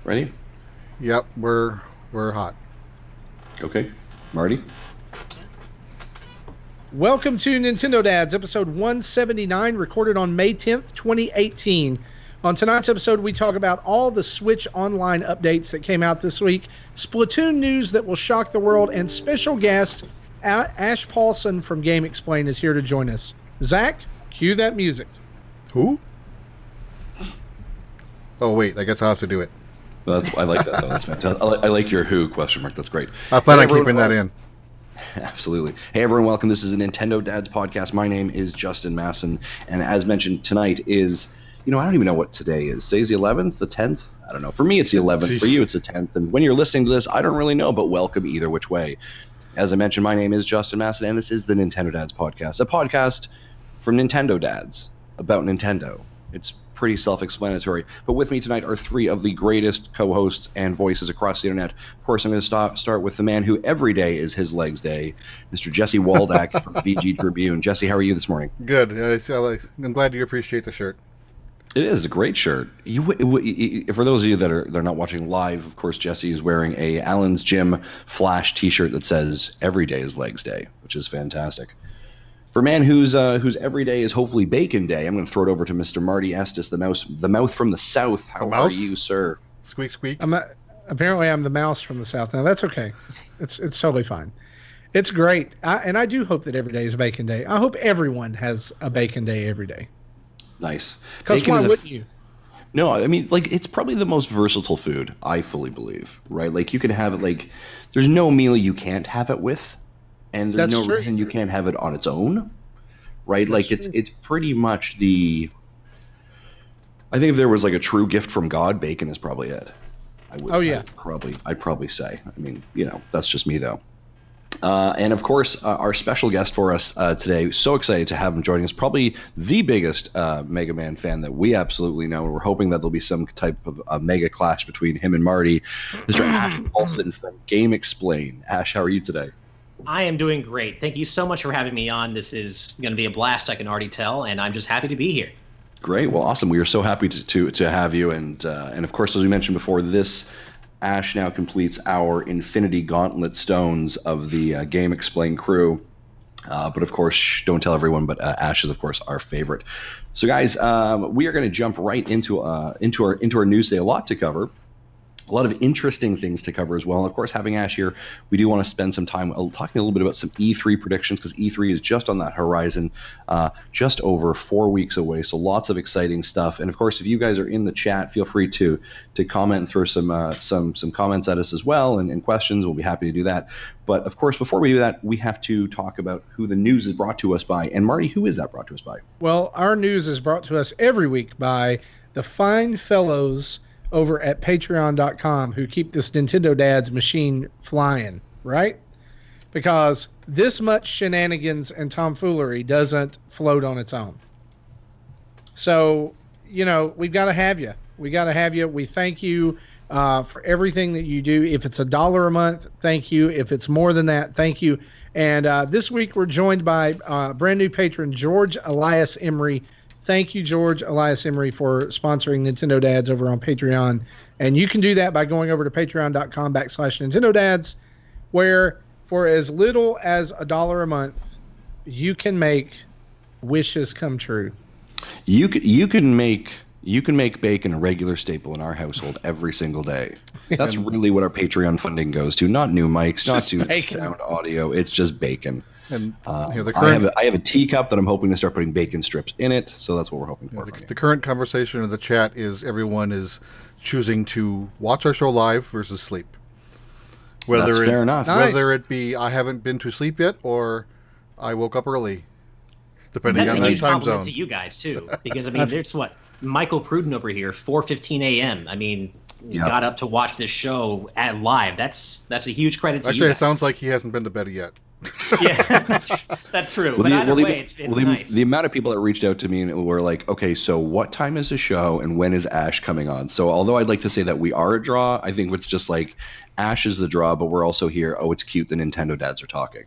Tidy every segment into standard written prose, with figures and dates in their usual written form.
Ready? Yep, we're hot. Okay. Marty? Welcome to Nintendo Dads, episode 179, recorded on May 10th, 2018. On tonight's episode, we talk about all the Switch Online updates that came out this week, Splatoon news that will shock the world, and special guest Ash Paulson from Game Explain is here to join us. Zach, cue that music. Who? Oh, wait, I guess I'll have to do it. I like that, though. That's fantastic. I like your who question mark. That's great. I plan on keeping that in. Absolutely. Hey, everyone. Welcome. This is a Nintendo Dads podcast. My name is Justin Masson. And as mentioned, tonight is, I don't even know what today is. Today's the 11th, the 10th? I don't know. For me, it's the 11th. Jeez. For you, it's the 10th. And when you're listening to this, I don't really know, but welcome either which way. As I mentioned, my name is Justin Masson, and this is the Nintendo Dads podcast, a podcast from Nintendo Dads about Nintendo. It's pretty self-explanatory. But with me tonight are three of the greatest co-hosts and voices across the internet. Of course, I'm going to start with the man who every day is his legs day, Mr. Jesse Waldack from VG Tribune. Jesse, how are you this morning? Good. I'm glad you appreciate the shirt. It is a great shirt. For those of you that are not watching live, of course, Jesse is wearing a Allen's Gym Flash T-shirt that says "Every day is Legs Day," which is fantastic. For a man whose every day is hopefully Bacon Day, I'm going to throw it over to Mr. Marty Estes, the mouth from the south. How are you, sir? Squeak, squeak. Apparently, I'm the mouse from the south. Now, that's okay. It's totally fine. It's great. And I do hope that every day is a Bacon Day. I hope everyone has a Bacon Day every day. Nice. Because why wouldn't you? No, I mean, it's probably the most versatile food, I fully believe, right? Like, you can have it, there's no meal you can't have it with. And there's no reason you can't have it on its own, right? It's pretty much I think if there was a true gift from God, bacon is probably it. I'd probably say. I mean, that's just me though. And of course, our special guest for us today, so excited to have him joining us, probably the biggest Mega Man fan that we absolutely know. And we're hoping that there'll be some type of mega clash between him and Marty. Mr. Ash Paulson from Game Explain. Ash, how are you today? I am doing great. Thank you so much for having me on. This is going to be a blast, I can already tell, and I'm just happy to be here. Great. Well, awesome. We are so happy to have you. And of course, as we mentioned before, this Ash now completes our Infinity Gauntlet stones of the Game Explain crew. But of course, don't tell everyone, but Ash is, of course, our favorite. So, guys, we are going to jump right into our news today. A lot to cover. A lot of interesting things to cover as well. And of course, having Ash here, we do want to spend some time talking a little bit about some E3 predictions, because E3 is just on that horizon, just over 4 weeks away. So lots of exciting stuff. And of course, if you guys are in the chat, feel free to comment and throw some comments at us as well, and questions. We'll be happy to do that. But of course, before we do that, we have to talk about who the news is brought to us by. And Marty, who is that brought to us by? Well, our news is brought to us every week by the fine fellows over at patreon.com who keep this Nintendo Dads machine flying, right? Because this much shenanigans and tomfoolery doesn't float on its own. So, we've got to have you. We got to have you. We thank you for everything that you do. If it's $1 a month, thank you. If it's more than that, thank you. And this week we're joined by brand new patron, George Elias Emery. Thank you, George Elias Emery, for sponsoring Nintendo Dads over on Patreon. And you can do that by going over to patreon.com/Nintendo Dads, where for as little as $1 a month, you can make wishes come true. You can make bacon a regular staple in our household every single day. That's really what our Patreon funding goes to. Not new mics, not to sound audio. It's just bacon. And I have a teacup that I'm hoping to start putting bacon strips in it, so that's what we're hoping for. The current conversation in the chat is everyone is choosing to watch our show live versus sleep. That's fair enough. Whether it be I haven't been to sleep yet or I woke up early, depending on the time zone. To you guys too, because there's Michael Pruden over here, 4:15 a.m. Got up to watch this show live. That's a huge credit to you guys. Actually, it sounds like he hasn't been to bed yet. Yeah, that's true. But either way, it's nice. The amount of people that reached out to me and were like, okay, so what time is the show and when is Ash coming on? So although I'd like to say that we are a draw, I think it's just Ash is the draw, but we're also here. Oh, it's cute. The Nintendo Dads are talking.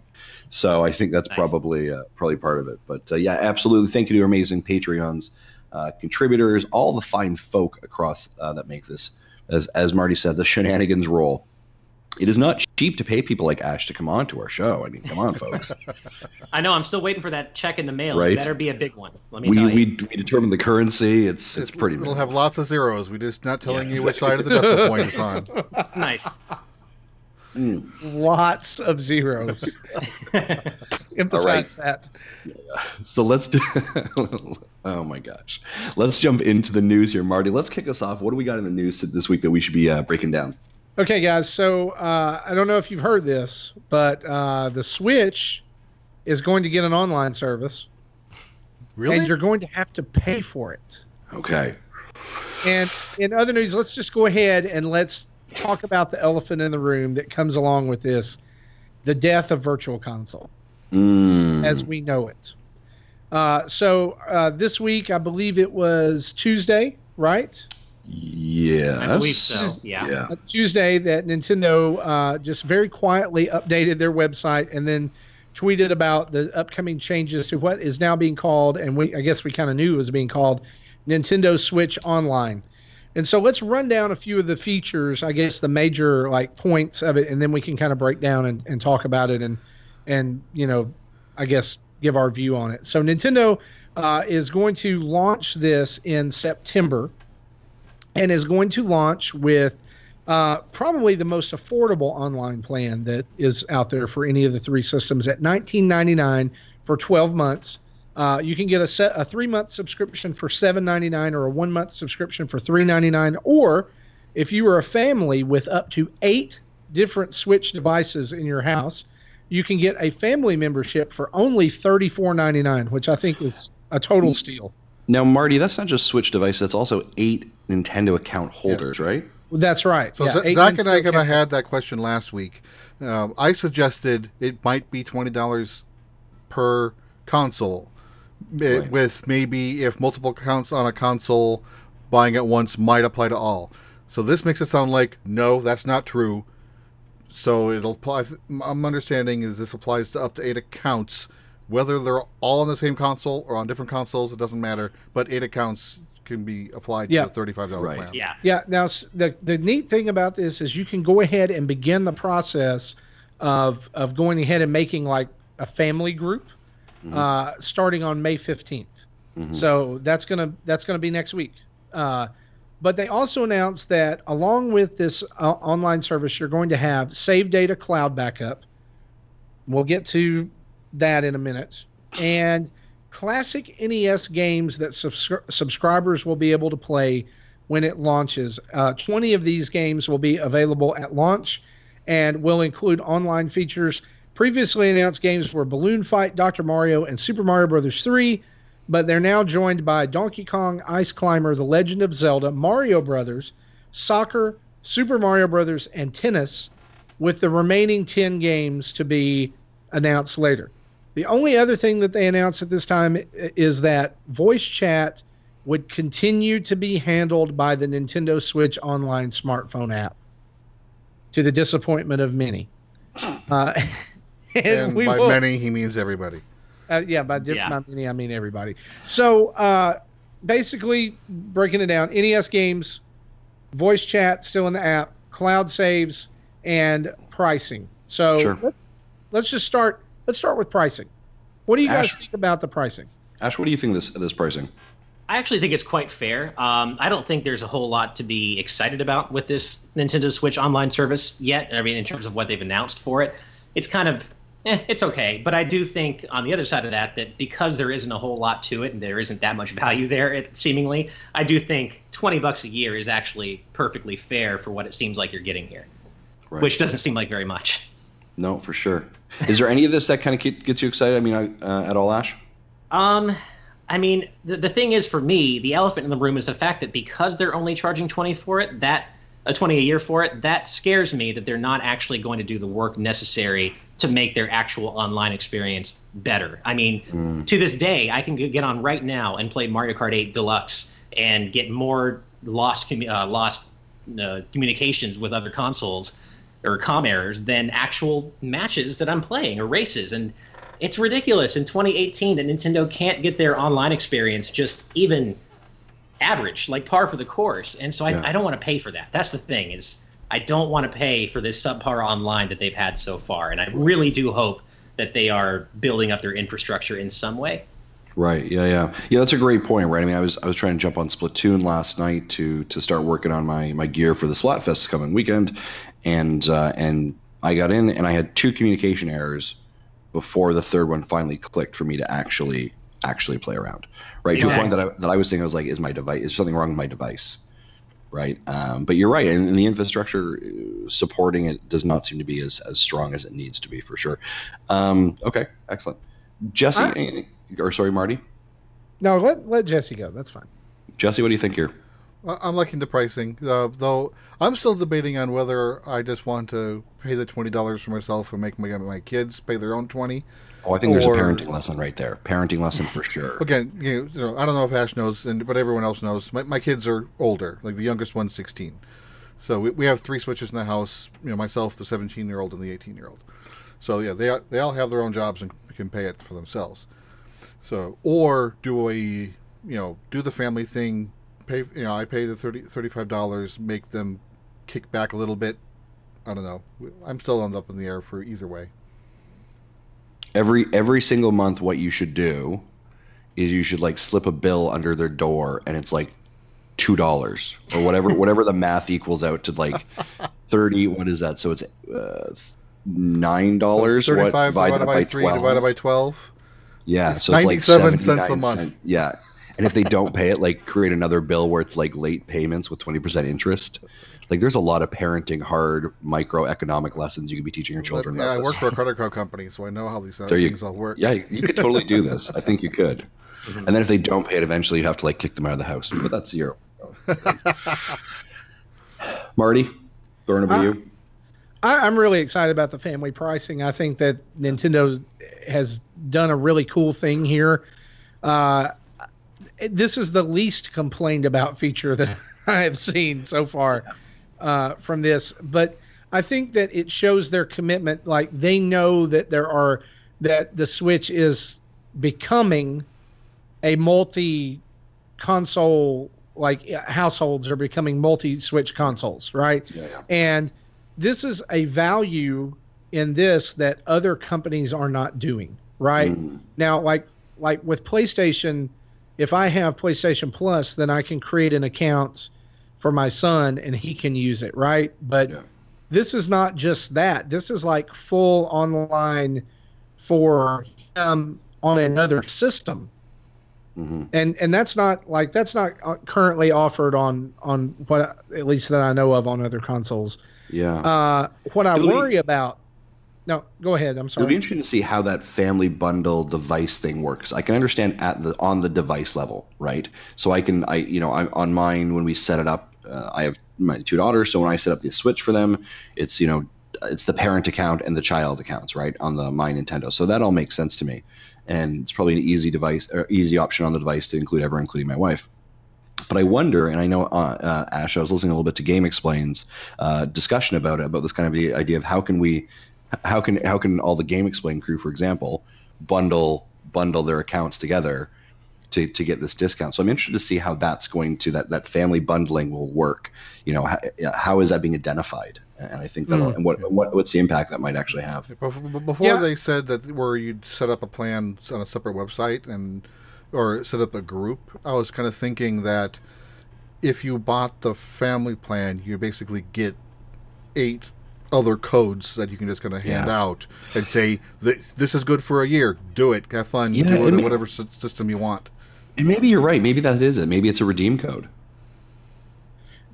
So I think that's probably part of it. But yeah, absolutely. Thank you to our amazing Patreons, contributors, all the fine folk across that make this as Marty said, the shenanigans roll. It is not cheap to pay people like Ash to come on to our show. I mean, come on, folks. I know. I'm still waiting for that check in the mail. Right? It better be a big one. Let me tell you. We determine the currency. It's pretty. It'll have lots of zeros. We're just not telling you which side of the decimal point it's on. Nice. Lots of zeros. Emphasize that. So let's do. Oh my gosh, let's jump into the news here, Marty. Let's kick us off. What do we got in the news this week that we should be breaking down? Okay, guys. So I don't know if you've heard this, but the Switch is going to get an online service. Really? And you're going to have to pay for it. Okay. And in other news, let's just go ahead and let's talk about the elephant in the room that comes along with this, the death of Virtual Console as we know it. So this week, I believe it was Tuesday, right? Yes. I believe so, yeah. Tuesday that Nintendo just very quietly updated their website and then tweeted about the upcoming changes to what is now being called, and I guess we kind of knew it was being called, Nintendo Switch Online. And so let's run down a few of the features, I guess the major points of it, and then we can kind of break down and talk about it and I guess give our view on it. So Nintendo is going to launch this in September and is going to launch with probably the most affordable online plan that is out there for any of the three systems at $19.99 for 12 months. You can get a 3-month subscription for $7.99 or a 1-month subscription for $3.99. Or if you are a family with up to 8 different Switch devices in your house, you can get a family membership for only $34.99, which I think is a total steal. Now, Marty, that's not just Switch devices. That's also 8 Nintendo account holders, right? That's right. So Zach and I had that question last week. I suggested it might be $20 per console, right, with maybe if multiple accounts on a console, buying at once might apply to all. So this makes it sound like, no, that's not true. So it'll apply. I'm understanding is this applies to up to 8 accounts, whether they're all on the same console or on different consoles, it doesn't matter. But 8 accounts can be applied to the $35 plan. Yeah. Now the neat thing about this is you can go ahead and begin the process of going ahead and making like a family group, starting on May 15th. So that's gonna be next week. But they also announced that along with this online service, you're going to have save data cloud backup. We'll get to that in a minute. And classic NES games that subscribers will be able to play when it launches. 20 of these games will be available at launch and will include online features. Previously announced games were Balloon Fight, Dr. Mario, and Super Mario Bros. 3. But they're now joined by Donkey Kong, Ice Climber, The Legend of Zelda, Mario Brothers, Soccer, Super Mario Brothers, and Tennis, with the remaining 10 games to be announced later. The only other thing that they announced at this time is that voice chat would continue to be handled by the Nintendo Switch Online smartphone app, to the disappointment of many. And by many, he means everybody. By many, I mean everybody. So basically, breaking it down, NES games, voice chat still in the app, cloud saves, and pricing. So let's just start. Let's start with pricing. What do you guys think about the pricing? Ash, what do you think of this pricing? I actually think it's quite fair. I don't think there's a whole lot to be excited about with this Nintendo Switch Online service yet. I mean, in terms of what they've announced for it, it's kind of, it's okay. But I do think on the other side of that because there isn't a whole lot to it and there isn't that much value there, seemingly, I do think $20 a year is actually perfectly fair for what it seems like you're getting here, which doesn't seem like very much. No, for sure. Is there any of this that kind of gets you excited? I mean, at all, Ash? I mean, the thing is, for me, the elephant in the room is the fact that because they're only charging $20 for it, $20 a year for it, that scares me that they're not actually going to do the work necessary to make their actual online experience better. I mean, to this day, I can get on right now and play Mario Kart 8 Deluxe and get more lost communications with other consoles or comm errors than actual matches that I'm playing or races. And it's ridiculous in 2018 that Nintendo can't get their online experience just even average, like par for the course. And so I don't want to pay for that. That's the thing, is I don't want to pay for this subpar online that they've had so far. And I really do hope that they are building up their infrastructure in some way. Right. Yeah. That's a great point, right? I mean, I was trying to jump on Splatoon last night to start working on my gear for the Splatfest coming weekend, and I got in and I had 2 communication errors before the third one finally clicked for me to actually play around. Right. Exactly. To the point that I was thinking, I was like, is something wrong with my device? Right. But you're right, and the infrastructure supporting it does not seem to be as strong as it needs to be, for sure. Okay. Excellent. Jesse. Sorry, Marty? No, let Jesse go. That's fine. Jesse, what do you think here? I'm liking the pricing, though I'm still debating on whether I just want to pay the $20 for myself and make my kids pay their own $20. Oh, I think there's a parenting lesson right there. Parenting lesson for sure. Again, you know, I don't know if Ash knows, but everyone else knows. My kids are older. Like the youngest one's 16. So we have 3 Switches in the house. You know, myself, the 17-year-old, and the 18-year-old. So yeah, they all have their own jobs and can pay it for themselves. So, or do do the family thing, I pay the $35, make them kick back a little bit. I don't know. I'm still up in the air for either way. Every single month, what you should do is you should like slip a bill under their door, and it's like $2 or whatever the math equals out to, like 30. What is that? So it's $9. 35 divided by 3 divided by 12. Yeah, it's so it's 97 like cents a month. Yeah, and if they don't pay it, like create another bill where it's like late payments with 20% interest. Like there's a lot of parenting, hard microeconomic lessons you could be teaching your children. Yeah, I work for a credit card company, so I know how these things all work. Yeah, you could totally do this. I think you could. And then if they don't pay it, eventually you have to like kick them out of the house. But that's zero. Marty, throwing it over to you. I'm really excited about the family pricing. I think that Nintendo has done a really cool thing here. This is the least complained about feature that I have seen so far from this. But I think that it shows their commitment. Like they know that that the Switch is becoming a multi-console, like households are becoming multi-Switch consoles, right? Yeah. And this is a value in this that other companies are not doing, right? Now, like with PlayStation, if I have PlayStation Plus, then I can create an account for my son and he can use it, right? But this is not just that. This is like full online for him on another system. And that's not currently offered on what, at least that I know of, on other consoles. Yeah. What I worry about. No, go ahead. I'm sorry. It'll be interesting to see how that family bundle device thing works. I can understand on the device level, right? So I'm on mine, when we set it up, I have my 2 daughters. So when I set up the Switch for them, it's it's the parent account and the child accounts, right, on the My Nintendo. So that all makes sense to me, and it's probably an easy option on the device to include everyone, including my wife. But I wonder, and I know, Ash, I was listening a little bit to Game Explain's discussion about this kind of the idea of how can all the Game Explain crew, for example, bundle their accounts together to get this discount. So I'm interested to see how that's going to that family bundling will work. How is that being identified? And I think that and what's the impact that might actually have. Before they said that where you'd set up a plan on a separate website or set up a group, I was kind of thinking that if you bought the family plan, you basically get 8 other codes that you can just kind of hand out and say, this is good for a year. Do it. Have fun. Do it in whatever system you want. And maybe you're right. Maybe that is it. Maybe it's a redeem code.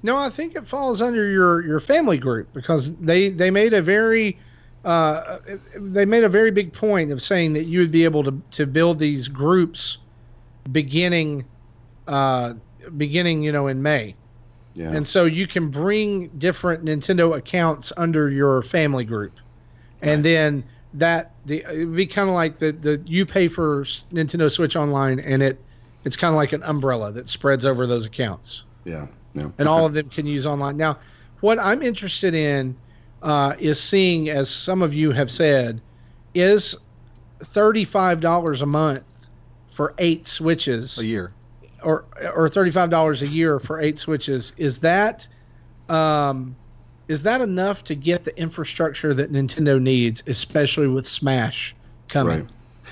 No, I think it falls under your family group, because they made a very big point of saying that you would be able to build these groups beginning in May. Yeah. And so you can bring different Nintendo accounts under your family group. Right. And then it would be kind of like the you pay for Nintendo Switch Online, and it's kind of like an umbrella that spreads over those accounts. Yeah. And all of them can use online. Now, what I'm interested in is seeing, as some of you have said, is $35 a month for 8 Switches a year or $35 a year for 8 Switches. Is that enough to get the infrastructure that Nintendo needs, especially with Smash coming? Right.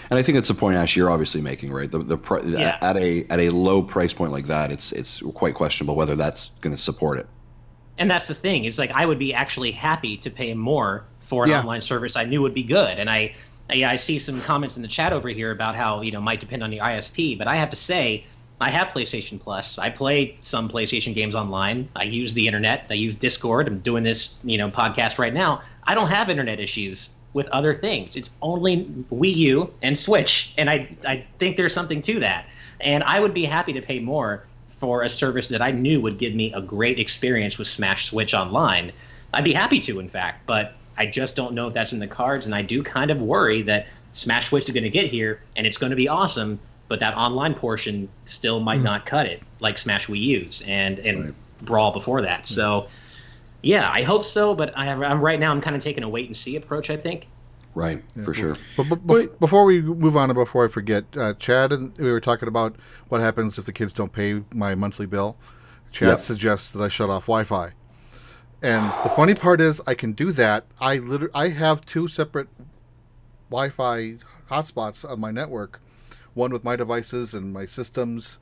And I think it's the point, Ash, you're obviously making, right? At a low price point like that, it's quite questionable whether that's going to support it. And that's the thing. Is like I would be actually happy to pay more for an online service I knew would be good. And I see some comments in the chat over here about how it might depend on the ISP, but I have to say I have PlayStation Plus. I play some PlayStation games online. I use the internet. I use Discord. I'm doing this podcast right now. I don't have internet issues with other things. It's only Wii U and Switch, and I think there's something to that. And I would be happy to pay more for a service that I knew would give me a great experience with Smash Switch Online. I'd be happy to, in fact, but I just don't know if that's in the cards, and I do kind of worry that Smash Switch is going to get here, and it's going to be awesome, but that online portion still might not cut it, like Smash Wii U's and right. Brawl before that. So, yeah, I hope so, but I'm right now I'm kind of taking a wait-and-see approach, I think. Right, for sure. But before we move on and before I forget, Chad, we were talking about what happens if the kids don't pay my monthly bill. Chad suggests that I shut off Wi-Fi. And the funny part is I can do that. I have 2 separate Wi-Fi hotspots on my network. One with my devices and my systems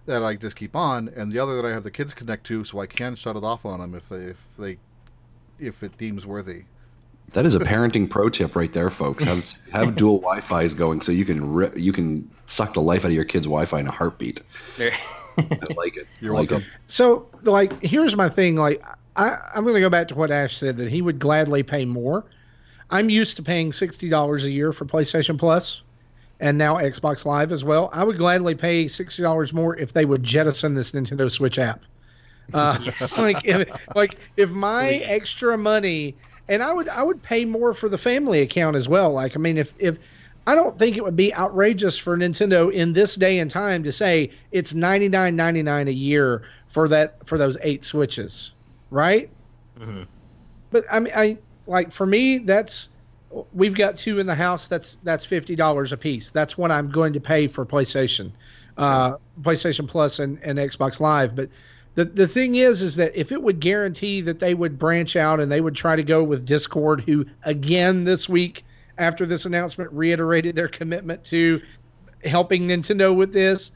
that I just keep on, and the other that I have the kids connect to, so I can shut it off on them if it deems worthy. That is a parenting pro tip right there, folks. Have dual Wi-Fis going so you can suck the life out of your kid's Wi-Fi in a heartbeat. I like it. You're welcome. So, here's my thing. I'm going to go back to what Ash said, that he would gladly pay more. I'm used to paying $60 a year for PlayStation Plus, and now Xbox Live as well. I would gladly pay $60 more if they would jettison this Nintendo Switch app. If my extra money, and I would pay more for the family account as well. If I don't think it would be outrageous for Nintendo in this day and time to say it's $99.99 a year for those 8 Switches, right? Mm-hmm. But for me, we've got 2 in the house. That's $50 a piece. That's what I'm going to pay for PlayStation Plus and Xbox Live. But the thing is that if it would guarantee that they would branch out and they would try to go with Discord, who again this week after this announcement reiterated their commitment to helping Nintendo with this,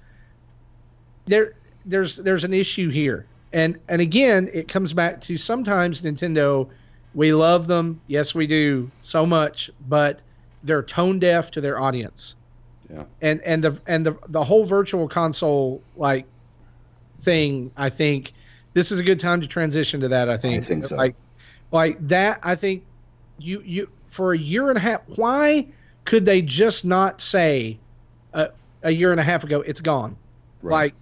there's an issue here. And again, it comes back to sometimes Nintendo, we love them, yes we do, so much, but they're tone deaf to their audience. Yeah. And the whole virtual console thing, I think this is a good time to transition to that. I think so. Like that, I think you for a year and a half, why could they just not say a year and a half ago it's gone? Right.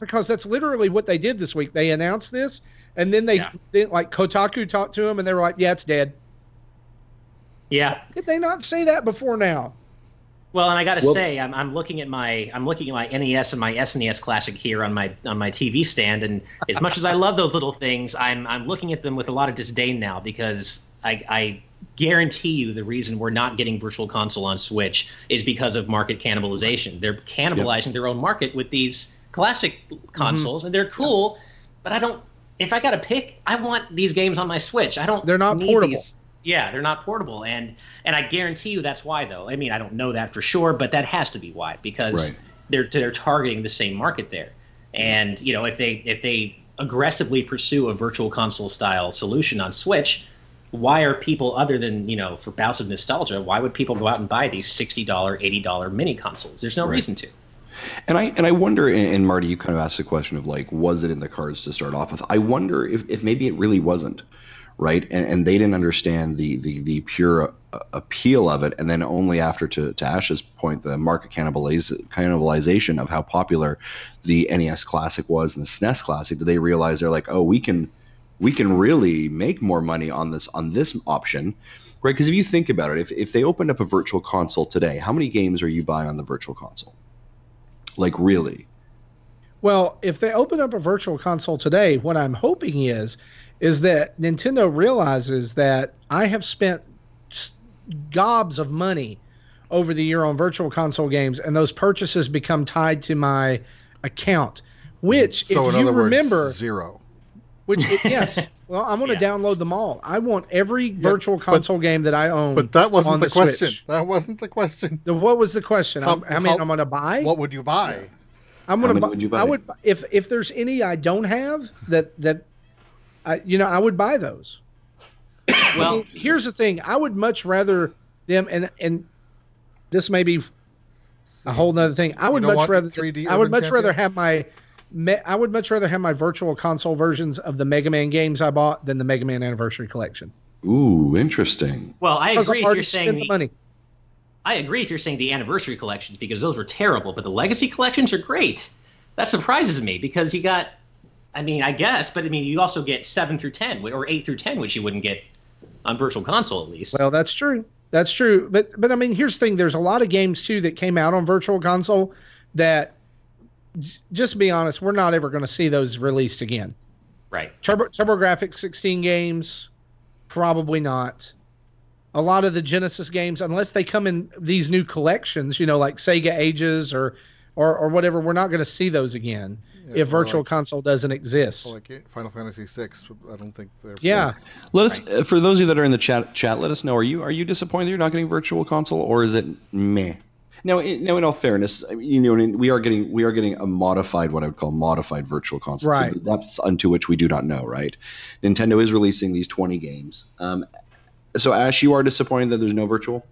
Because that's literally what they did this week. They announced this, and then they Kotaku talked to them, and they were like, "Yeah, it's dead." Yeah. Did they not say that before now? Well, and I got to say, I'm looking at my NES and my SNES Classic here on my TV stand, and as much as I love those little things, I'm looking at them with a lot of disdain now, because I guarantee you the reason we're not getting Virtual Console on Switch is because of market cannibalization. They're cannibalizing their own market with these classic consoles, and they're cool, but if I got to pick, I want these games on my Switch. They're not portable. Yeah, they're not portable, and I guarantee you that's why, though. I mean, I don't know that for sure, but that has to be why, because they're targeting the same market there. And if they aggressively pursue a Virtual Console style solution on Switch, why are people, other than for bouts of nostalgia, why would people go out and buy these $60, $80 mini consoles? There's no reason to. And I wonder, and Marty, you kind of asked the question of was it in the cards to start off with? I wonder if maybe it really wasn't. Right, and they didn't understand the pure appeal of it, and then only after, to Ash's point, the market cannibalization of how popular the NES Classic was and the SNES Classic, did they realize they're like, oh, we can really make more money on this option, right? Because if you think about it, if they opened up a Virtual Console today, how many games are you buying on the Virtual Console? Like, really? Well, if they open up a Virtual Console today, what I'm hoping is that Nintendo realizes that I have spent gobs of money over the year on Virtual Console games, and those purchases become tied to my account, which so if in you other remember, words, 0. yes. Well, I'm going to download them all. I want every virtual console game that I own. But that wasn't the question. Switch. That wasn't the question. What was the question? I'm going to buy. What would you buy? I'm going to buy. I would if there's any I don't have that I would buy those. Well, I mean, here's the thing. I would much rather them and this may be a whole nother thing. I would much rather have my virtual console versions of the Mega Man games I bought than the Mega Man Anniversary Collection. Ooh, interesting. Well, I agree if you're saying the money. I agree if you're saying the Anniversary Collections, because those were terrible, but the Legacy Collections are great. That surprises me because you got, I guess, but you also get 7 through 10 or 8 through 10, which you wouldn't get on Virtual Console at least. Well, that's true. That's true. But here's the thing. There's a lot of games, too, that came out on Virtual Console that, just to be honest, we're not ever going to see those released again. Right. TurboGrafx 16 games, probably not. A lot of the Genesis games, unless they come in these new collections, like Sega Ages or whatever, we're not going to see those again if Virtual Console doesn't exist. Like Final Fantasy VI, I don't think they're... Yeah. Let us, for those of you that are in the chat, let us know, are you disappointed you're not getting Virtual Console, or is it meh? Now, in all fairness, we are getting a modified, what I would call modified Virtual Console. Right. So that's unto which we do not know, right? Nintendo is releasing these 20 games. So, Ash, you are disappointed that there's no Virtual?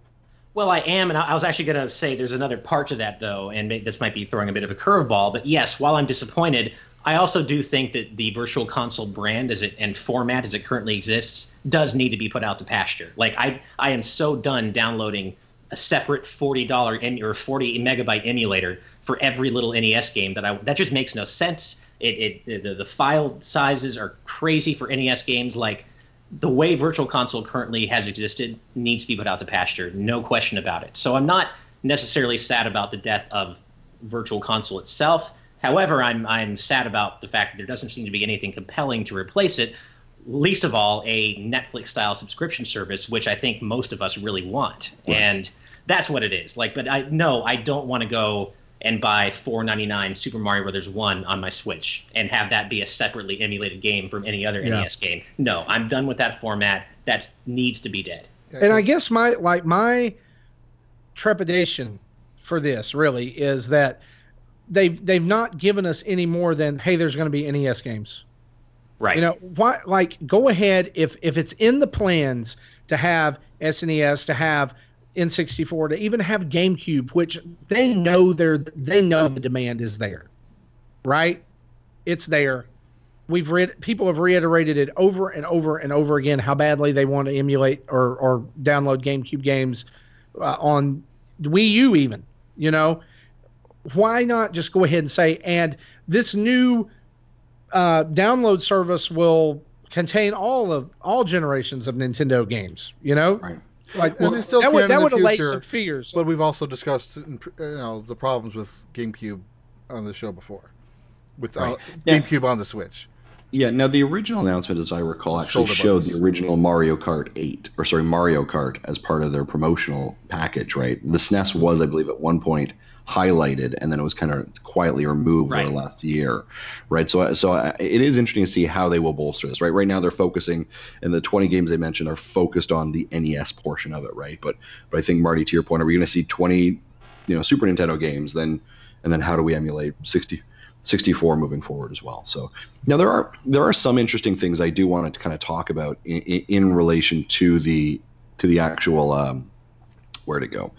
Well, I am, and I was actually going to say there's another part to that, though, and this might be throwing a bit of a curveball. But yes, while I'm disappointed, I also do think that the Virtual Console brand and format as it currently exists does need to be put out to pasture. Like, I am so done downloading a separate $40 or 40 megabyte emulator for every little NES game that just makes no sense. The file sizes are crazy for NES games. Like, the way Virtual Console currently has existed needs to be put out to pasture, no question about it. So I'm not necessarily sad about the death of Virtual Console itself. However, I'm sad about the fact that there doesn't seem to be anything compelling to replace it, least of all a Netflix-style subscription service, which I think most of us really want. Right. And that's what it is. But I don't want to go and buy $4.99 Super Mario Brothers 1 on my Switch and have that be a separately emulated game from any other NES game. No, I'm done with that format. That needs to be dead. And I guess my trepidation for this really is that they've not given us any more than, hey, there's going to be NES games. Right. Why? Like, go ahead if it's in the plans to have SNES, to have N64, to even have GameCube, which they know the demand is there, right? It's there. People have reiterated it over and over and over again how badly they want to emulate or download GameCube games on Wii U even. Why not just go ahead and say, and this new download service will contain all generations of Nintendo games, Right. That would allay some fears. But we've also discussed, the problems with GameCube on the show before, with GameCube on the Switch. Yeah. Now the original announcement, as I recall, actually showed the original Mario Kart as part of their promotional package. Right. The SNES was, I believe, at one point highlighted, and then it was kind of quietly removed over the last year, right? So it is interesting to see how they will bolster this, right? Right now they're focusing, and the 20 games they mentioned are focused on the NES portion of it, right? But I think, Marty, to your point, are we going to see 20, Super Nintendo games, and then how do we emulate 64 moving forward as well? So now there are some interesting things I do want to kind of talk about in relation to the actual. Where to go?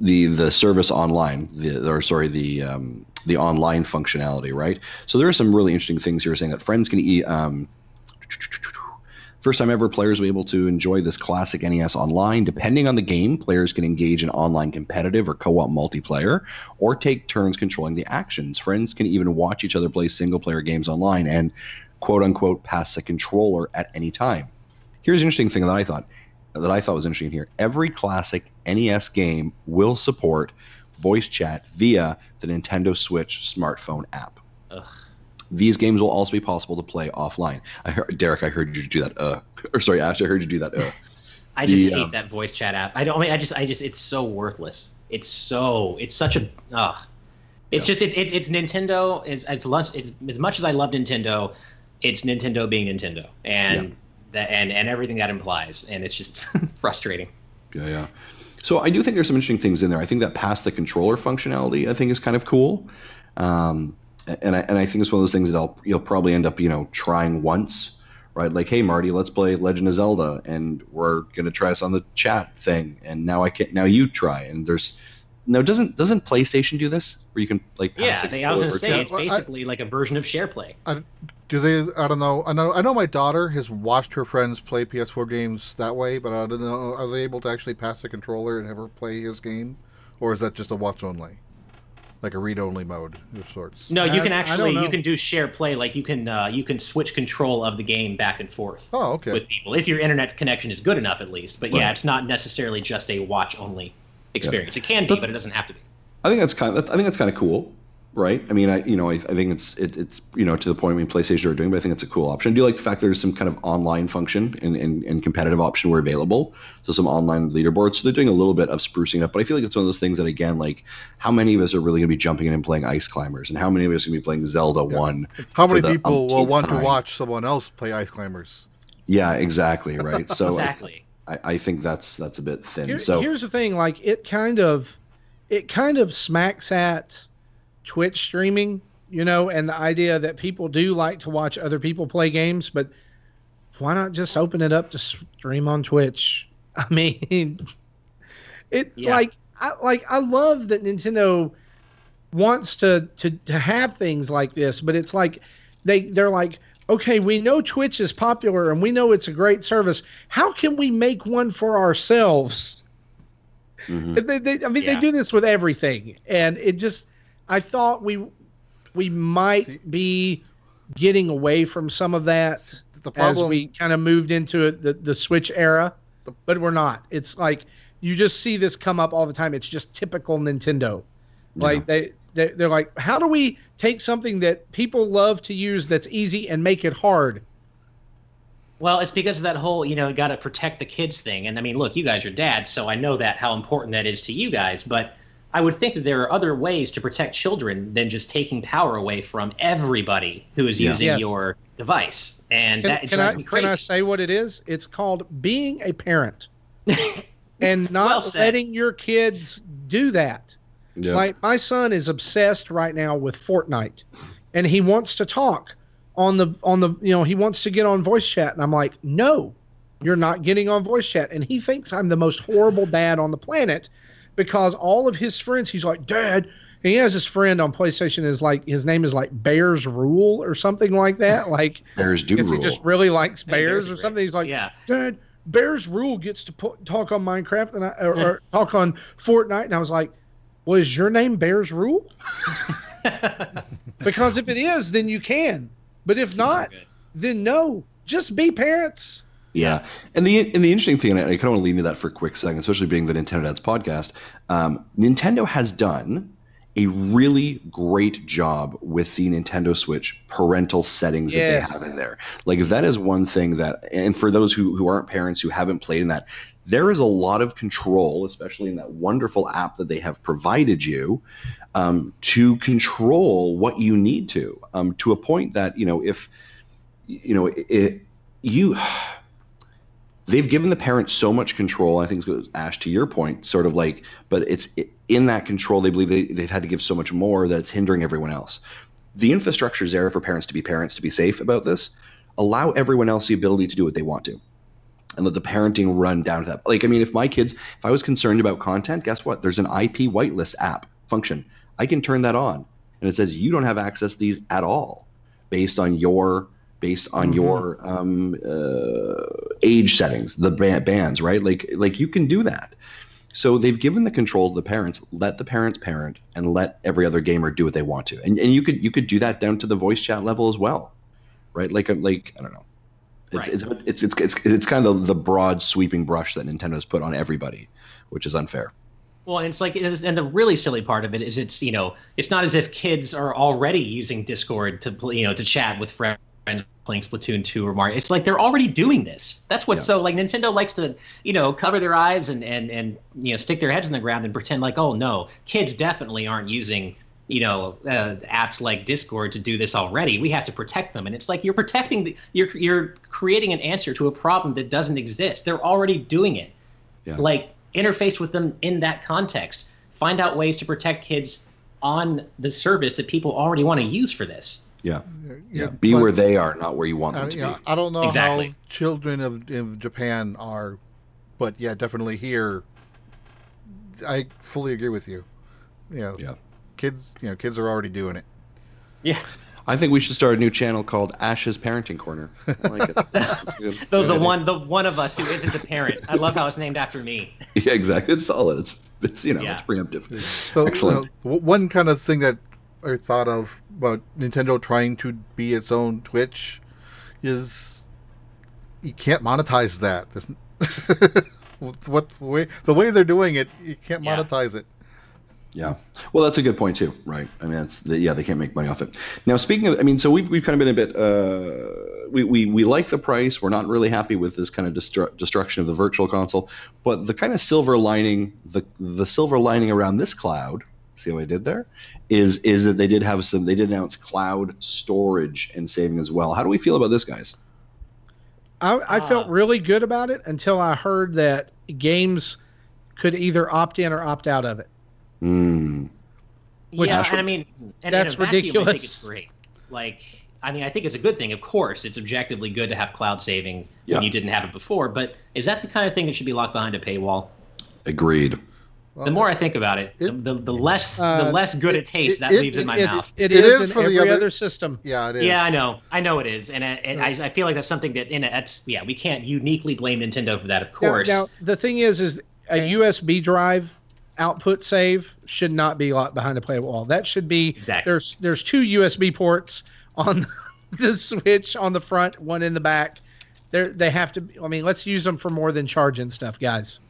The service online, the online functionality, right? So there are some really interesting things here saying that friends can first time ever players will be able to enjoy this classic NES online. Depending on the game, players can engage in online competitive or co-op multiplayer, or take turns controlling the actions. Friends can even watch each other play single player games online and quote unquote pass a controller at any time. Here's an interesting thing that I thought was interesting here. Every classic NES game will support voice chat via the Nintendo Switch smartphone app. Ugh. These games will also be possible to play offline. Derek, I heard you do that. Sorry, Ash, I heard you do that. I just hate that voice chat app. I just it's so worthless. It's such a It's just it's Nintendo as much as I love Nintendo, it's Nintendo being Nintendo, and and everything that implies, and it's just frustrating. Yeah. So I do think there's some interesting things in there. I think that past the controller functionality, I think, is kind of cool. And I think it's one of those things that you'll probably end up, trying once, right? Like, hey, Marty, let's play Legend of Zelda, and we're gonna try this on the chat thing, and now you try, and there's. No, doesn't PlayStation do this? Where you can pass I was gonna say it's basically like a version of SharePlay. Do they? I don't know. I know my daughter has watched her friends play PS4 games that way, but I don't know. Are they able to actually pass the controller and have her play his game, or is that just a watch only, like a read only mode of sorts? No, you can you can do SharePlay. Like you can switch control of the game back and forth. Oh, okay. With people, if your internet connection is good enough, at least. But yeah, it's not necessarily just a watch only experience. It can be, but it doesn't have to be. I think that's kind of cool, right? I mean, I think it's to the point. I mean, PlayStation are doing, but I think it's a cool option. I do like the fact there's some kind of online function and competitive option were available, so some online leaderboards. So they're doing a little bit of sprucing up, but I feel like it's one of those things that, again, like how many of us are really going to be jumping in and playing Ice Climbers, and how many of us are going to be playing Zelda 1? How many people will want to watch someone else play Ice Climbers? Yeah, exactly, right. So exactly. I think that's a bit thin. Here's the thing, like it kind of smacks at Twitch streaming, and the idea that people do like to watch other people play games, but why not just open it up to stream on Twitch? I mean, I love that Nintendo wants to have things like this, but it's like they're like, okay, we know Twitch is popular and we know it's a great service. How can we make one for ourselves? Mm-hmm. They do this with everything, and it just, I thought we might be getting away from some of that as we kind of moved into the Switch era, but we're not. It's like you just see this come up all the time. It's just typical Nintendo. Like they're like, how do we take something that people love to use that's easy and make it hard? Well, it's because of that whole, got to protect the kids thing. And I mean, look, you guys are dads, so I know how important that is to you guys. But I would think that there are other ways to protect children than just taking power away from everybody who is using your device. And that drives me crazy. Can I say what it is? It's called being a parent and not letting your kids do that. Yeah. Like my son is obsessed right now with Fortnite, and he wants to talk on the he wants to get on voice chat, and I'm like, no, you're not getting on voice chat. And he thinks I'm the most horrible dad on the planet because all of his friends, he's like, Dad, and he has this friend on PlayStation his name is like Bears Rule or something like that. Like Bears do rule. He just really likes bears or something. He's like, Dad, Bears Rule gets to talk on Minecraft or talk on Fortnite, and I was like, well, is your name Bears Rule? Because if it is, then you can. But if not, then no. Just be parents. Yeah. And the interesting thing, and I kind of want to lean into that for a quick second, especially being the Nintendo Dads podcast, Nintendo has done a really great job with the Nintendo Switch parental settings that they have in there. Like, that is one thing that, and for those who aren't parents, who haven't played in that, there is a lot of control, especially in that wonderful app that they have provided you, to control what you need to a point that, they've given the parents so much control. I think it goes, Ash, to your point, sort of like, but in that control, they believe they've had to give so much more that it's hindering everyone else. The infrastructure is there for parents to be safe about this. Allow everyone else the ability to do what they want to. And let the parenting run down to that. Like, I mean, if I was concerned about content, guess what? There's an IP whitelist app function. I can turn that on, and it says you don't have access to these at all, based on your age settings, the bands, right? Like you can do that. So they've given the control to the parents. Let the parents parent, and let every other gamer do what they want to. And you could do that down to the voice chat level as well, right? Like I don't know. It's kind of the broad sweeping brush that Nintendo's put on everybody, which is unfair. Well, and it's like, and the really silly part of it is it's not as if kids are already using Discord to chat with friends playing Splatoon 2 or Mario. It's like they're already doing this. That's what's so, like, Nintendo likes to cover their eyes and stick their heads in the ground and pretend like, oh no, kids definitely aren't using apps like Discord to do this already. We have to protect them, and it's like you're protecting you're creating an answer to a problem that doesn't exist. They're already doing it. Yeah. Like, interface with them in that context. Find out ways to protect kids on the service that people already want to use for this. Yeah. Be where they are, not where you want them to be. I don't know how children of Japan are, but yeah, definitely here. I fully agree with you. Yeah. Kids are already doing it. Yeah. I think we should start a new channel called Ash's Parenting Corner. I like it. the one of us who isn't a parent. I love how it's named after me. Yeah, exactly. It's solid. It's it's preemptive. So, Excellent. One kind of thing that I thought of about Nintendo trying to be its own Twitch is you can't monetize that. The way they're doing it, you can't monetize it. Yeah. Well, that's a good point too, right? I mean, they can't make money off it. Now, speaking of, I mean, so we've kind of been a bit, we like the price. We're not really happy with this kind of destruction of the virtual console, but the kind of silver lining, the silver lining around this cloud, see what I did there, is that they did announce cloud storage and saving as well. How do we feel about this, guys? I felt really good about it until I heard that games could either opt in or opt out of it. Yeah, I mean, that's ridiculous. I think it's great. Like, I mean, I think it's a good thing. Of course, it's objectively good to have cloud saving when you didn't have it before. But is that the kind of thing that should be locked behind a paywall? Agreed. Well, the more I think about it, the less good it tastes that leaves in my mouth. It is for every other system. Yeah, it is. Yeah, I know it is, and I feel like that's something that we can't uniquely blame Nintendo for that. Of course. Now the thing is a USB drive output save should not be locked behind a paywall. That should be there's 2 USB ports on the Switch on the front, one in the back. They have to. I mean, let's use them for more than charging stuff, guys.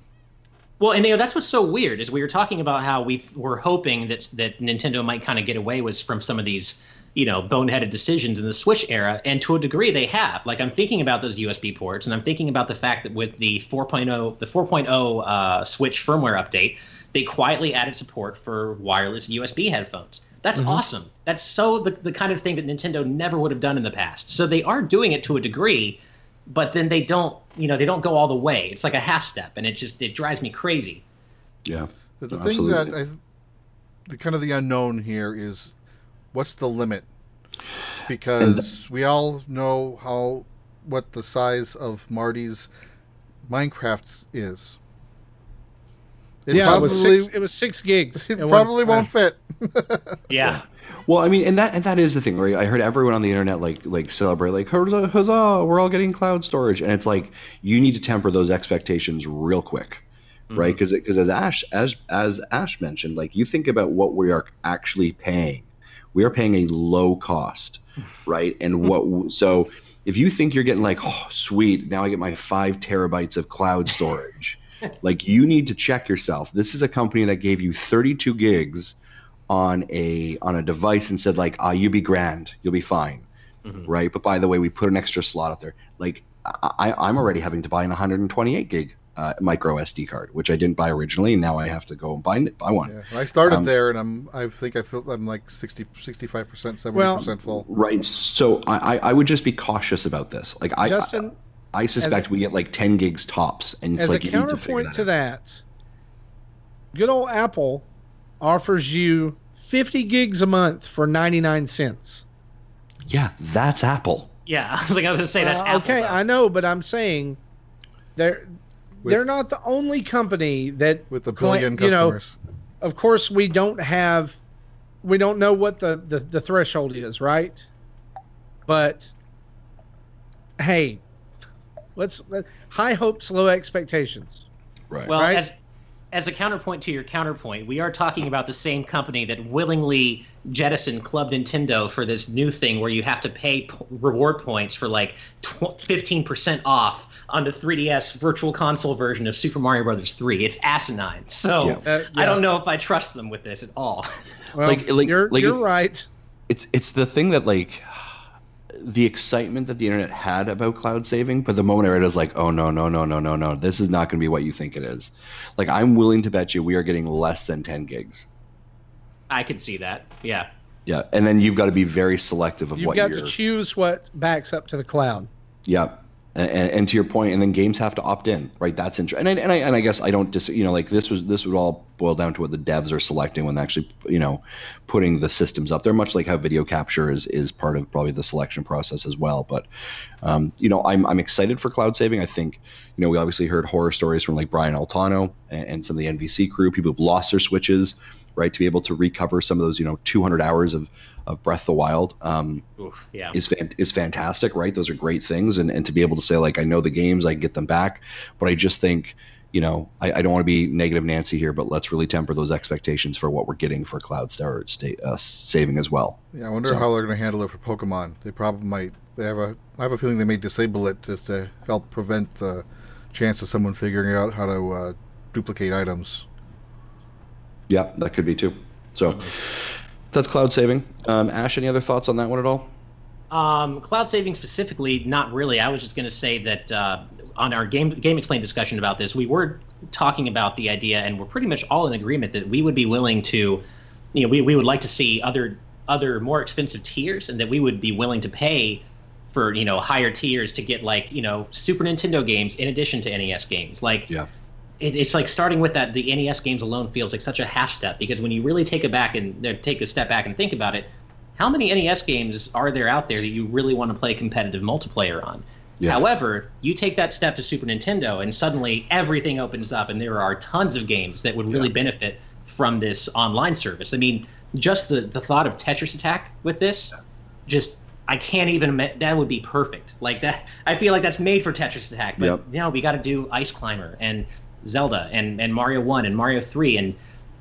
Well, and that's what's so weird is we were talking about how we're hoping that Nintendo might kind of get away with from some of these boneheaded decisions in the Switch era, and to a degree they have. Like, I'm thinking about those USB ports, and I'm thinking about the fact that with the 4.0 Switch firmware update, they quietly added support for wireless USB headphones. That's awesome. That's so the kind of thing that Nintendo never would have done in the past. So they are doing it to a degree, but then they don't go all the way. It's like a half step, and it drives me crazy. Yeah. The thing that the kind of the unknown here is what's the limit? Because we all know what the size of Marty's Minecraft is. It was 6 gigs. It probably won't fit. Yeah. Well, I mean, and that is the thing, right? I heard everyone on the internet like celebrate, like, huzzah, we're all getting cloud storage, and it's like you need to temper those expectations real quick, right? Because as Ash mentioned, like, you think about what we are actually paying. We are paying a low cost, right? And so if you think you're getting like, oh, sweet, now I get my 5 terabytes of cloud storage. Like, you need to check yourself. This is a company that gave you 32 gigs on a device and said, like, you be grand, you'll be fine, right? But by the way, we put an extra slot up there. Like, I'm already having to buy an 128 gig micro SD card, which I didn't buy originally, and now I have to go and buy one. Yeah, I started there, and I'm like 60, 65%, 70% full. Right. So I would just be cautious about this. Like, Justin, I suspect we get like 10 gigs tops, and it's like, you need to figure that out. As a counterpoint to that, good old Apple offers you 50 gigs a month for 99 cents. Yeah, that's Apple. Yeah, I was going to say that's Apple. Okay, though. I know, but I'm saying they're not the only company that with a billion customers. Of course, we don't know what the threshold is, right? But hey, let's high hopes, low expectations. Right. Well, right? As a counterpoint to your counterpoint, we are talking about the same company that willingly jettisoned Club Nintendo for this new thing where you have to pay reward points for like 15% off on the 3DS Virtual Console version of Super Mario Bros. 3. It's asinine. So I don't know if I trust them with this at all. Well, you're right. It's the thing that, like, the excitement that the internet had about cloud saving, but the moment I read it, I was like, oh, no, this is not going to be what you think it is. Like, I'm willing to bet you we are getting less than 10 gigs. I could see that. Yeah. Yeah, and then you've got to be very selective of You've what got to choose what backs up to the cloud. Yeah, and to your point, and then games have to opt in, right? That's interesting. And I guess I don't like this would all boil down to what the devs are selecting when actually putting the systems up there. Much like how video capture is part of probably the selection process as well. But I'm excited for cloud saving. I think we obviously heard horror stories from like Brian Altano and some of the NVC crew, people who've lost their Switches, right, to be able to recover some of those 200 hours of Breath of the Wild is fantastic, right? Those are great things, and to be able to say, like, I know the games, I can get them back, but I just think I don't want to be negative Nancy here, but let's really temper those expectations for what we're getting for cloud saving as well. Yeah, I wonder how they're going to handle it for Pokemon. They probably might. I have a feeling they may disable it just to help prevent the chance of someone figuring out how to duplicate items. Yeah, that could be too. So that's cloud saving. Ash, any other thoughts on that one at all? Cloud saving specifically, not really. I was just going to say that on our Game Explain discussion about this, we were talking about the idea, and we're pretty much all in agreement that we would be willing to, we would like to see other more expensive tiers, and that we would be willing to pay for higher tiers to get Super Nintendo games in addition to NES games. It's like starting with that. The NES games alone feels like such a half step, because when you really take a step back and think about it, how many NES games are there out there that you really want to play competitive multiplayer on? Yeah. However, you take that step to Super Nintendo, and suddenly everything opens up, and there are tons of games that would really benefit from this online service. I mean, just the thought of Tetris Attack with this, I can't even. That would be perfect. Like that, I feel like that's made for Tetris Attack. But we got to do Ice Climber and Zelda and Mario 1 and Mario 3, and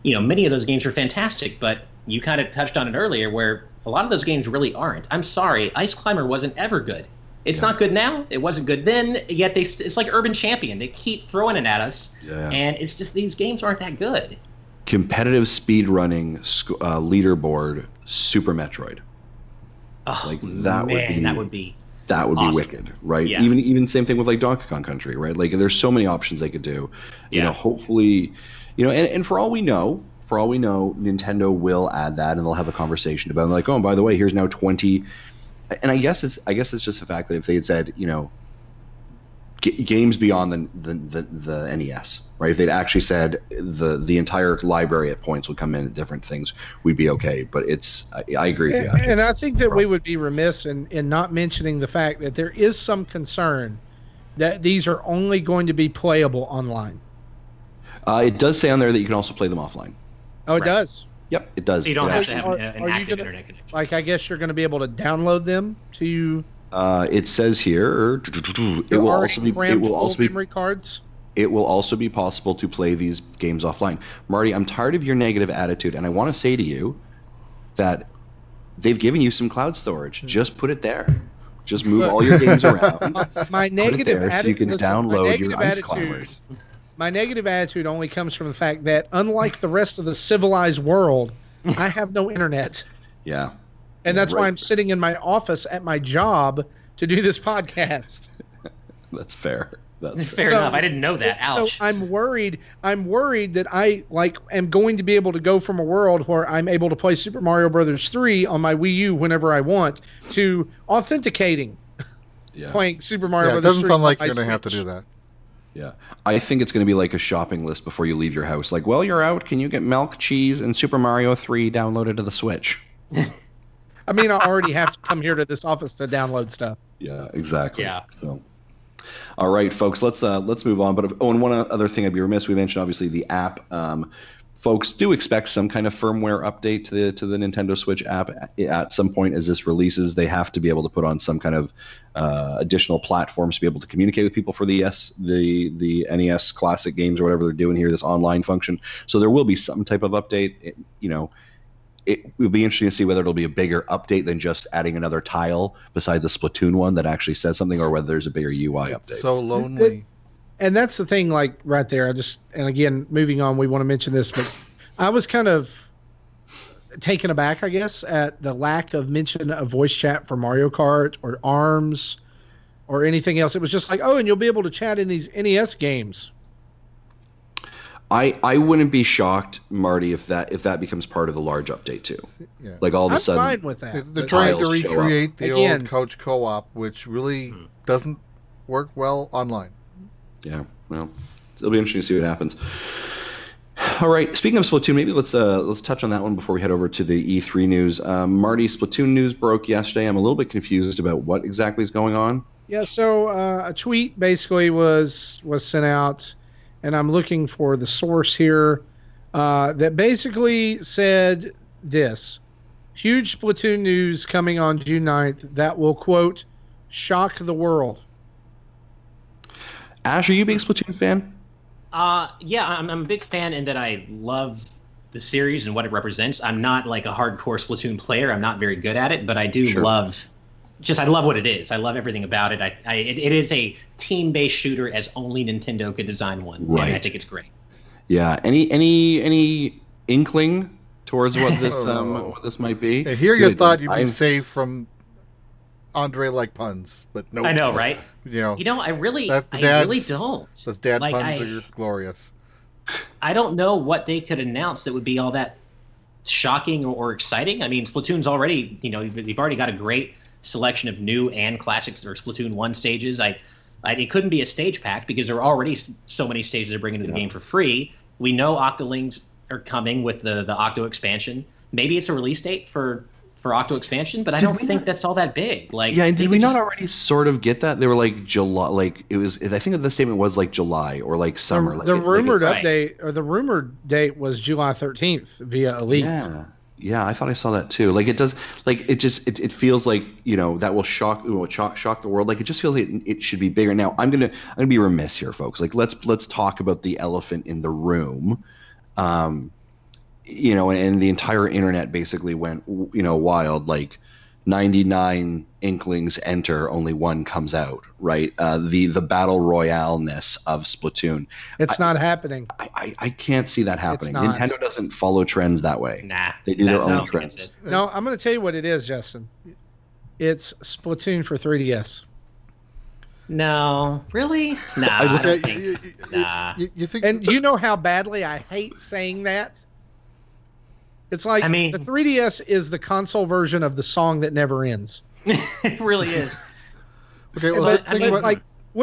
many of those games are fantastic, but you kind of touched on it earlier where a lot of those games really aren't. I'm sorry, Ice Climber wasn't ever good. It's not good now. It wasn't good then, yet it's like Urban Champion. They keep throwing it at us, and it's just these games aren't that good. Competitive speedrunning leaderboard Super Metroid. Oh, that would be awesome. Wicked, right? Yeah. Even same thing with like Donkey Kong Country, right? Like there's so many options they could do. Hopefully, and for all we know, Nintendo will add that, and they'll have a conversation about it. Like, oh, and by the way, here's now 20. And I guess it's just the fact that if they had said, games beyond the NES, right? If they'd actually said the entire library at points would come in at different things, we'd be okay. But I agree with you. And I think that we would be remiss in not mentioning the fact that there is some concern that these are only going to be playable online. It does say on there that you can also play them offline. Oh, it does? Yep, it does. So you don't have to have an active internet connection. Like, I guess you're going to be able to download them to... it says here it will also be memory cards. It will also be possible to play these games offline. Marty, I'm tired of your negative attitude, and I want to say to you that they've given you some cloud storage. Just put it there. Just move all your games around. My negative attitude, so you can download your Ice Climbers. My negative attitude only comes from the fact that, unlike the rest of the civilized world, I have no internet. Yeah. And that's why I'm sitting in my office at my job to do this podcast. That's fair. That's fair enough. I didn't know that. Ouch. So I'm worried that I am going to be able to go from a world where I'm able to play Super Mario Brothers 3 on my Wii U whenever I want to authenticating playing Super Mario Brothers 3. It doesn't sound like you're going to have to do that. Yeah. I think it's going to be like a shopping list before you leave your house. Like, well, you're out. Can you get milk, cheese, and Super Mario 3 downloaded to the Switch? I mean, I already have to come here to this office to download stuff. Yeah, exactly. Yeah. So, all right, folks, let's move on. But and one other thing I'd be remiss, we mentioned obviously the app. Folks do expect some kind of firmware update to the Nintendo Switch app at some point as this releases. They have to be able to put on some kind of additional platforms to be able to communicate with people for the NES classic games or whatever they're doing here, this online function. So there will be some type of update. It will be interesting to see whether it'll be a bigger update than just adding another tile beside the Splatoon one that actually says something, or whether there's a bigger UI update. So lonely. And that's the thing, like right there. And again, moving on, we want to mention this, but I was kind of taken aback, I guess, at the lack of mention of voice chat for Mario Kart or ARMS or anything else. It was just like, oh, and you'll be able to chat in these NES games. I wouldn't be shocked, Marty, if that becomes part of the large update too. Yeah. Like all of a I'm sudden, fine with that. They're trying to tiles show recreate the Again. old couch co-op, which really doesn't work well online. yeah. Well, it'll be interesting to see what happens. All right. Speaking of Splatoon, maybe let's touch on that one before we head over to the E3 news. Marty, Splatoon news broke yesterday. I'm a little bit confused about what exactly is going on. Yeah, so a tweet basically was sent out, and I'm looking for the source here, that basically said this: huge Splatoon news coming on June 9th that will, quote, shock the world. Ash, are you a big Splatoon fan? Yeah, I'm a big fan in that I love the series and what it represents. I'm not like a hardcore Splatoon player. I'm not very good at it, but I do love. I love what it is. I love everything about it. It is a team-based shooter as only Nintendo could design one. Right. And I think it's great. Yeah. Any inkling towards what this what this might be? And here you thought you'd be safe from Andre-like puns, but no. I know, right? You know, I really don't. Those dad Like, puns are glorious. I don't know what they could announce that would be all that shocking or exciting. I mean, Splatoon's already, you've already got a great selection of new and classics or Splatoon 1 stages. It couldn't be a stage pack because there are already so many stages they're bringing to the game for free. We know Octolings are coming with the Octo expansion. Maybe it's a release date for Octo expansion, but I don't think that's all that big. Like, yeah, did we not already sort of get that? They were like July, like it was. I think the statement was like July or like summer. The rumored update or the rumored date was July 13th via a leak. Yeah, I thought I saw that too. Like it does, like it feels like that will shock the world. Like it just feels like it should be bigger. Now I'm gonna be remiss here, folks. Like let's talk about the elephant in the room. And the entire internet basically went wild. Like 99 Inklings enter, only one comes out. Right? The battle royale-ness of Splatoon. It's not happening. I can't see that happening. Nintendo doesn't follow trends that way. Nah, they do their own trends. No, I'm going to tell you what it is, Justin. It's Splatoon for 3DS. No, really? Nah, I don't think. Nah. You think? And you know how badly I hate saying that? It's like, the 3DS is the console version of the song that never ends. It really is. Okay, well,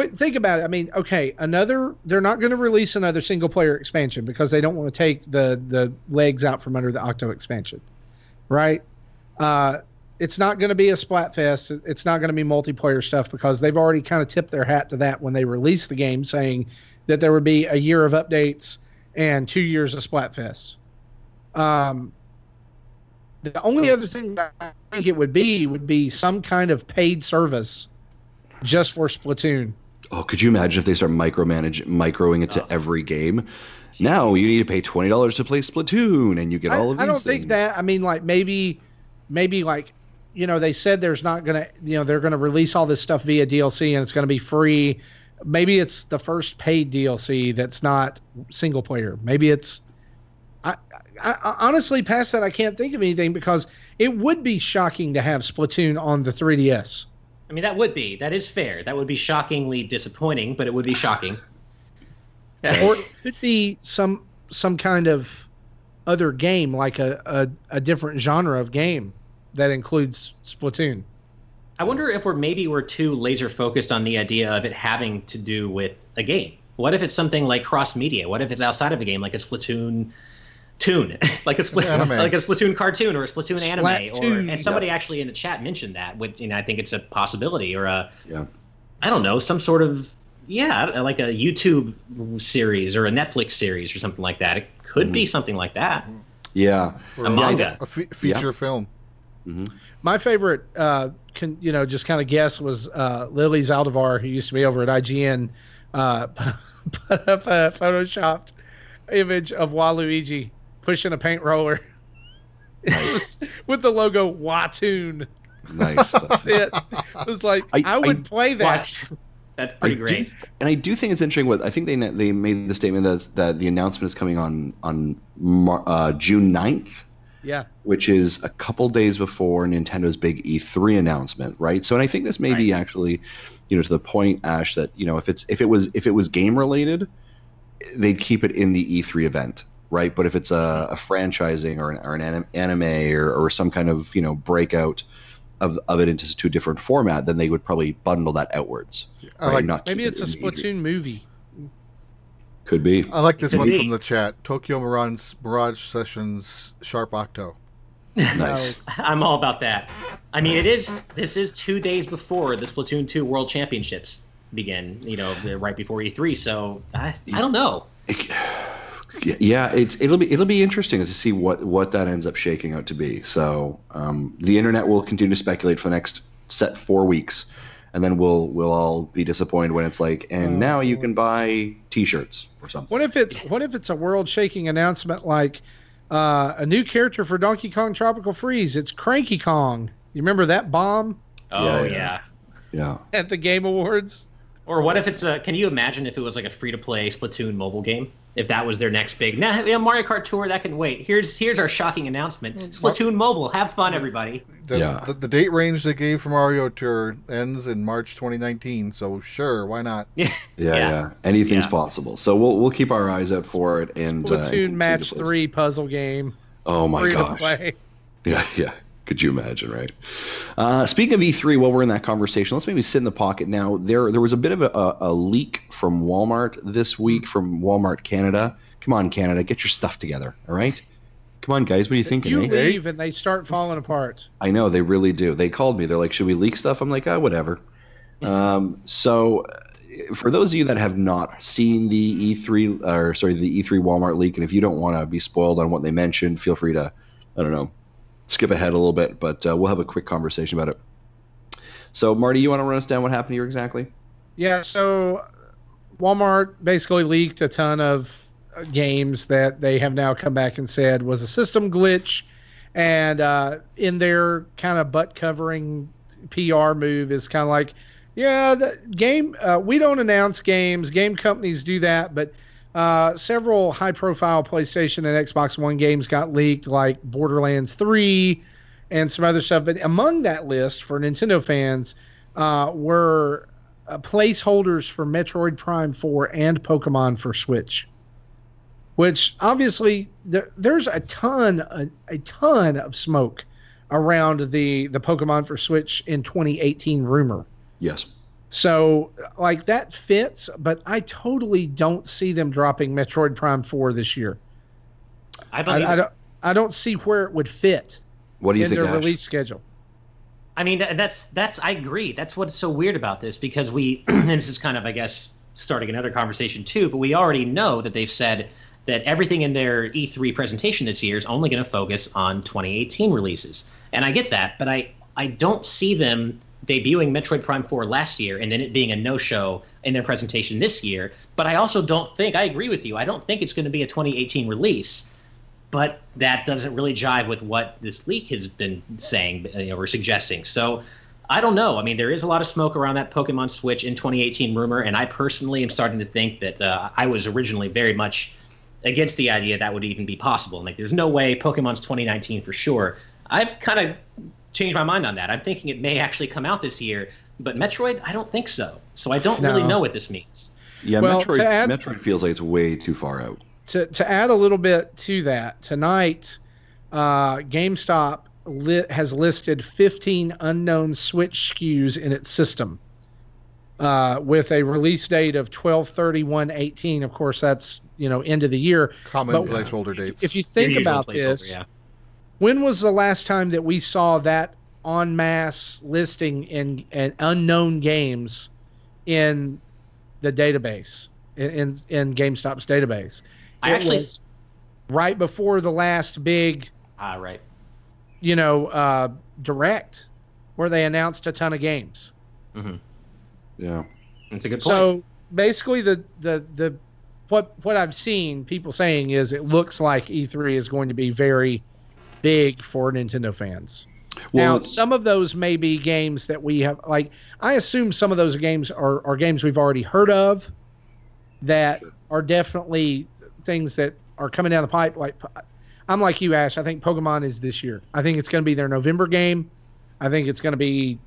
think about it. I mean, okay, they're not going to release another single player expansion because they don't want to take the legs out from under the Octo expansion, right? It's not going to be a Splatfest. It's not going to be multiplayer stuff because they've already kind of tipped their hat to that when they released the game, saying that there would be a year of updates and 2 years of Splatfest. The only other thing that I think it would be some kind of paid service just for Splatoon. Oh, could you imagine if they start microing it to every game? Now you need to pay $20 to play Splatoon, and you get all of these. I don't think that. I mean, like maybe like they said there's not gonna they're gonna release all this stuff via DLC and it's gonna be free. Maybe it's the first paid DLC that's not single player. Maybe it's. I honestly, past that, I can't think of anything because it would be shocking to have Splatoon on the 3DS. I mean, that is fair. That would be shockingly disappointing, but it would be shocking. Or it could be some kind of other game, like a different genre of game that includes Splatoon. I wonder if we're too laser focused on the idea of it having to do with a game. What if it's something like cross media? What if it's outside of a game, like a Splatoon tune, like a Splatoon cartoon or a Splatoon anime, and somebody actually in the chat mentioned that. Which I think it's a possibility, or I don't know, some sort of like a YouTube series or a Netflix series or something like that. It could be something like that. Yeah, or a manga, a feature film. Mm-hmm. My favorite, just kind of guess was Lily Zaldivar, who used to be over at IGN, put up a photoshopped image of Waluigi pushing a paint roller. Nice. With the logo Watoon. Nice. That's it. It was like I would play that. That's pretty great. And I do think it's interesting. I think they made the statement that the announcement is coming on June 9th. Yeah. Which is a couple days before Nintendo's big E3 announcement, right? So, and I think this may be actually, to the point, Ash, that if it was game related, they'd keep it in the E3 event, right? But if it's a franchising or an anime or some kind of breakout of it into a different format, then they would probably bundle that outwards. Maybe it's a Splatoon movie. Could be. I like this one from the chat. Tokyo Mirage Sessions Sharp Octo. Nice. I'm all about that. I mean, this is 2 days before the Splatoon 2 World Championships begin, right before E3. So I don't know. Yeah, it'll be interesting to see what that ends up shaking out to be. So the internet will continue to speculate for the next 4 weeks, and then we'll all be disappointed when it's like, and now you can buy T-shirts or something. What if it's a world-shaking announcement like a new character for Donkey Kong Tropical Freeze? It's Cranky Kong. You remember that bomb? Oh yeah. At the Game Awards. Or what if it's can you imagine if it was like a free-to-play Splatoon mobile game? If that was their next big, Mario Kart Tour, that can wait. Here's our shocking announcement: Splatoon Mobile. Have fun, everybody. The date range they gave for Mario Tour ends in March 2019. So sure, why not? Yeah. Anything's possible. So we'll keep our eyes out for it. And Splatoon Match 3 puzzle game. Oh my gosh. Play. Yeah. Could you imagine, right? Speaking of E3, while we're in that conversation, let's maybe sit in the pocket now. There was a bit of a leak from Walmart this week, from Walmart Canada. Come on, Canada, get your stuff together, all right? Come on, guys, what are you thinking? You leave and they start falling apart. I know, they really do. They called me. They're like, should we leak stuff? I'm like, whatever. So for those of you that have not seen the E3 Walmart leak, and if you don't want to be spoiled on what they mentioned, feel free to, skip ahead a little bit, but we'll have a quick conversation about it. So, Marty, you want to run us down what happened here exactly? Yeah, so Walmart basically leaked a ton of games that they have now come back and said was a system glitch, and in their kind of butt-covering PR move is kind of like, the game, we don't announce games, game companies do that, but several high-profile PlayStation and Xbox One games got leaked, like Borderlands 3 and some other stuff. But among that list, for Nintendo fans, were placeholders for Metroid Prime 4 and Pokemon for Switch. Which, obviously, there's a ton of smoke around the Pokemon for Switch in 2018 rumor. Yes. So, that fits, but I totally don't see them dropping Metroid Prime 4 this year. I don't see where it would fit. What do you think, in their release schedule? I mean, that's I agree. That's what's so weird about this, because and this is kind of, I guess, starting another conversation too, but we already know that they've said that everything in their E3 presentation this year is only going to focus on 2018 releases. And I get that, but I don't see them debuting Metroid Prime 4 last year and then it being a no-show in their presentation this year. But I also don't think, I agree with you, I don't think it's going to be a 2018 release. But that doesn't really jive with what this leak has been saying or suggesting. So I don't know. I mean, there is a lot of smoke around that Pokemon Switch in 2018 rumor, and I personally am starting to think that I was originally very much against the idea that would even be possible. Like, there's no way Pokemon's 2019 for sure. I've kind of changed my mind on that. I'm thinking it may actually come out this year, but Metroid, I don't think so. So I don't really know what this means. Yeah, well, Metroid feels like it's way too far out. To add a little bit to that, tonight, GameStop has listed 15 unknown Switch SKUs in its system with a release date of 12/31/18. Of course, that's end of the year. Common placeholder dates. If you think about this, when was the last time that we saw that en masse listing in unknown games in the database, in GameStop's database? It was right before the last big, direct, where they announced a ton of games. Mm-hmm. Yeah, that's a good point. So basically, what I've seen people saying is it looks like E3 is going to be very big for Nintendo fans. Well, now, some of those may be games that we have, I assume some of those games are games we've already heard of that are definitely things that are coming down the pipe. I'm like you, Ash. I think Pokemon is this year. I think it's going to be their November game. I think it's going to be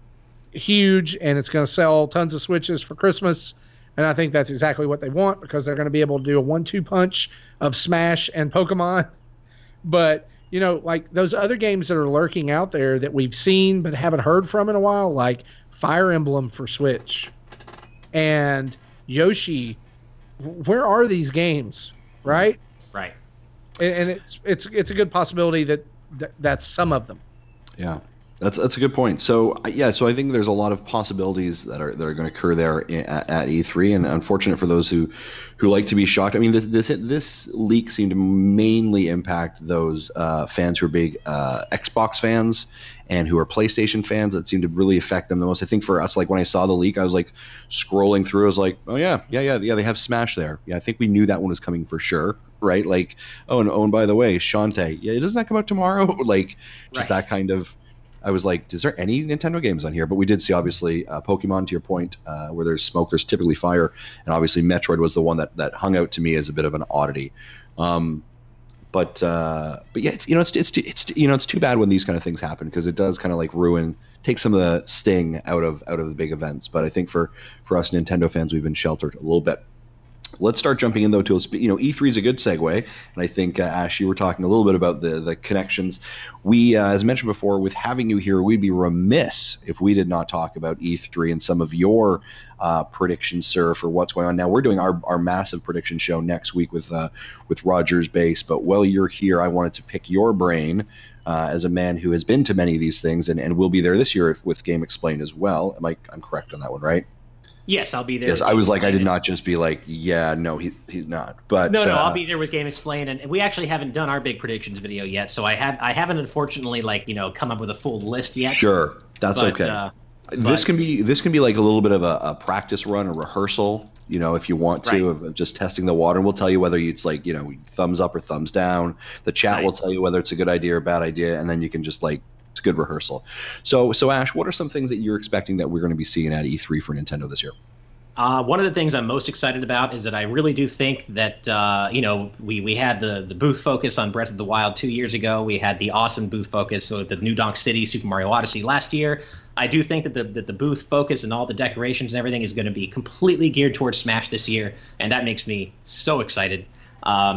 huge, and it's going to sell tons of Switches for Christmas. And I think that's exactly what they want, because they're going to be able to do a 1-2 punch of Smash and Pokemon. But, like those other games that are lurking out there that we've seen but haven't heard from in a while, like Fire Emblem for Switch and Yoshi, where are these games, right? Right. And it's a good possibility that's some of them. Yeah. That's a good point. So so I think there's a lot of possibilities that are going to occur there at E3, and unfortunate for those who like to be shocked. I mean, this leak seemed to mainly impact those fans who are big Xbox fans and who are PlayStation fans. That seemed to really affect them the most. I think for us, like when I saw the leak, I was like scrolling through. I was like, oh yeah, they have Smash there. Yeah, I think we knew that one was coming for sure, right? Like, and by the way, Shantae, doesn't that come out tomorrow? Like, just that kind of. I was like, is there any Nintendo games on here? But we did see, obviously, Pokemon, to your point, where there's smoke, there's typically fire. And obviously, Metroid was the one that hung out to me as a bit of an oddity. But yeah, it's too bad when these kind of things happen, because it does kind of like take some of the sting out of the big events. But I think for us Nintendo fans, we've been sheltered a little bit. Let's start jumping in, though, to E3 is a good segue, and I think Ash, you were talking a little bit about the connections. We, as mentioned before, with having you here, we'd be remiss if we did not talk about E3 and some of your predictions, sir, for what's going on. Now we're doing our massive prediction show next week with Rogers Base, but while you're here, I wanted to pick your brain as a man who has been to many of these things and will be there this year with Game Explained as well. I'm correct on that one, right? Yes, I'll be there. Yes, I was like, I did not just be like, yeah, no, he's not. But no, I'll be there with Game Explained, and we actually haven't done our big predictions video yet, so I haven't unfortunately come up with a full list yet. Sure, that's okay. This can be like a little bit of a practice run, a rehearsal, if you want to, of just testing the water. And we'll tell you whether it's like, thumbs up or thumbs down. The chat will tell you whether it's a good idea or a bad idea, and then you can just it's a good rehearsal. So Ash, what are some things that you're expecting that we're going to be seeing at E3 for Nintendo this year? One of the things I'm most excited about is that I really do think that, we had the booth focus on Breath of the Wild 2 years ago. We had the awesome booth focus with the New Donk City, Super Mario Odyssey last year. I do think that the booth focus and all the decorations and everything is going to be completely geared towards Smash this year, and that makes me so excited.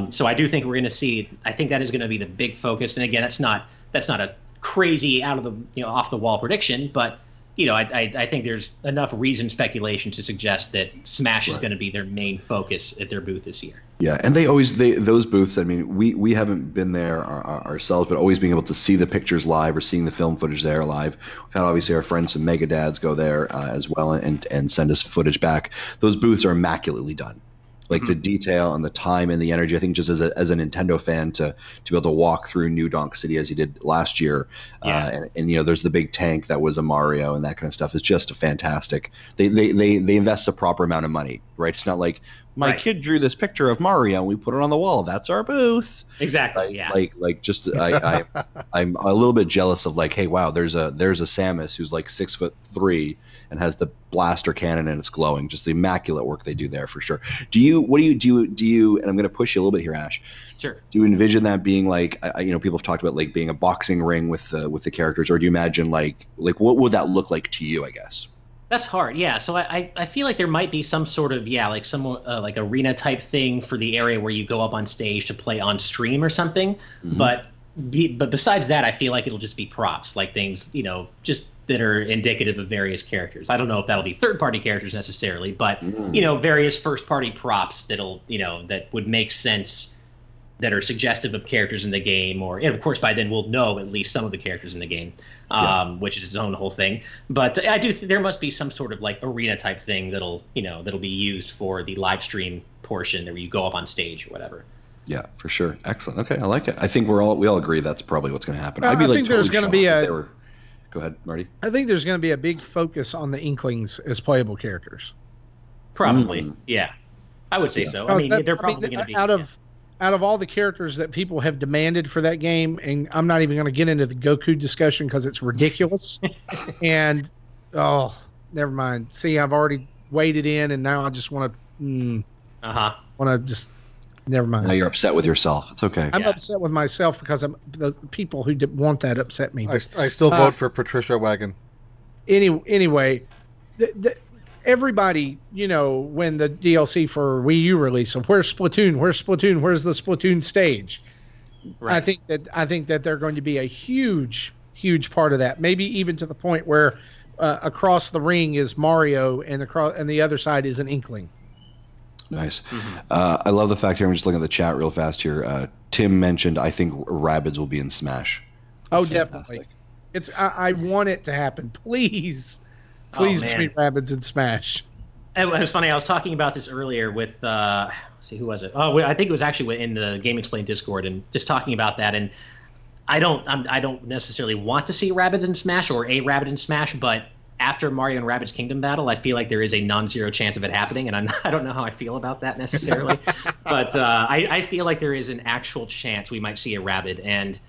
So I do think we're going to see. I think that is going to be the big focus. And again, that's not a crazy out of the off the wall prediction, but I think there's enough reason speculation to suggest that Smash is going to be their main focus at their booth this year. Yeah, and those booths, I mean, we haven't been there ourselves, but always being able to see the pictures live or seeing the film footage there live. We've had obviously our friends from Mega Dads go there as well and send us footage back. Those booths are immaculately done. Like the detail and the time and the energy, I think just as a Nintendo fan to be able to walk through New Donk City as you did last year, and there's the big tank that was a Mario and that kind of stuff is just a fantastic. They invest a proper amount of money, right? It's not like my kid drew this picture of Mario and we put it on the wall. That's our booth. Exactly. I'm a little bit jealous of like, hey, wow, there's a Samus who's like 6'3" and has the blaster cannon and it's glowing. Just the immaculate work they do there for sure. Do you? And I'm going to push you a little bit here, Ash. Sure. Do you envision that being like, people have talked about like being a boxing ring with the characters, or do you imagine like what would that look like to you? I guess. That's hard, yeah. So I feel like there might be some sort of like arena type thing for the area where you go up on stage to play on stream or something. Mm-hmm. But besides that, I feel like it'll just be props, like things just that are indicative of various characters. I don't know if that'll be third party characters necessarily, but various first party props that would make sense, that are suggestive of characters in the game, and of course by then we'll know at least some of the characters in the game, which is its own whole thing. But I do think there must be some sort of like arena type thing that'll be used for the live stream portion, where you go up on stage or whatever. Yeah, for sure. Excellent. Okay, I like it. I think we all agree that's probably what's going to happen. I think there's going to be Go ahead, Marty. I think there's going to be a big focus on the Inklings as playable characters. Probably, yeah. I would say so. I mean, they're probably going to be out of all the characters that people have demanded for that game, and I'm not even going to get into the Goku discussion because it's ridiculous. And never mind. See, I've already waded in, and now I just want to. Never mind. Now you're upset with yourself. It's okay. I'm upset with myself because the people who want that upset me. I still vote for Patricia Wagon. Anyway, everybody, when the DLC for Wii U release, where's Splatoon? Where's Splatoon? Where's the Splatoon stage? Right. I think that they're going to be a huge part of that. Maybe even to the point where across the ring is Mario and the other side is an Inkling. Nice. I love the fact here. I'm just looking at the chat real fast here. Tim mentioned, I think Rabbids will be in Smash. That's definitely. I want it to happen. Please give me Rabbids in Smash. It was funny. I was talking about this earlier with who was it? Oh, I think it was actually in the Game Explain Discord, and just talking about that. And I don't necessarily want to see Rabbids in Smash or a Rabbid in Smash, but after Mario and Rabbids Kingdom Battle, I feel like there is a non-zero chance of it happening, and I don't know how I feel about that necessarily, but I feel like there is an actual chance we might see a Rabbid. And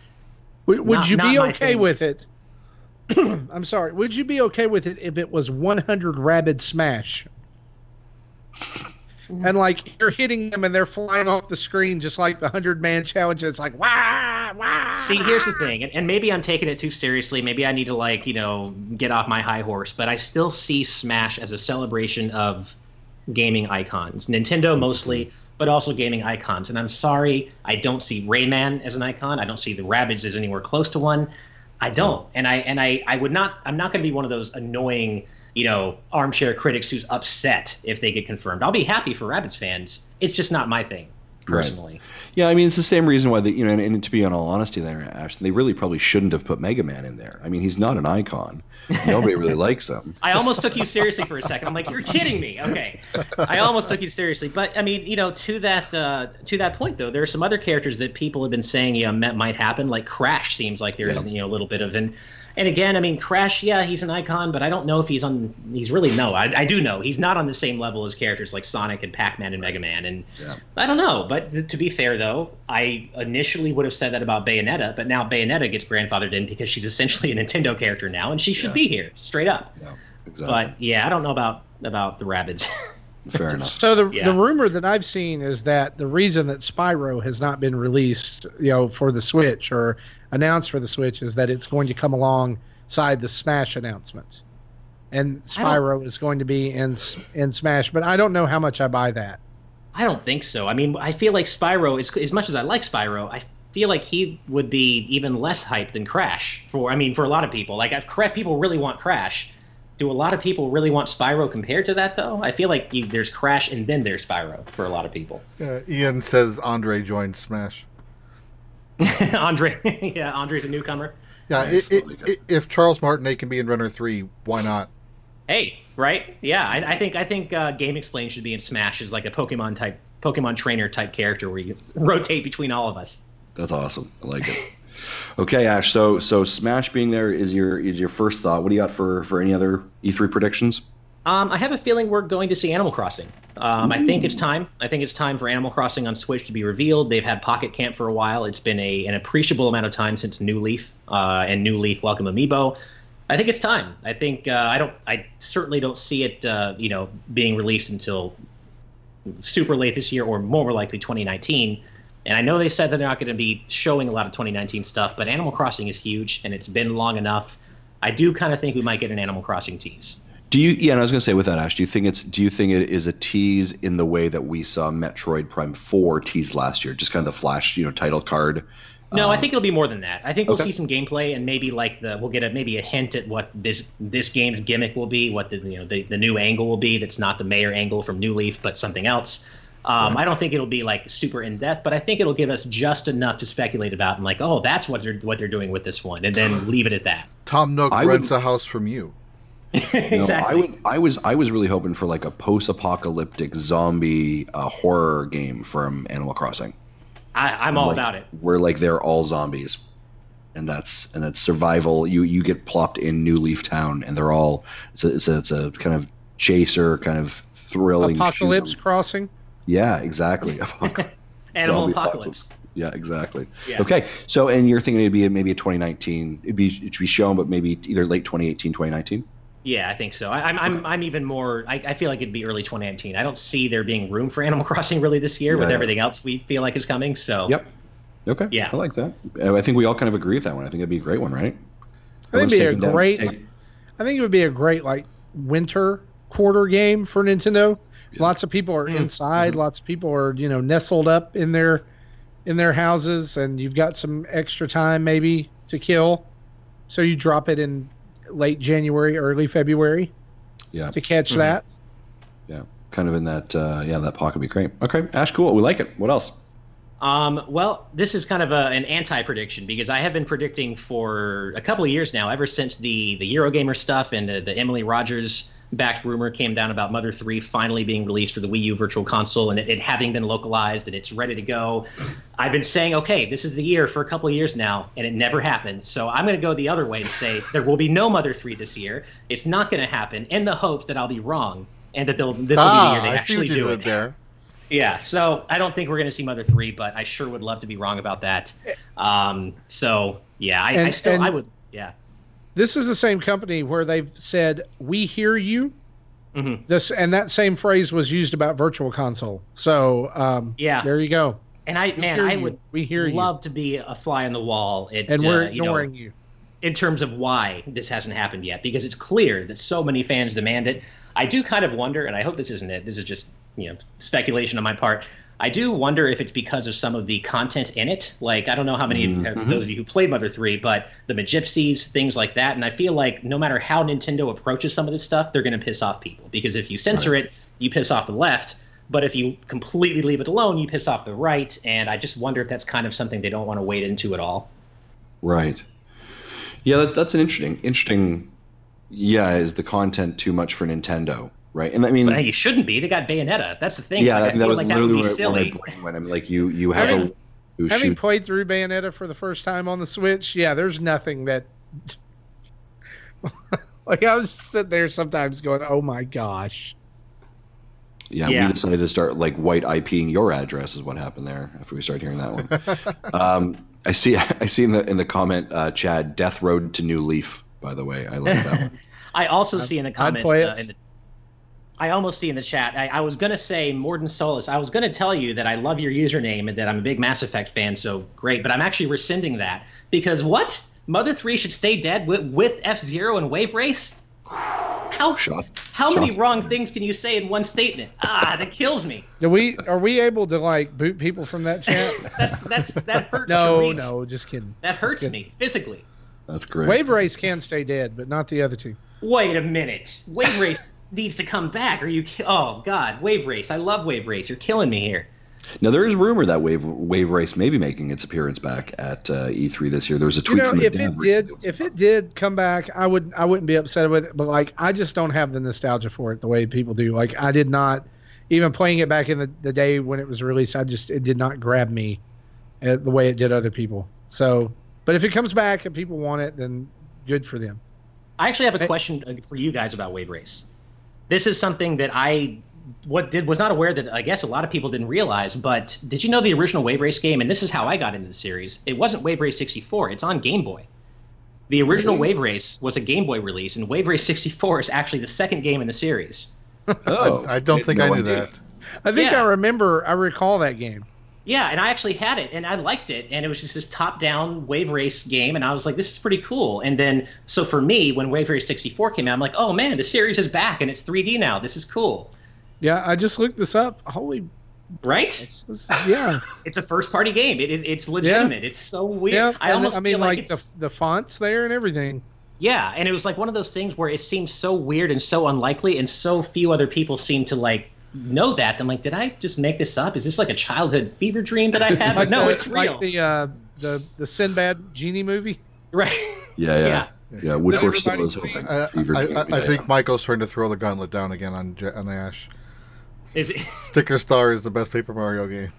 would you be okay with it? I'm sorry. Would you be okay with it if it was 100 Rabbids Smash? And like you're hitting them and they're flying off the screen just like the 100-man challenge. It's like wah wah. See, here's the thing, and maybe I'm taking it too seriously. Maybe I need to get off my high horse. But I still see Smash as a celebration of gaming icons, Nintendo mostly, but also gaming icons. And I'm sorry, I don't see Rayman as an icon. I don't see the Rabbids as anywhere close to one. I don't, and I would not. I'm not going to be one of those annoying, armchair critics who's upset if they get confirmed. I'll be happy for Rabbids fans. It's just not my thing, personally. Right. Yeah, I mean, it's the same reason why and to be in all honesty there, Ash, they really probably shouldn't have put Mega Man in there. I mean, he's not an icon. Nobody really likes him. I almost took you seriously for a second. I'm like, you're kidding me. Okay. I almost took you seriously. But I mean, to that point though, there are some other characters that people have been saying, might happen. Like Crash seems like there is, a little bit of and again, I mean, Crash, he's an icon, but I don't know if I do know he's not on the same level as characters like Sonic and Pac-Man and Mega Man. And I don't know, but to be fair though, I initially would have said that about Bayonetta, but now Bayonetta gets grandfathered in because she's essentially a Nintendo character now, and she should be here, straight up. Yeah, exactly. But I don't know about the Rabbids. Fair enough. So the rumor that I've seen is that the reason that Spyro has not been released, for the Switch or announced for the Switch is that it's going to come alongside the Smash announcement, and Spyro is going to be in Smash. But I don't know how much I buy that. I don't think so. I mean, I feel like Spyro is, as much as I like Spyro, I feel like he would be even less hyped than Crash for a lot of people. Like, if people really want Crash. Do a lot of people really want Spyro compared to that, though? I feel like there's Crash and then there's Spyro for a lot of people. Ian says Andre joined Smash. Andre's a newcomer. Yeah, if Charles Martinet can be in Runner 3, why not? Hey, right? Yeah, I think Game Explain should be in Smash as like a Pokemon trainer type character where you rotate between all of us. That's awesome. I like it. Okay, Ash. So Smash being there is your first thought. What do you got for any other E3 predictions? I have a feeling we're going to see Animal Crossing. I think it's time. I think it's time for Animal Crossing on Switch to be revealed. They've had Pocket Camp for a while. It's been an appreciable amount of time since New Leaf and New Leaf Welcome Amiibo. I think it's time. I think I certainly don't see it being released until super late this year or more likely 2019. And I know they said that they're not going to be showing a lot of 2019 stuff, but Animal Crossing is huge, and it's been long enough. I do kind of think we might get an Animal Crossing tease. Do you? Yeah, and I was going to say with that, Ash, do you think it is a tease in the way that we saw Metroid Prime 4 teased last year, just kind of the flash, title card? No, I think it'll be more than that. I think we'll see some gameplay, and maybe we'll get maybe a hint at what this game's gimmick will be, what the new angle will be. That's not the mayor angle from New Leaf, but something else. I don't think it'll be like super in depth, but I think it'll give us just enough to speculate about and that's what they're doing with this one, and then leave it at that. Tom Nook rents a house from you. Exactly. No, I was really hoping for like a post-apocalyptic zombie horror game from Animal Crossing. I'm all about it. Where they're all zombies, and that's survival. You get plopped in New Leaf Town, and they're all it's a kind of chaser, kind of thrilling Apocalypse Crossing. Yeah, exactly. Animal Apocalypse. Yeah, exactly. Yeah. Okay, so and you're thinking it'd be maybe a 2019. It should be shown, but maybe either late 2018, 2019. Yeah, I think so. I'm even more. I feel like it'd be early 2019. I don't see there being room for Animal Crossing really this year with everything else we feel like is coming. So. Yep. Okay. Yeah. I like that. I think we all kind of agree with that one. I think it'd be a great one, right? I think it would be a great winter headquarter game for Nintendo. Yeah. Lots of people are inside. Mm-hmm. Lots of people are, nestled up in their houses, and you've got some extra time maybe to kill. So you drop it in late January, early February. Yeah. To catch that. Yeah. Kind of in that, that pocket would be great. Okay, Ash, cool. We like it. What else? Well, this is kind of an anti-prediction because I have been predicting for a couple of years now, ever since the Eurogamer stuff and the Emily Rogers backed rumor came down about Mother 3 finally being released for the Wii U Virtual Console and it having been localized and it's ready to go. I've been saying, okay, this is the year for a couple of years now, and it never happened. So I'm going to go the other way and say there will be no Mother 3 this year. It's not going to happen in the hopes that I'll be wrong and that this will be the year they actually do it. There. Yeah, so I don't think we're going to see Mother 3, but I sure would love to be wrong about that. So, yeah, I would, yeah. This is the same company where they've said, we hear you. Mm-hmm. And that same phrase was used about Virtual Console. So, there you go. And I would love to be a fly on the wall. And we're ignoring you. In terms of why this hasn't happened yet, because it's clear that so many fans demand it. I do kind of wonder, and I hope this isn't it, this is just speculation on my part. I do wonder if it's because of some of the content in it. Like, I don't know how many of those of you who played Mother 3, but the Magypsies, things like that. And I feel like no matter how Nintendo approaches some of this stuff, they're going to piss off people. Because if you censor it, you piss off the left. But if you completely leave it alone, you piss off the right. And I just wonder if that's kind of something they don't want to wade into at all. Right. Yeah, that's an interesting. Yeah, is the content too much for Nintendo? Right, and I mean, but, hey, you shouldn't be. They got Bayonetta. That's the thing. Yeah, like, that was like literally that would be silly. When I'm like, you have having played through Bayonetta for the first time on the Switch. Yeah, there's nothing that. Like, I was sitting there sometimes going, "Oh my gosh." Yeah, we decided to start like white IPing your address is what happened there after we started hearing that one. I see in the comment, Chad, Death Road to New Leaf. By the way, I like that one. I also see in the comment. I almost see in the chat. I was going to say, Morden Solis, I was going to tell you that I love your username and that I'm a big Mass Effect fan, so great. But I'm actually rescinding that. Because what? Mother 3 should stay dead with F-Zero and Wave Race? How many wrong things can you say in one statement? That kills me. Are we able to, like, boot people from that chat? that hurts No, just kidding. That hurts me, physically. That's great. Wave Race can stay dead, but not the other two. Wait a minute. Wave Race needs to come back. Oh God, Wave Race. I love Wave Race. You're killing me here. Now there is rumor that Wave Race may be making its appearance back at E3 this year. There was a tweet from the if it did come back, I wouldn't be upset with it. But like, I just don't have the nostalgia for it the way people do. Like, I did not, even playing it back in the day when it was released. It did not grab me the way it did other people. So, but if it comes back and people want it, then good for them. I actually have a question for you guys about Wave Race. This is something that I was not aware that I guess a lot of people didn't realize, but did you know the original Wave Race game, and this is how I got into the series, it wasn't Wave Race 64, it's on Game Boy. The original Wave Race was a Game Boy release, and Wave Race 64 is actually the second game in the series. Oh, I don't think I knew that. I think I recall that game. Yeah, and I actually had it, and I liked it, and it was just this top-down Wave Race game, and I was like, this is pretty cool. And then, so for me, when Wave Race 64 came out, I'm like, oh man, the series is back, and it's 3D now. This is cool. Yeah, I just looked this up. Holy... Right? Yeah. It's a first-party game. It's legitimate. Yeah. It's so weird. Yeah, I mean, like the fonts there and everything. Yeah, and it was like one of those things where it seemed so weird and so unlikely, and so few other people seem to, like, know that. I'm like, did I just make this up? Is this like a childhood fever dream that I had? No, it's real. Like the Sinbad genie movie, right? Yeah. Which we're still hoping. I think Michael's trying to throw the gauntlet down again on Ash. Is it? Sticker Star is the best Paper Mario game.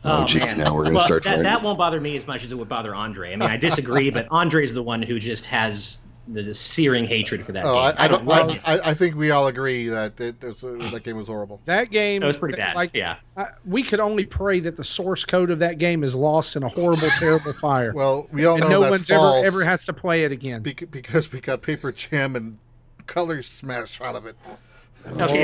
Oh, geez, man. Now we're gonna start trying. That won't bother me as much as it would bother Andre. I mean, I disagree, but Andre's the one who just has the searing hatred for that game. I don't like it. I think we all agree that that game was horrible. That game was pretty bad. Like, yeah, we could only pray that the source code of that game is lost in a horrible, terrible fire. Well, we all know no that's one's false ever has to play it again because we got Paper Jam and colors smashed out of it. Okay.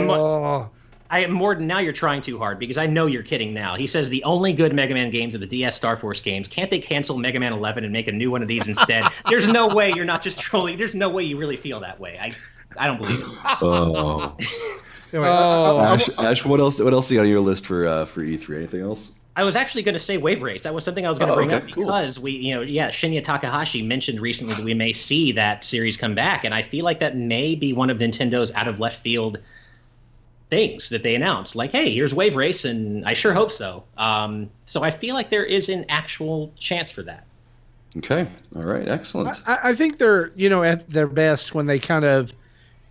Morden, now you're trying too hard because I know you're kidding now. He says the only good Mega Man games are the DS Star Force games. Can't they cancel Mega Man 11 and make a new one of these instead? There's no way you're not just trolling. There's no way you really feel that way. I don't believe it. Oh, Anyway, Ash, what else? What else do you got on your list for E3? Anything else? I was actually going to say Wave Race. That was something I was going to bring up cool. because Shinya Takahashi mentioned recently that we may see that series come back, and I feel like that may be one of Nintendo's out of left field things that they announced. Like, hey, here's Wave Race, and I sure hope so. So I feel like there is an actual chance for that. Okay. All right. Excellent. I think they're, at their best when they kind of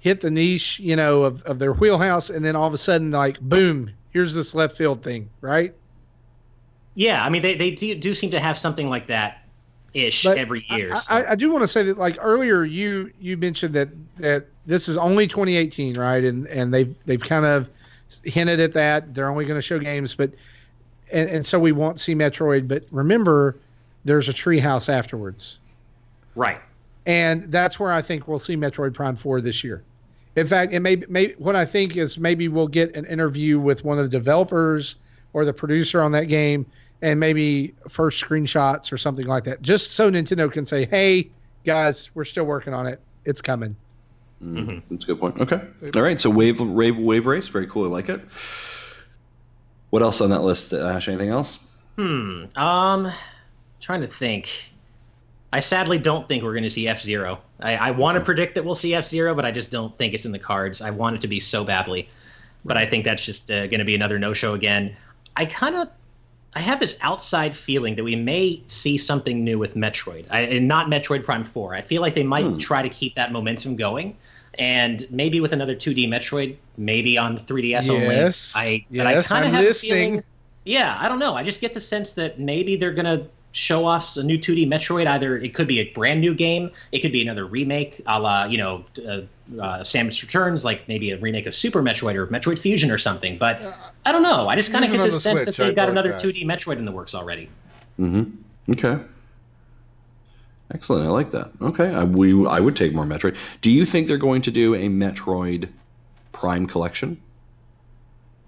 hit the niche, of their wheelhouse, and then all of a sudden, like, boom, here's this left field thing, right? Yeah, I mean, they do seem to have something like that ish every year. I do want to say that, like, earlier you mentioned that this is only 2018, right? And they've kind of hinted at that. They're only going to show games, but and so we won't see Metroid. But remember, there's a Treehouse afterwards. Right. And that's where I think we'll see Metroid Prime 4 this year. In fact, it may what I think is maybe we'll get an interview with one of the developers or the producer on that game, and maybe first screenshots or something like that, just so Nintendo can say, hey, guys, we're still working on it. It's coming. Mm-hmm. That's a good point. Okay. All right. So Wave Race. Very cool. I like it. What else on that list, Ash? Anything else? Trying to think. I sadly don't think we're going to see F-Zero. I want to predict that we'll see F-Zero, but I just don't think it's in the cards. I want it to be so badly. But I think that's just going to be another no-show again. I have this outside feeling that we may see something new with Metroid, and not Metroid Prime 4. I feel like they might try to keep that momentum going, and maybe with another 2D Metroid, maybe on 3DS only. But I kind of have a feeling. Yeah, I don't know. I just get the sense that maybe they're gonna show off a new 2D Metroid. Either it could be a brand new game, it could be another remake, a la Samus Returns, like maybe a remake of Super Metroid or Metroid Fusion or something. But I don't know. I just kind of get the sense that they've got another 2D Metroid in the works already. Mm-hmm. Okay. Excellent. I like that. Okay. I would take more Metroid. Do you think they're going to do a Metroid Prime collection?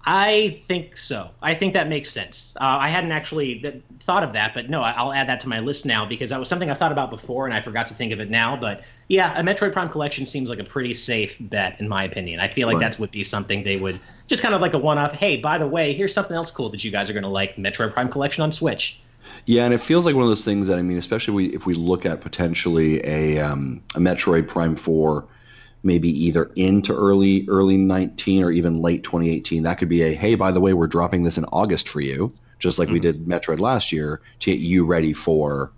I think so. I think that makes sense. I hadn't actually thought of that, but no, I'll add that to my list now because that was something I thought about before and I forgot to think of it now. But yeah, a Metroid Prime collection seems like a pretty safe bet in my opinion. I feel like that would be something they would just kind of like a one-off. Hey, by the way, here's something else cool that you guys are going to like: Metroid Prime collection on Switch. Yeah, and it feels like one of those things that, I mean, especially if we look at potentially a Metroid Prime 4, maybe either into early 19 or even late 2018, that could be a, hey, by the way, we're dropping this in August for you, just like we did Metroid last year, to get you ready for,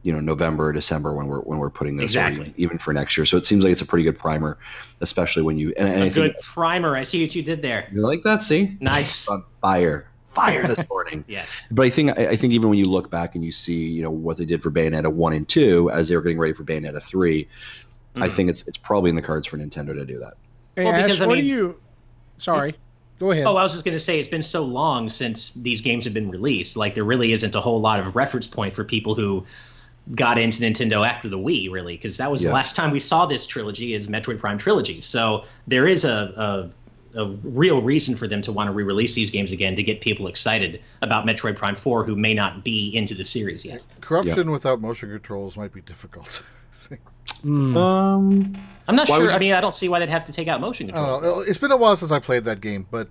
November or December when we're putting this exactly. even for next year. So it seems like it's a pretty good primer, especially when you and a good primer. I see what you did there. You like that? See, nice. On fire this morning. Yes. But I think even when you look back and you see, what they did for Bayonetta 1 and 2 as they were getting ready for Bayonetta 3, I think it's probably in the cards for Nintendo to do that. Hey, well, because Ash, Sorry, go ahead. Oh, I was just going to say it's been so long since these games have been released. Like there really isn't a whole lot of reference point for people who got into Nintendo after the Wii, really, because that was the last time we saw this trilogy is Metroid Prime trilogy. So there is a real reason for them to want to re-release these games again to get people excited about Metroid Prime 4 who may not be into the series yet. Corruption without motion controls might be difficult. I'm not sure. I mean, I don't see why they'd have to take out motion controls. It's been a while since I played that game, but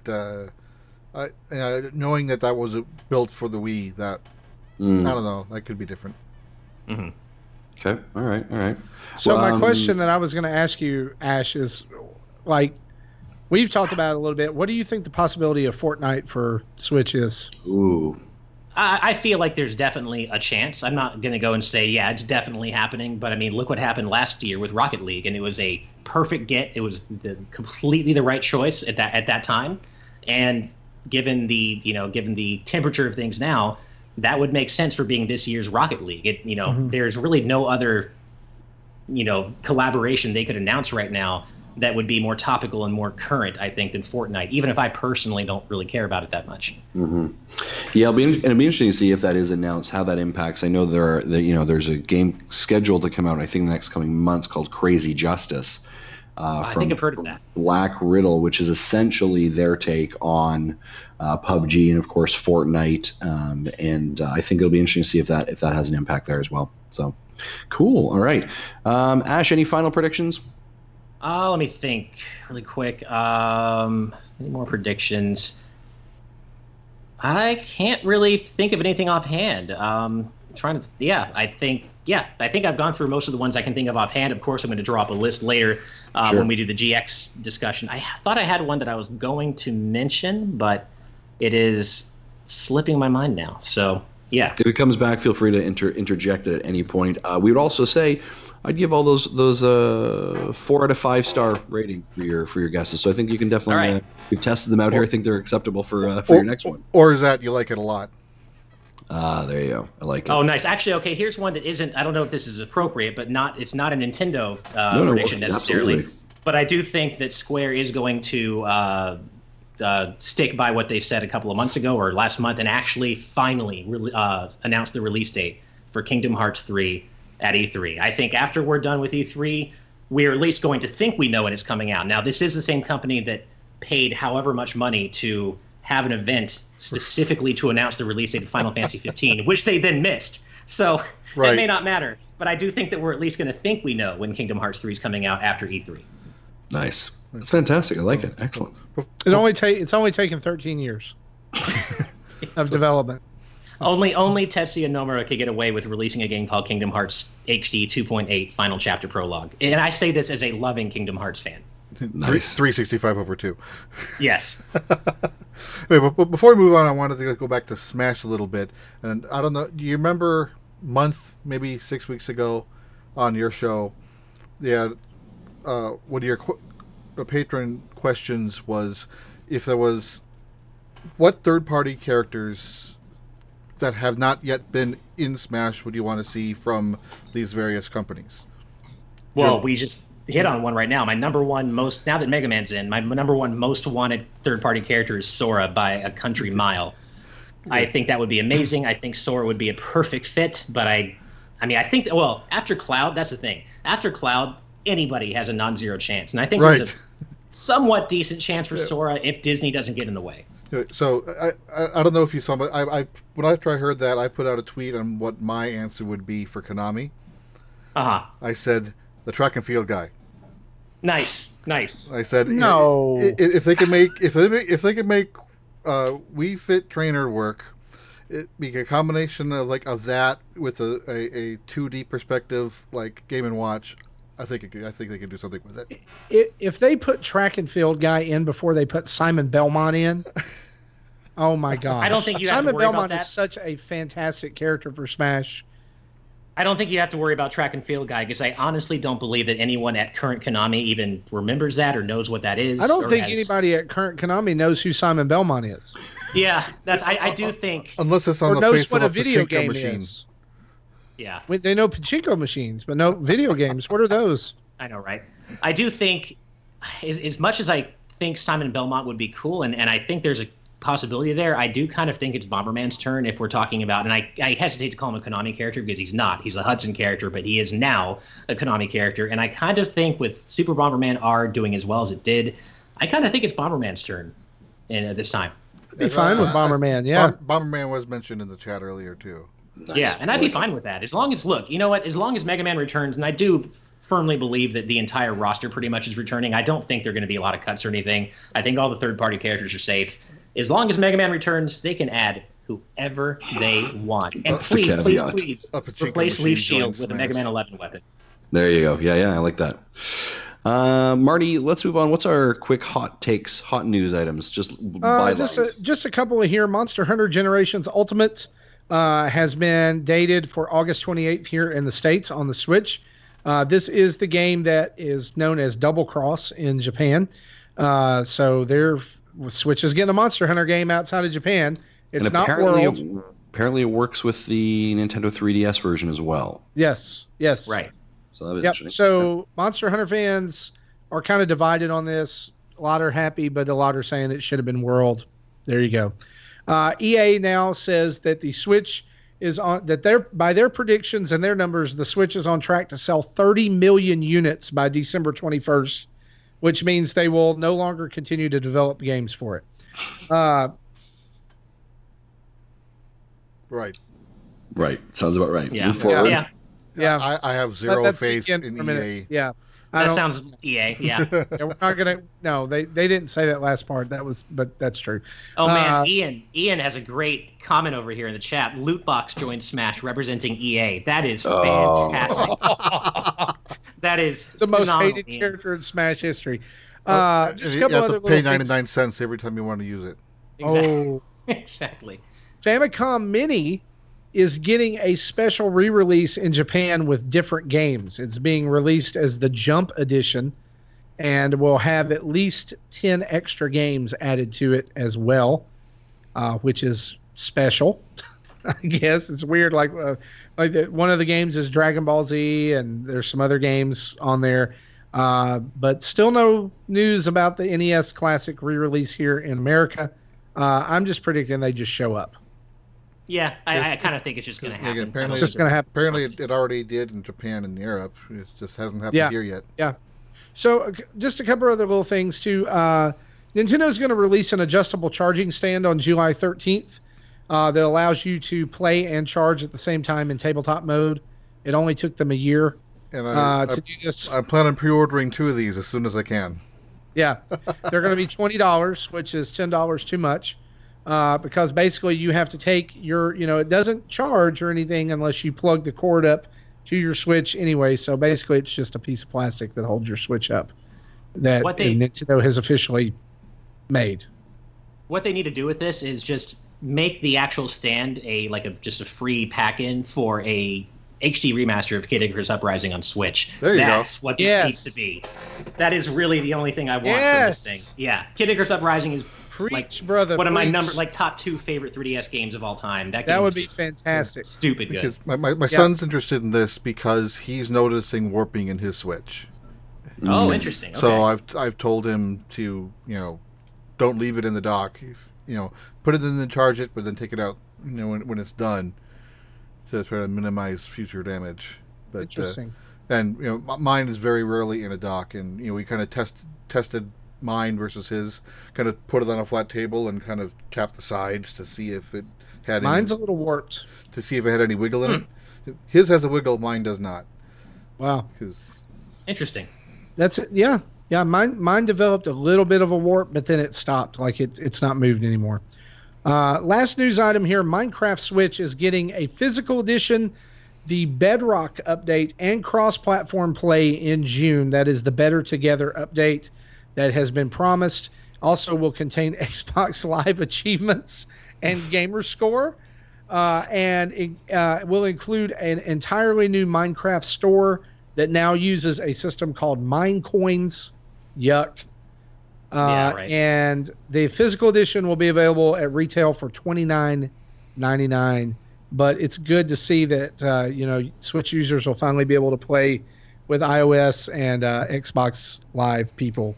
knowing that was built for the Wii, I don't know, that could be different. Mm-hmm. Okay. All right. So my question that I was going to ask you, Ash, is like, we've talked about it a little bit. What do you think the possibility of Fortnite for Switch is? Ooh. I feel like there's definitely a chance. I'm not going to go and say, yeah, it's definitely happening. But, I mean, look what happened last year with Rocket League. And it was a perfect get. It was completely the right choice at that time. And given the temperature of things now, that would make sense for being this year's Rocket League. There's really no other, collaboration they could announce right now that would be more topical and more current, I think, than Fortnite, even if I personally don't really care about it that much. Mm-hmm. Yeah, it'll be interesting to see if that is announced, how that impacts. I know there's a game scheduled to come out, I think, in the next coming months called Crazy Justice. I think I've heard of that. Black Riddle, which is essentially their take on PUBG and, of course, Fortnite. And I think it'll be interesting to see if that has an impact there as well. So, cool. All right. Ash, any final predictions? Let me think really quick. Any more predictions? I can't really think of anything offhand. I think I've gone through most of the ones I can think of offhand. Of course, I'm going to draw up a list later when we do the GX discussion. I thought I had one that I was going to mention, but it is slipping my mind now. So, yeah. If it comes back, feel free to interject it at any point. We would also say I'd give all those 4 out of 5 star rating for your guesses. So I think you can definitely we've tested them out here. I think they're acceptable for your next one. Or is that you like it a lot? There you go. I like it. Oh, nice. Actually, okay. Here's one that isn't. I don't know if this is appropriate, but it's not a Nintendo prediction necessarily. Absolutely. But I do think that Square is going to stick by what they said a couple of months ago or last month, and actually finally announce the release date for Kingdom Hearts 3 at E3. I think after we're done with E3, we're at least going to think we know when it's coming out. Now, this is the same company that paid however much money to have an event specifically to announce the release date of Final Fantasy 15, which they then missed. So it may not matter. But I do think that we're at least going to think we know when Kingdom Hearts 3 is coming out after E3. Nice. That's fantastic. I like it. Excellent. It's only taken 13 years of development. Only Tetsuya Nomura could get away with releasing a game called Kingdom Hearts HD 2.8 Final Chapter Prologue. And I say this as a loving Kingdom Hearts fan. Nice. 365 over 2. Yes. But before we move on, I wanted to go back to Smash a little bit. And I don't know, do you remember maybe 6 weeks ago on your show, one of your patron questions was if there was what third-party characters that have not yet been in Smash would you want to see from these various companies? Well, we just hit on one right now. My number one now that Mega Man's in, my number one most wanted third-party character is Sora by a country mile. I think that would be amazing. I think Sora would be a perfect fit, but I think, after Cloud, that's the thing. After Cloud, anybody has a non-zero chance. And I think there's a somewhat decent chance for Sora if Disney doesn't get in the way. So I don't know if you saw, but after I heard that, I put out a tweet on what my answer would be for Konami. I said the track and field guy. Nice. I said no. If they could make Wii Fit trainer work, it be a combination of that with a 2D perspective like Game and Watch. I think they could do something with it. If they put track and field guy in before they put Simon Belmont in, oh my God! I don't think you have Simon to worry Belmont about that. is such a fantastic character for Smash. I don't think you have to worry about track and field guy because I honestly don't believe that anyone at current Konami even remembers that or knows what that is. I don't think anybody at current Konami knows who Simon Belmont is. Yeah, I do think unless it's on the face of a video game machine. Is. Yeah. They know pachinko machines, but no video games. What are those? I know, right? I do think, as much as I think Simon Belmont would be cool, and I think there's a possibility there, I do kind of think it's Bomberman's turn if we're talking about, and I hesitate to call him a Konami character because he's not. He's a Hudson character, but he is now a Konami character. And I kind of think with Super Bomberman R doing as well as it did, I kind of think it's Bomberman's turn this time. I'd be fine with Bomberman, yeah. Bomberman was mentioned in the chat earlier, too. Nice. Yeah, and I'd be fine with that. As long as, look, you know what? As long as Mega Man returns, and I do firmly believe that the entire roster pretty much is returning, I don't think there are going to be a lot of cuts or anything. I think all the third-party characters are safe. As long as Mega Man returns, they can add whoever they want. And please replace Leaf Shield with a Mega Man 11 weapon. There you go. Yeah, I like that. Marty, let's move on. What's our quick hot takes, hot news items? Just a couple of here. Monster Hunter Generations Ultimate has been dated for August 28th here in the States on the Switch. This is the game that is known as Double Cross in Japan. So Switch is getting a Monster Hunter game outside of Japan. It's not World. Apparently it works with the Nintendo 3DS version as well. Yes. Right. So that was interesting. So Monster Hunter fans are kind of divided on this. A lot are happy, but a lot are saying it should have been World. There you go. EA now says that the Switch is on by their predictions and their numbers, the Switch is on track to sell 30 million units by December 21st, which means they will no longer continue to develop games for it. Right. Sounds about right. Yeah. Move forward. Yeah. I have zero faith in EA. Yeah. That sounds EA. Yeah. Yeah, we're not gonna. No, they didn't say that last part. But that's true. Oh man, Ian has a great comment over here in the chat. Lootbox joined Smash representing EA. That is fantastic. That is the most phenomenal, hated Ian. character in Smash history. Just a couple other pay 99 cents every time you want to use it. Exactly. Oh, Exactly. Famicom Mini is getting a special re-release in Japan with different games. It's being released as the Jump Edition, and will have at least 10 extra games added to it as well, which is special. I guess it's weird. Like one of the games is Dragon Ball Z, and there's some other games on there. But still no news about the NES Classic re-release here in America. I'm just predicting they just show up. Yeah, I kind of think it's just going to happen. Apparently, It's just going to happen. Apparently, it already did in Japan and Europe. It just hasn't happened here yet. Yeah. So just a couple other little things too. Nintendo's going to release an adjustable charging stand on July 13th that allows you to play and charge at the same time in tabletop mode. It only took them a year to do this. I plan on pre-ordering 2 of these as soon as I can. Yeah, they're going to be $20, which is $10 too much, because basically you have to take your, it doesn't charge or anything unless you plug the cord up to your Switch anyway. So basically, it's just a piece of plastic that holds your Switch up that Nintendo has officially made. What they need to do with this is just make the actual stand just a free pack-in for a HD remaster of Kid Icarus Uprising on Switch. That's what this needs to be. That is really the only thing I want from this thing. Yeah, Kid Icarus Uprising is brother. One of my top 2 favorite 3DS games of all time. That would be fantastic. Stupid good. Because my son's interested in this because he's noticing warping in his Switch. Oh, interesting. Okay. So I've told him to don't leave it in the dock. Put it in and charge it, but then take it out when it's done, to try to minimize future damage. But, interesting. And mine is very rarely in a dock, and we kind of tested mine versus his. Kind of put it on a flat table and kind of tap the sides to see if it had. Mine's a little warped. To see if it had any wiggle in it. His has a wiggle, mine does not. Wow. Interesting. That's it. Yeah. Yeah. Mine developed a little bit of a warp, but then it stopped. Like it's not moved anymore. Last news item here: Minecraft Switch is getting a physical edition, the Bedrock update, and cross-platform play in June. That is the Better Together update that has been promised. Also will contain Xbox Live achievements and gamer score, and it will include an entirely new Minecraft store that now uses a system called Minecoins. Yuck. And the physical edition will be available at retail for $29.99. But it's good to see that Switch users will finally be able to play with iOS and Xbox Live people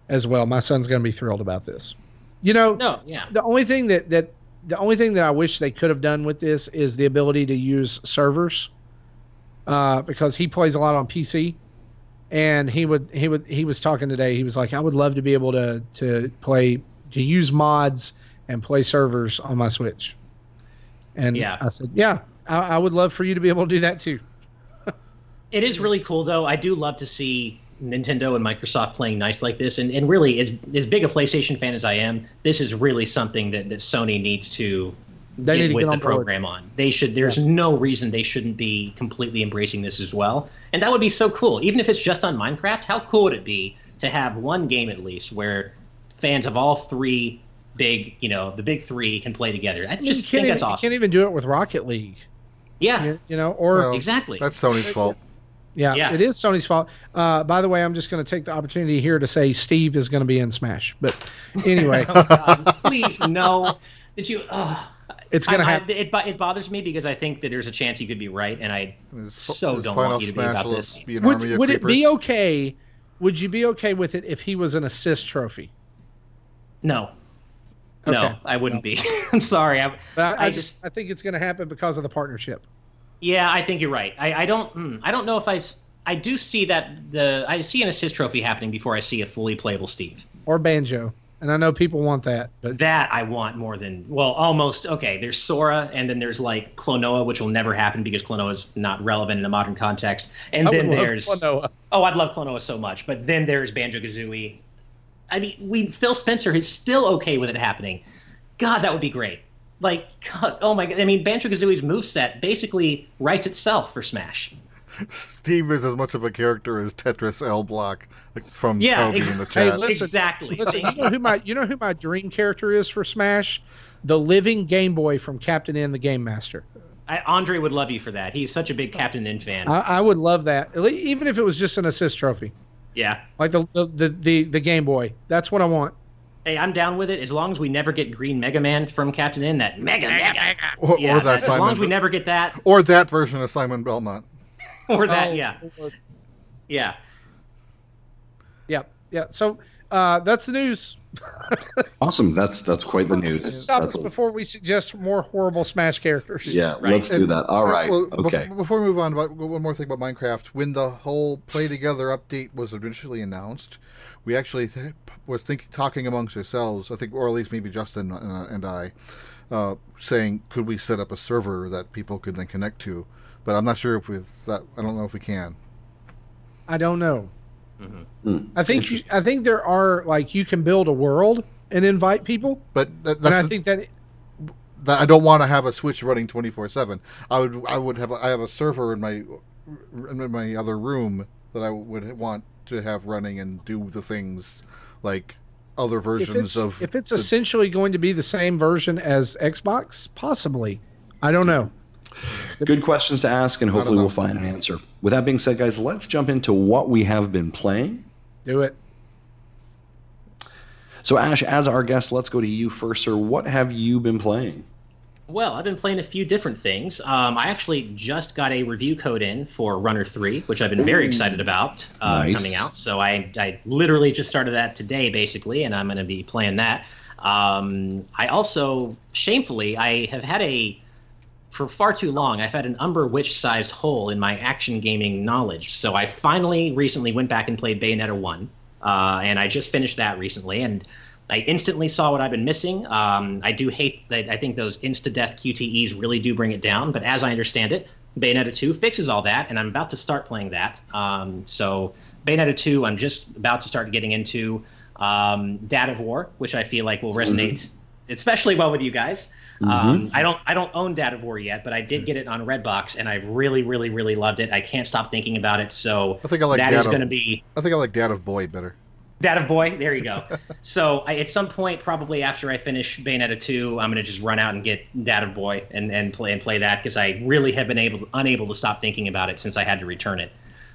as well. My son's going to be thrilled about this. The only thing that I wish they could have done with this is the ability to use servers, because he plays a lot on PC. And he was talking today. He was like, I would love to be able to use mods and play servers on my Switch. And I said, I would love for you to be able to do that too. It is really cool, though. I do love to see Nintendo and Microsoft playing nice like this. And really, as big a PlayStation fan as I am, this is really something that Sony needs to get with the program on. They should. There's no reason they shouldn't be completely embracing this as well. And that would be so cool. Even if it's just on Minecraft, how cool would it be to have one game at least where fans of all three the big three can play together? I just think that's awesome. You can't even do it with Rocket League. Yeah. Exactly. That's Sony's fault. Yeah, it is Sony's fault. By the way, I'm just going to take the opportunity here to say Steve is going to be in Smash. But anyway. Oh, God, please, no. Did you... It's going to happen. It bothers me because I think that there's a chance you could be right, and I don't want you to be about this. Would it be okay? Would you be okay with it if he was an assist trophy? No. Okay. No, I wouldn't be. I'm sorry. I think it's going to happen because of the partnership. Yeah, I think you're right. I don't know if I do see that I see an assist trophy happening before I see a fully playable Steve or Banjo. and I know people want that, but that I want more than, well, almost. Okay, there's Sora, and then there's like Klonoa, which will never happen because Klonoa is not relevant in a modern context. And then there's Klonoa. Oh, I'd love Klonoa so much. But then there's Banjo-Kazooie. I mean, Phil Spencer is still okay with it happening. God, that would be great. Like, God, oh my God. I mean, Banjo-Kazooie's moveset basically writes itself for Smash. Steve is as much of a character as Tetris L Block from Toby in the chat. Hey, listen, exactly. Listen, you know who my dream character is for Smash? The living Game Boy from Captain N, the Game Master. Andre would love you for that. He's such a big Captain N fan. I would love that, even if it was just an assist trophy. Yeah. Like the Game Boy. That's what I want. Hey, I'm down with it as long as we never get Green Mega Man from Captain N. That Mega. Or that as long as we never get that. Or that version of Simon Belmont. Or that, yeah. Yeah. Yeah. So that's the news. Awesome. That's quite the news. Stop us before we suggest more horrible Smash characters. Yeah, right. Let's do that. All right. Well, okay. Before we move on, one more thing about Minecraft. When the whole Play Together update was initially announced, we actually was talking amongst ourselves, I think, or at least maybe Justin and I, saying, could we set up a server that people could then connect to? But I'm not sure if I don't know if we can. I don't know. Mm-hmm. I think there are, like, you can build a world and invite people. But I think that I don't want to have a Switch running 24/7. I have a server in my other room that I would want to have running and do the things like other versions of. If it's essentially going to be the same version as Xbox, possibly. I don't know. Good questions to ask, and hopefully we'll find an answer. With that being said, guys, let's jump into what we have been playing. Do it. So, Ash, as our guest, let's go to you first, sir. What have you been playing? Well, I've been playing a few different things. I actually just got a review code in for Runner 3, which I've been very excited about coming out. So I literally just started that today, basically, and I'm going to be playing that. I also, shamefully, I have had for far too long, I've had an Umber Witch-sized hole in my action gaming knowledge. So I finally recently went back and played Bayonetta 1, and I just finished that recently, and I instantly saw what I've been missing. I do hate that. I think those insta-death QTEs really do bring it down, but as I understand it, Bayonetta 2 fixes all that, and I'm about to start playing that. So Bayonetta 2, I'm just about to start getting into. Dad of War, which I feel like will resonate especially well with you guys. I don't own Dad of War yet, but I did get it on Redbox, and I really, really, really loved it. I can't stop thinking about it. So I think I like that is going to be. I think I like Dad of Boy better. Dad of Boy, there you go. So at some point, probably after I finish Bayonetta 2, I'm going to just run out and get Dad of Boy and play that, because I really have been unable to stop thinking about it since I had to return it.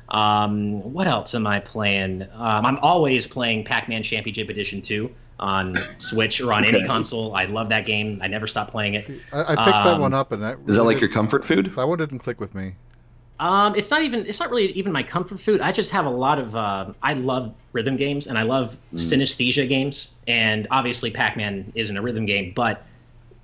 What else am I playing? I'm always playing Pac-Man Championship Edition 2 on Switch or on any console. I love that game. I never stop playing it. I picked that one up, and that is that like your comfort food? That one didn't click with me. It's not really even my comfort food. I just have a lot of I love rhythm games, and I love synesthesia games, and obviously Pac-Man isn't a rhythm game, but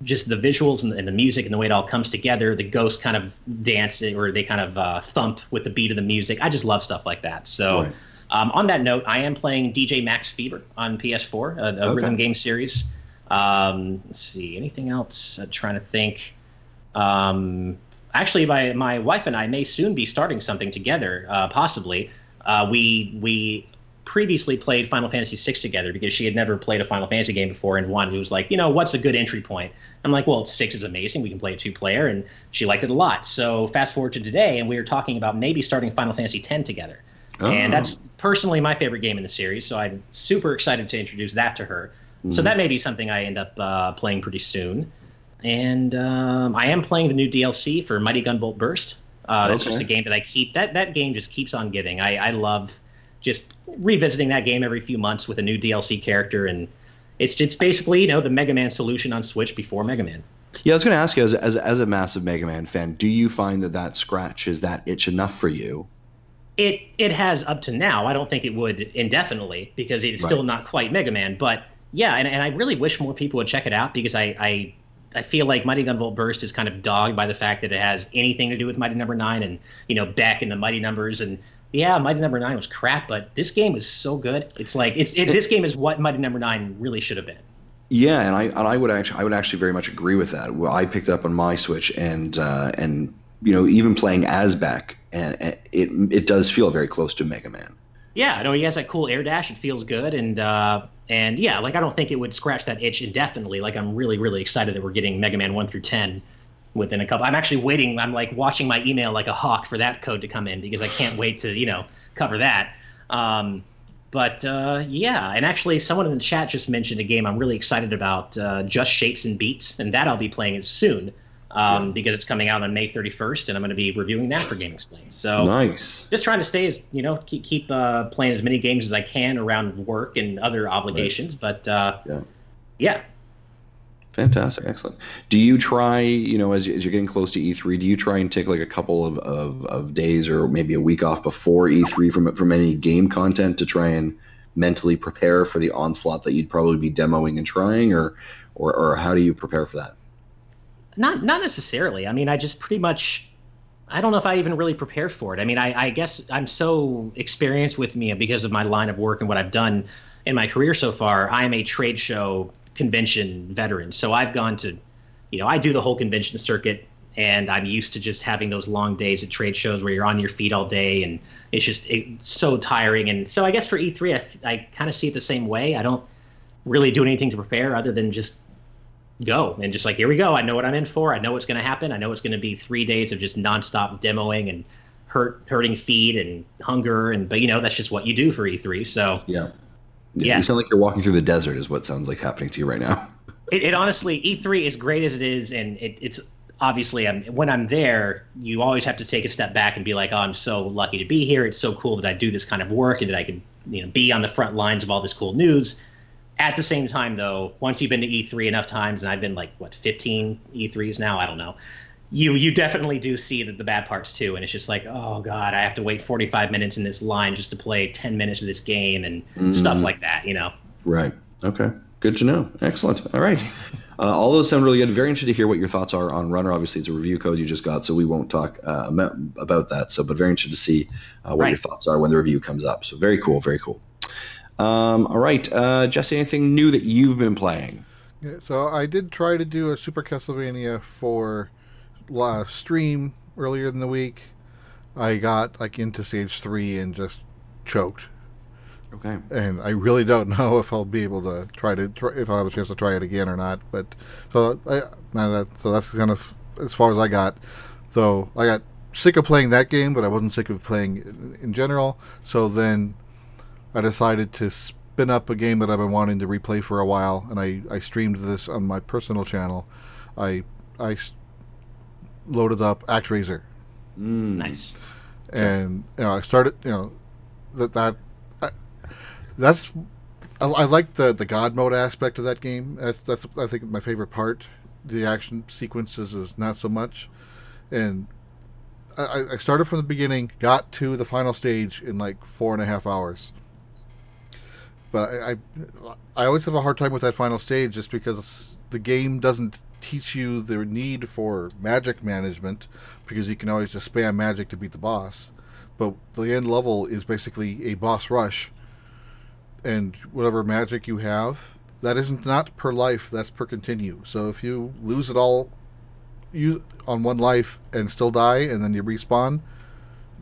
just the visuals and the music and the way it all comes together, the ghosts kind of dance, or they kind of thump with the beat of the music. I just love stuff like that. So on that note, I am playing DJ Max Fever on PS4, a rhythm game series. Let's see, anything else? I'm trying to think. Actually, my wife and I may soon be starting something together, possibly. We previously played Final Fantasy VI together because she had never played a Final Fantasy game before, and one who was like, what's a good entry point? I'm like, well, 6 is amazing. We can play a 2-player, and she liked it a lot. So fast forward to today, and we were talking about maybe starting Final Fantasy X together. Oh. And that's personally my favorite game in the series, so I'm super excited to introduce that to her. So that may be something I end up playing pretty soon. And I am playing the new DLC for Mighty Gunvolt Burst. That's just a game that I keep. That game just keeps on giving. I love just revisiting that game every few months with a new DLC character, and it's basically the Mega Man solution on Switch before Mega Man. Yeah, I was going to ask you, as a massive Mega Man fan, do you find that scratches that itch enough for you? It has up to now. I don't think it would indefinitely, because it's still not quite Mega Man. But yeah, and I really wish more people would check it out, because I feel like Mighty Gunvolt Burst is kind of dogged by the fact that it has anything to do with Mighty Number 9 and Beck and the Mighty Numbers, and Yeah, Mighty Number 9 was crap, but this game is so good. It's like this game is what Mighty Number 9 really should have been. Yeah, and I would actually very much agree with that. Well, I picked up on my Switch, and even playing Asbeck, and it does feel very close to Mega Man. Yeah, I know he has that cool air dash. It feels good, and yeah, like I don't think it would scratch that itch indefinitely. Like I'm really, really excited that we're getting Mega Man 1 through 10 within a couple. I'm actually waiting. I'm like watching my email like a hawk for that code to come in because I can't wait to cover that. Yeah, and actually someone in the chat just mentioned a game I'm really excited about, Just Shapes and Beats, and that I'll be playing soon. Because it's coming out on May 31st, and I'm going to be reviewing that for Game Explained. So nice. Just trying to stay as keep playing as many games as I can around work and other obligations. Right. But yeah. Fantastic, excellent. Do you try, as you're getting close to E3, do you try and take like a couple of days or maybe a week off before E3 from any game content to try and mentally prepare for the onslaught that you'd probably be demoing and trying, or how do you prepare for that? Not necessarily. I mean, I just pretty much, I don't know if I even really prepare for it. I mean, I guess I'm so experienced with me because of my line of work and what I've done in my career so far. I am a trade show convention veteran. So I've gone to, I do the whole convention circuit, and I'm used to just having those long days at trade shows where you're on your feet all day, and it's so tiring. And so I guess for E3, I kind of see it the same way. I don't really do anything to prepare other than just go and just like, here we go. I know what I'm in for. I know what's going to happen. I know it's going to be 3 days of just nonstop demoing and hurting feet and hunger. But that's just what you do for E3. So yeah. You sound like you're walking through the desert is what sounds like happening to you right now. It honestly, E3 is great as it is. And it's obviously, when I'm there, you always have to take a step back and be like, oh, I'm so lucky to be here. It's so cool that I do this kind of work and that I can be on the front lines of all this cool news. At the same time, though, once you've been to E3 enough times, and I've been 15 E3s now, I don't know, you definitely do see the bad parts too. And it's just like, oh God, I have to wait 45 minutes in this line just to play 10 minutes of this game and stuff like that, Right. Okay. Good to know. Excellent. All right. All those sound really good. Very interested to hear what your thoughts are on Runner. Obviously, it's a review code you just got, so we won't talk about that. But very interested to see what your thoughts are when the review comes up. So very cool. Very cool. All right, Jesse, anything new that you've been playing? Yeah, so I did try to do a Super Castlevania for stream earlier in the week. I got into stage 3 and just choked. Okay. And I really don't know if I'll be able to if I'll have a chance to try it again or not. But so that's kind of as far as I got. Though I got sick of playing that game, but I wasn't sick of playing in general. So then I decided to spin up a game that I've been wanting to replay for a while, and I streamed this on my personal channel. I loaded up ActRaiser. Nice. And I started. I like the God mode aspect of that game. That's I think my favorite part. The action sequences is not so much, and I started from the beginning, got to the final stage in 4.5 hours. But I always have a hard time with that final stage just because the game doesn't teach you the need for magic management, because you can always just spam magic to beat the boss. But the end level is basically a boss rush, and whatever magic you have, that isn't not per life, that's per continue. So if you lose it all on one life and still die, and then you respawn,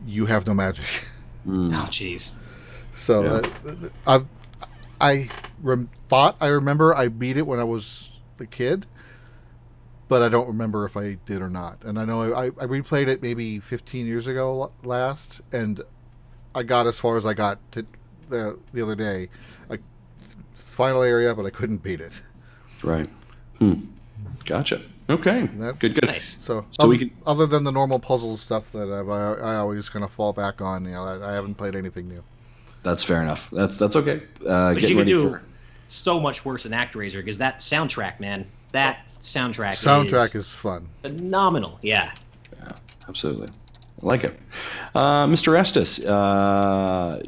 you have no magic. Oh, jeez. So yeah. I thought I remember I beat it when I was a kid, but I don't remember if I did or not. And I know I replayed it maybe 15 years ago last, and I got as far as I got to the other day, final area, but I couldn't beat it. Right. Gotcha. Okay. Good. Nice. So other than the normal puzzle stuff that I always kind of fall back on, I haven't played anything new. That's fair enough. That's okay. But you can do so much worse than ActRaiser, because that soundtrack, man, soundtrack is fun. Phenomenal. Yeah, absolutely. I like it. Mr. Estes,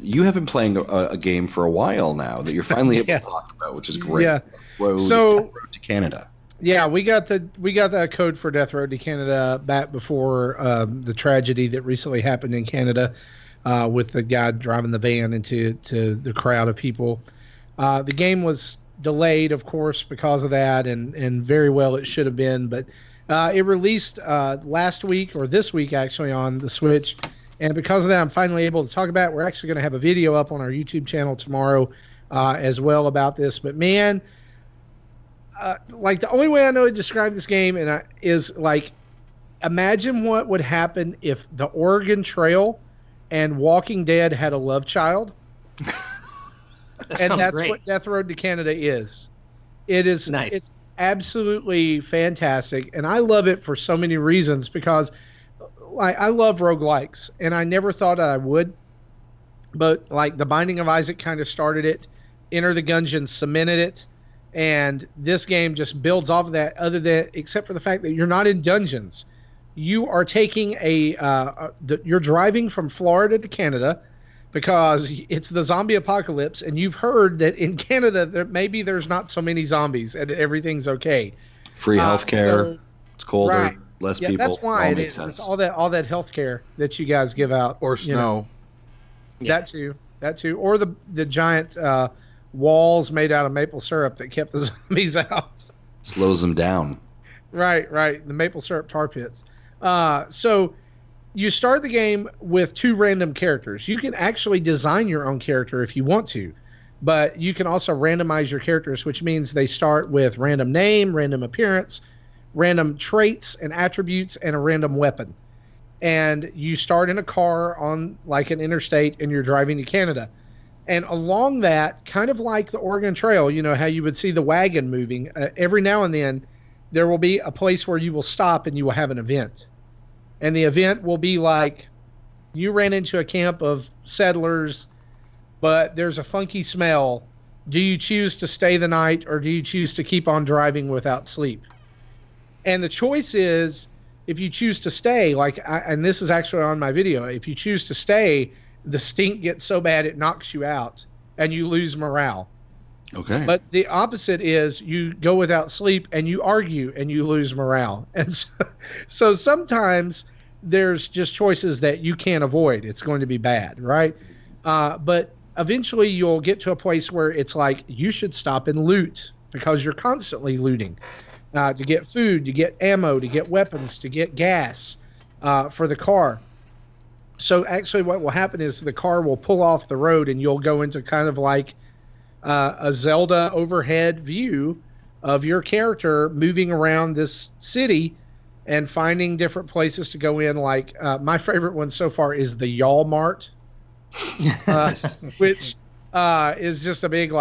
you have been playing a game for a while now that you're finally able to talk about, which is great. Yeah. Road to Canada. Yeah, we got that code for Death Road to Canada back before the tragedy that recently happened in Canada. with the guy driving the van into the crowd of people. The game was delayed, of course, because of that, and very well it should have been. But it released last week, or this week actually, on the Switch. And because of that, I'm finally able to talk about it. We're actually going to have a video up on our YouTube channel tomorrow as well about this. But man, like the only way I know to describe this game is like, imagine what would happen if the Oregon Trail and Walking Dead had a love child. And that's great. What Death Road to Canada is. It is nice. It's absolutely fantastic. And I love it for so many reasons, because I love roguelikes, and I never thought I would. But like The Binding of Isaac kind of started it. Enter the Gungeon cemented it. And this game just builds off of that, except for the fact that you're not in dungeons. You are taking you're driving from Florida to Canada because it's the zombie apocalypse, and you've heard that in Canada there's not so many zombies and everything's okay. Free healthcare. It's colder, right. Less people. That's why it is. It's all that healthcare that you guys give out, or snow. That too, or the giant walls made out of maple syrup that kept the zombies out. Slows them down. Right. The maple syrup tar pits. So you start the game with 2 random characters. You can actually design your own character if you want to, but you can also randomize your characters, which means they start with random name, random appearance, random traits and attributes, and a random weapon. And you start in a car on like an interstate, and you're driving to Canada. And along that, kind of like the Oregon Trail, you know how you would see the wagon moving, every now and then there will be a place where you will stop and you will have an event. And the event will be like, you ran into a camp of settlers, but there's a funky smell. Do you choose to stay the night, or do you choose to keep on driving without sleep? And the choice is, if you choose to stay, and this is actually on my video, if you choose to stay, the stink gets so bad it knocks you out and you lose morale. Okay. But the opposite is you go without sleep and you argue and you lose morale. And so sometimes there's just choices that you can't avoid. It's going to be bad, right? But eventually you'll get to a place where it's like you should stop and loot, because you're constantly looting to get food, to get ammo, to get weapons, to get gas for the car. So actually what will happen is the car will pull off the road, and you'll go into kind of like a Zelda overhead view of your character moving around this city and finding different places to go in. Like my favorite one so far is the Y'all Mart, which is just a big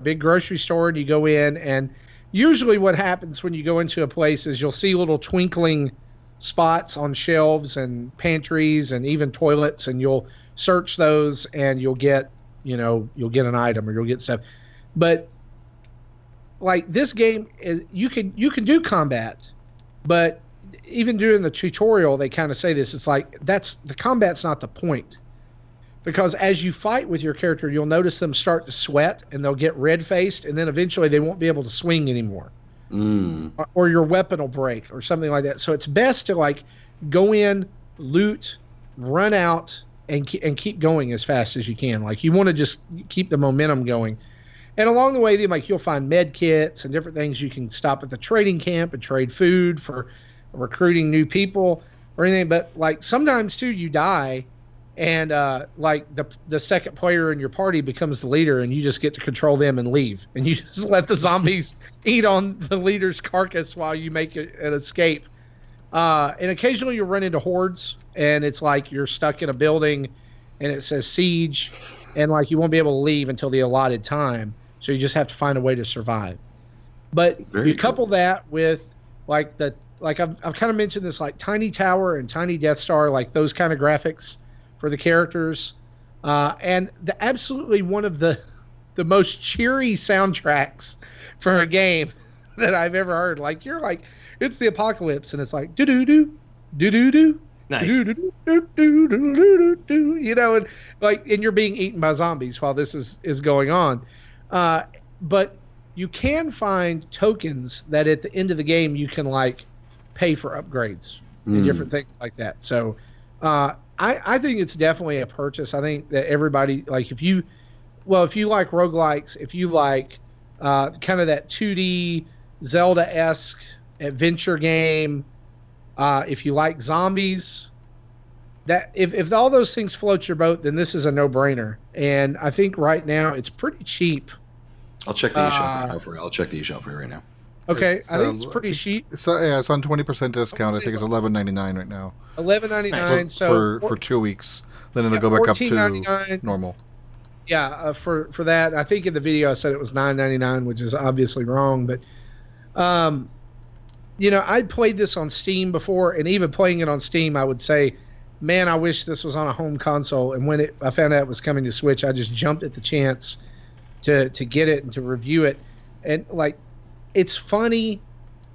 big grocery store, and you go in, and usually what happens when you go into a place is you'll see little twinkling spots on shelves and pantries and even toilets, and you'll search those and you'll get an item, or you'll get stuff. But like this game is, you can do combat, but even during the tutorial they kind of say this, it's like the combat's not the point, because as you fight with your character you'll notice them start to sweat and they'll get red-faced, and then eventually they won't be able to swing anymore. Or your weapon will break or something like that. So it's best to like go in, loot, run out, and keep going as fast as you can. Like you want to just keep the momentum going. And along the way, you'll find med kits and different things. You can stop at the trading camp and trade food for recruiting new people or anything. But like sometimes too, you die, and like the second player in your party becomes the leader, and you just get to control them and leave, and you just let the zombies eat on the leader's carcass while you make an escape. And occasionally you'll run into hordes, and it's like you're stuck in a building and it says siege, and like you won't be able to leave until the allotted time, so you just have to find a way to survive. But you couple that with like I've kind of mentioned this, like Tiny Tower and Tiny Death Star, like those kind of graphics for the characters, and absolutely one of the most cheery soundtracks for a game that I've ever heard. Like you're like, it's the apocalypse, and it's like do do do do do do. Nice. And like, and you're being eaten by zombies while this is going on. But you can find tokens that at the end of the game you can like pay for upgrades and different things like that. So I think it's definitely a purchase. I think that everybody, like, if you like roguelikes, if you like kind of that 2D Zelda-esque adventure game, if you like zombies, that if all those things float your boat, then this is a no-brainer. And I think right now it's pretty cheap. I'll check the eShop for you. I'll check the eShop for you right now. Okay, I think it's pretty cheap. So yeah, it's on 20% discount. I think it's $11.99 right now. $11.99. So for 2 weeks, then it'll go back up to normal. Yeah, for that, I think in the video I said it was $9.99, which is obviously wrong. But, I played this on Steam before, and even playing it on Steam, I would say, man, I wish this was on a home console. And when I found out it was coming to Switch, I just jumped at the chance to get it and to review it. And like, it's funny.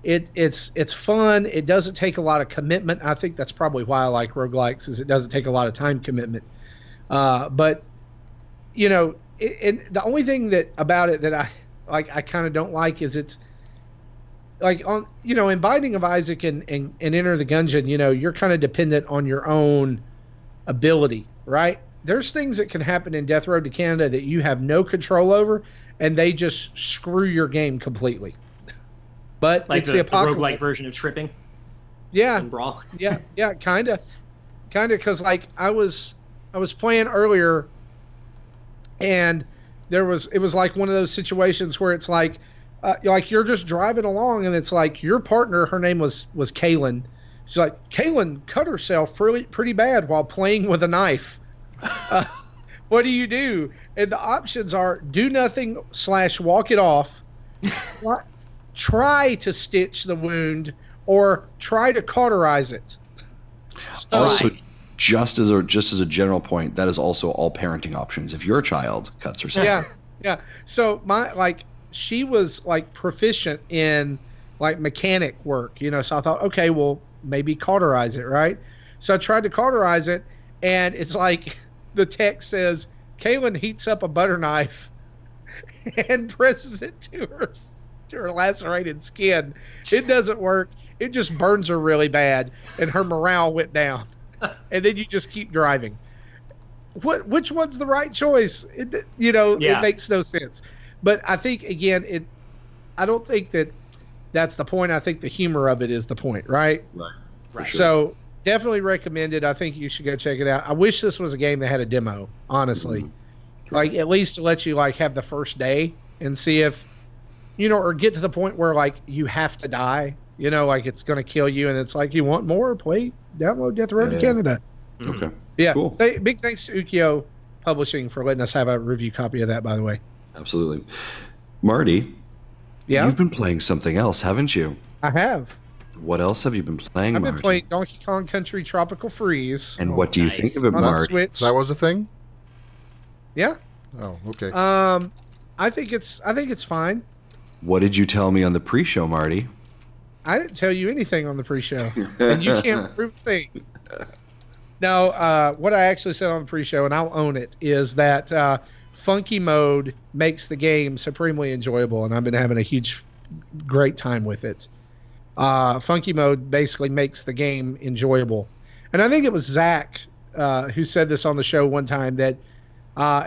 It's fun. It doesn't take a lot of commitment. I think that's probably why I like roguelikes, is it doesn't take a lot of time commitment. But the only thing about it that I kind of don't like is it's like in Binding of Isaac and Enter the Gungeon, you're kind of dependent on your own ability, right? There's things that can happen in Death Road to Canada that you have no control over, and they just screw your game completely. But like it's the roguelike version of tripping. Yeah. In Brawl. yeah, kind of, because like I was playing earlier, and it was like one of those situations where it's like you're just driving along, and it's like your partner, her name was Kaylin. She's like, Kaylin cut herself pretty bad while playing with a knife. What do you do? And the options are do nothing / walk it off, try to stitch the wound, or try to cauterize it. Also, just as a general point, that is also all parenting options. If your child cuts herself. Yeah. So she was like proficient in like mechanic work, so I thought, okay, well, maybe cauterize it, right? So I tried to cauterize it, and it's like the text says, Kaylin heats up a butter knife and presses it to her lacerated skin. It doesn't work. It just burns her really bad, and her morale went down. And then you just keep driving. Which one's the right choice? It makes no sense. But I think, again, I don't think that's the point. I think the humor of it is the point, right? Right. Sure. So definitely recommend it. I think you should go check it out. I wish this was a game that had a demo, honestly. Mm-hmm. Like, at least to let you like have the first day and see if, or get to the point where like you have to die, like it's going to kill you, and it's like, you want more? Download Death Road to Canada. Okay. Yeah. Cool. Big thanks to Ukyo Publishing for letting us have a review copy of that, by the way. Absolutely. Marty, you've been playing something else, haven't you? I have. What else have you been playing, I've Marty? been playing Donkey Kong Country Tropical Freeze. And what do you think of it, Marty? That was a thing? Yeah. Oh, okay. I think it's fine. What did you tell me on the pre-show, Marty? I didn't tell you anything on the pre-show, and you can't prove a thing. No, what I actually said on the pre-show, and I'll own it, is that funky mode makes the game supremely enjoyable, and I've been having a great time with it. Funky mode basically makes the game enjoyable. And I think it was Zach who said this on the show one time, that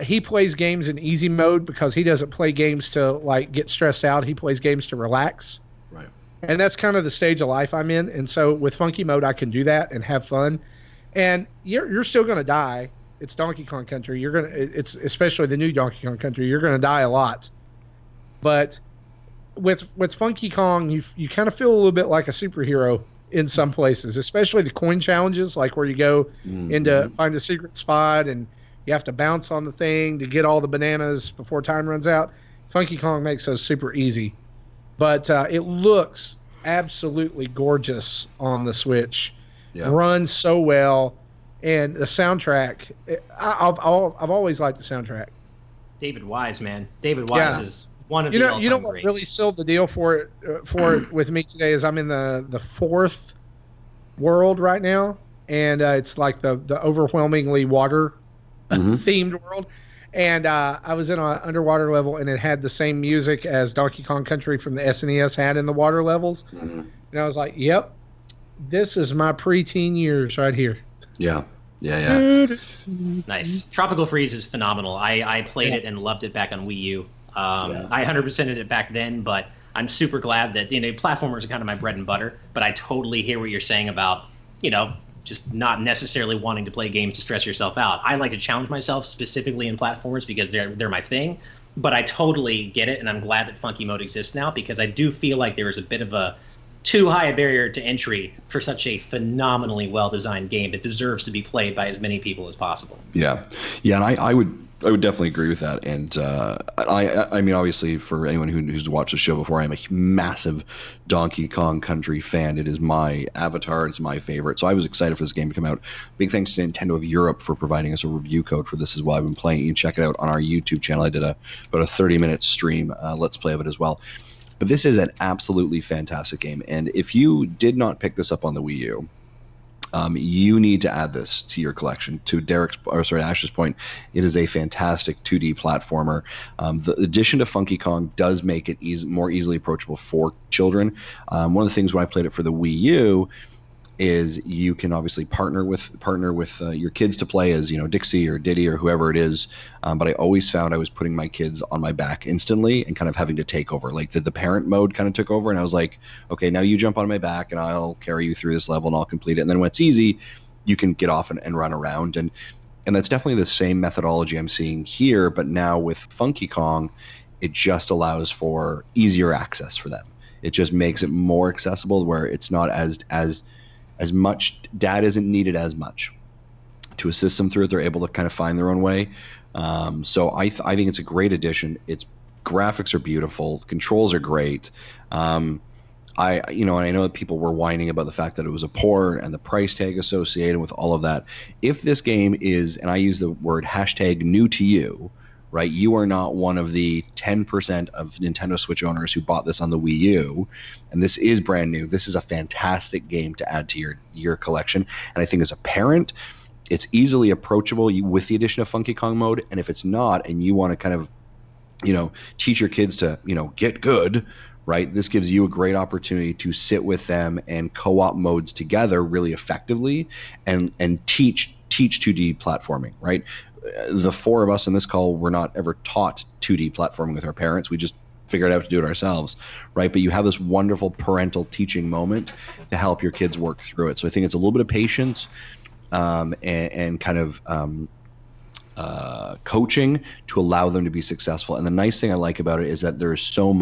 he plays games in easy mode because he doesn't play games to like get stressed out. He plays games to relax. Right. And that's kind of the stage of life I'm in. And so with funky mode, I can do that and have fun. And you're still going to die. It's Donkey Kong Country. It's especially the new Donkey Kong Country. You're going to die a lot. But with Funky Kong, you kind of feel a little bit like a superhero in some places, especially the coin challenges, like where you go into find a secret spot and you have to bounce on the thing to get all the bananas before time runs out. Funky Kong makes those super easy. But it looks absolutely gorgeous on the Switch. Yeah. Runs so well. And the soundtrack, I've always liked the soundtrack. David Wise, man. David Wise is one of the all-time greats. You know what really sealed the deal for it with me today is I'm in the fourth world right now, and it's like the overwhelmingly water themed world. And I was in an underwater level, and it had the same music as Donkey Kong Country from the SNES had in the water levels. And I was like, yep, this is my preteen years right here. Yeah. Yeah. Nice. Tropical Freeze is phenomenal. I played it and loved it back on Wii U. I 100%ed it back then, but I'm super glad that, platformers are kind of my bread and butter, but I totally hear what you're saying about, just not necessarily wanting to play games to stress yourself out. I like to challenge myself specifically in platformers because they're my thing, but I totally get it, and I'm glad that Funky Mode exists now because I do feel like there is a bit of a too high a barrier to entry for such a phenomenally well-designed game that deserves to be played by as many people as possible. Yeah, and I would definitely agree with that. And I mean, obviously, for anyone who's watched the show before, I'm a massive Donkey Kong Country fan. It is my avatar. It's my favorite. So I was excited for this game to come out. Big thanks to Nintendo of Europe for providing us a review code for this as well. I've been playing. You can check it out on our YouTube channel. I did about a 30-minute stream, Let's Play of it as well. But this is an absolutely fantastic game. And if you did not pick this up on the Wii U, you need to add this to your collection. To Ash's point, it is a fantastic 2D platformer. The addition to Funky Kong does make it more easily approachable for children. One of the things when I played it for the Wii U is you can obviously partner with your kids to play as Dixie or Diddy or whoever it is. But I always found I was putting my kids on my back instantly and kind of having to take over. Like the parent mode kind of took over, and I was like, okay, now you jump on my back and I'll carry you through this level and I'll complete it. And then when it's easy, you can get off and run around. And that's definitely the same methodology I'm seeing here, but now with Funky Kong, it just allows for easier access for them. It just makes it more accessible where it's not as much, dad isn't needed as much to assist them through it. They're able to kind of find their own way. So I think it's a great addition. Its graphics are beautiful. Controls are great. And I know that people were whining about the fact that it was a port and the price tag associated with all of that. If this game is, and I use the word #new to you, right? You are not one of the 10% of Nintendo Switch owners who bought this on the Wii U, and this is brand new. This is a fantastic game to add to your collection, and I think as a parent, it's easily approachable with the addition of Funky Kong mode. And if it's not, and you want to kind of, teach your kids to, get good, right? This gives you a great opportunity to sit with them and co-op modes together really effectively, and teach 2D platforming, right? The four of us in this call were not ever taught 2D platforming with our parents. We just figured out to do it ourselves, right? But you have this wonderful parental teaching moment to help your kids work through it. So I think it's a little bit of patience and kind of coaching to allow them to be successful. And the nice thing I like about it is that there's so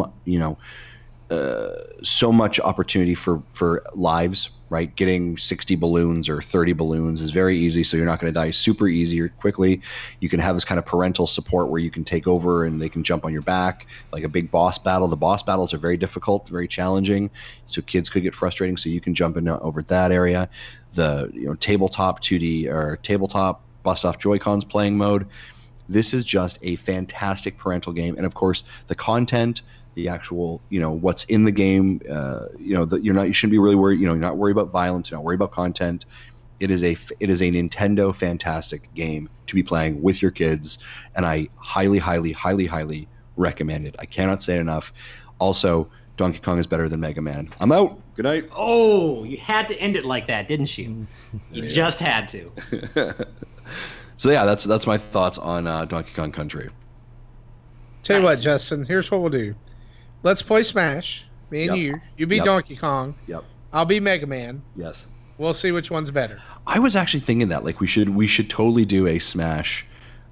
much opportunity for lives, right? Getting 60 balloons or 30 balloons is very easy, so you're not going to die super easy or quickly. You can have this kind of parental support where you can take over and they can jump on your back, like a big boss battle. The boss battles are very difficult, very challenging, so kids could get frustrating, so you can jump in over that area. The tabletop 2D or tabletop bust off Joy-Cons playing mode. This is just a fantastic parental game, and of course the content, the actual, what's in the game, you shouldn't be really worried. You're not worried about violence. You're not worried about content. It is a Nintendo fantastic game to be playing with your kids, and I highly, highly, highly, highly recommend it. I cannot say it enough. Also, Donkey Kong is better than Mega Man. I'm out. Good night. Oh, you had to end it like that, didn't you? You just had to. So yeah, that's my thoughts on Donkey Kong Country. Tell you what, Justin. Here's what we'll do. Let's play Smash. Me and you. You be Donkey Kong. Yep. I'll be Mega Man. Yes. We'll see which one's better. I was actually thinking that we should totally do a Smash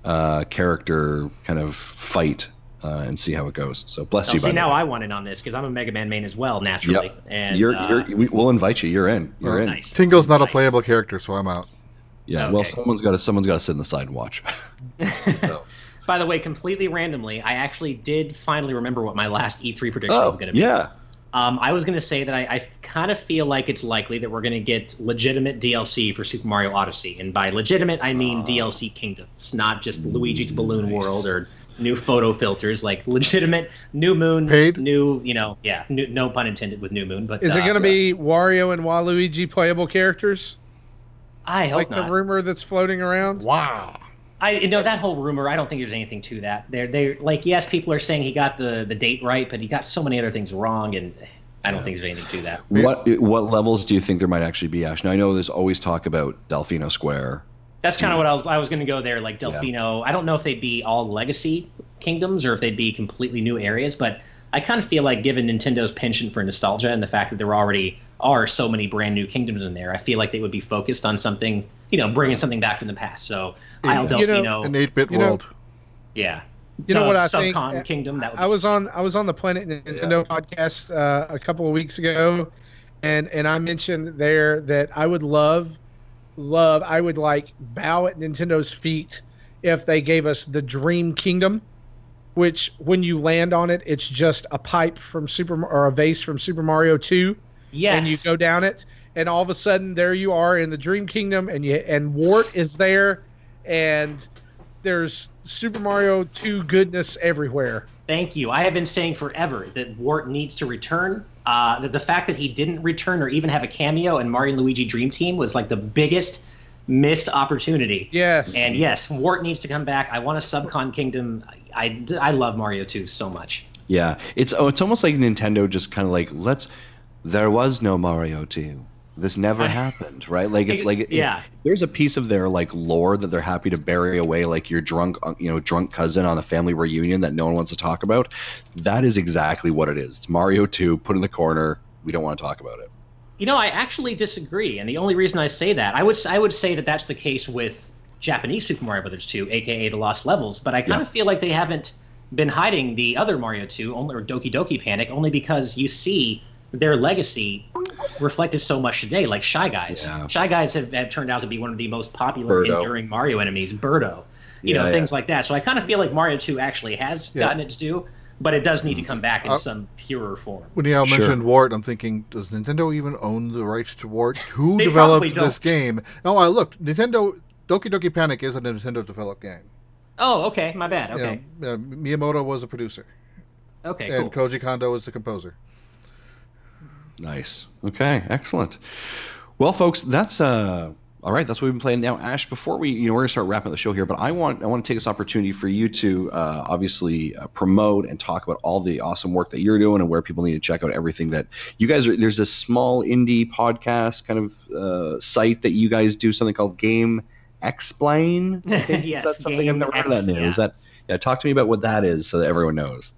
character kind of fight and see how it goes. So bless you. See, now I want in on this because I'm a Mega Man main as well, naturally. Yep. And we'll invite you. You're in. You're in. Nice. Tingo's not a playable character, so I'm out. Yeah. Okay. Well, someone's got to sit in the side and watch. So. By the way, completely randomly, I actually did finally remember what my last E3 prediction was going to be. Yeah. I was going to say that I kind of feel like it's likely that we're going to get legitimate DLC for Super Mario Odyssey. And by legitimate, I mean DLC Kingdoms, not just Luigi's Balloon World or new photo filters, like legitimate New Moon, no pun intended with New Moon. But is it going to be Wario and Waluigi playable characters? I hope not. Like the rumor that's floating around? Wow. That whole rumor, I don't think there's anything to that. They're like, yes, people are saying he got the date right, but he got so many other things wrong, and I don't think there's anything to that. What levels do you think there might actually be, Ash? Now, I know there's always talk about Delfino Square. That's kind of what I was going to go there. Like Delfino, I don't know if they'd be all legacy kingdoms or if they'd be completely new areas, but I kind of feel like given Nintendo's penchant for nostalgia and the fact that there already are so many brand new kingdoms in there, I feel like they would be focused on something, bringing something back from the past. So Isle Delfino, an 8-bit world. Yeah. You know what I think? Subcon Kingdom. That I was on the Planet Nintendo podcast a couple of weeks ago, and I mentioned there that I would I would like bow at Nintendo's feet if they gave us the Dream Kingdom, which when you land on it, it's just a pipe from or a vase from Super Mario 2. Yes. And you go down it, and all of a sudden there you are in the Dream Kingdom, and Wart is there, and there's Super Mario 2 goodness everywhere. Thank you. I have been saying forever that Wart needs to return. The fact that he didn't return or even have a cameo in Mario and Luigi Dream Team was like the biggest missed opportunity. Yes. And yes, Wart needs to come back. I want a Subcon Kingdom. I love Mario 2 so much. Yeah, it's almost like Nintendo just kind of like there was no Mario 2. This never happened, right? Like it's like there's a piece of their like lore that they're happy to bury away, like your drunk cousin on a family reunion that no one wants to talk about. That is exactly what it is. It's Mario 2 put in the corner. We don't want to talk about it. I actually disagree, and the only reason I say that, I would say that that's the case with Japanese Super Mario Brothers 2, aka the Lost Levels, but I kind of feel like they haven't been hiding the other Mario 2 or Doki Doki Panic only because you see their legacy reflected so much today, like Shy Guys. Yeah. Shy Guys have turned out to be one of the most popular enduring Mario enemies, Birdo, things like that. So I kind of feel like Mario 2 actually has gotten its due, but it does need to come back in some purer form. When you mentioned Wart, I'm thinking, does Nintendo even own the rights to Wart? Who developed this game? No, I looked. Nintendo Doki Doki Panic is a Nintendo-developed game. Oh, okay. My bad. Okay. Miyamoto was a producer. Okay, and Koji Kondo was the composer. Nice. Okay, excellent. Well, folks, that's all right. That's what we've been playing now. Ash, before we're going to start wrapping up the show here, but I want to take this opportunity for you to obviously promote and talk about all the awesome work that you're doing and where people need to check out everything that you guys are. There's a small indie podcast kind of site that you guys do, something called Game Explain. Yes, that's something I've never heard of that name. Is that? Yeah, talk to me about what that is so that everyone knows.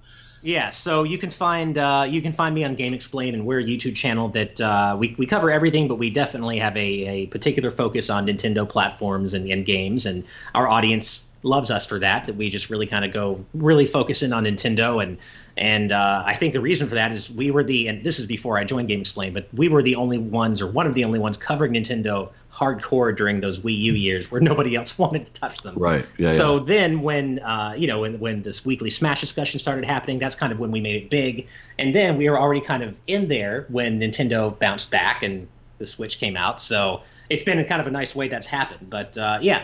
Yeah, so you can find me on Game Explain, and we're a YouTube channel that we cover everything, but we definitely have a particular focus on Nintendo platforms and games, and our audience loves us for that. That we just really kind of go really focus in on Nintendo, and I think the reason for that is we were and this is before I joined Game Explain, but we were the only ones, or one of the only ones, covering Nintendo hardcore during those Wii U years where nobody else wanted to touch them. Right. Yeah. So then when when this weekly Smash discussion started happening, that's kind of when we made it big. And then we were already kind of in there when Nintendo bounced back and the Switch came out. So it's been kind of a nice way that's happened. But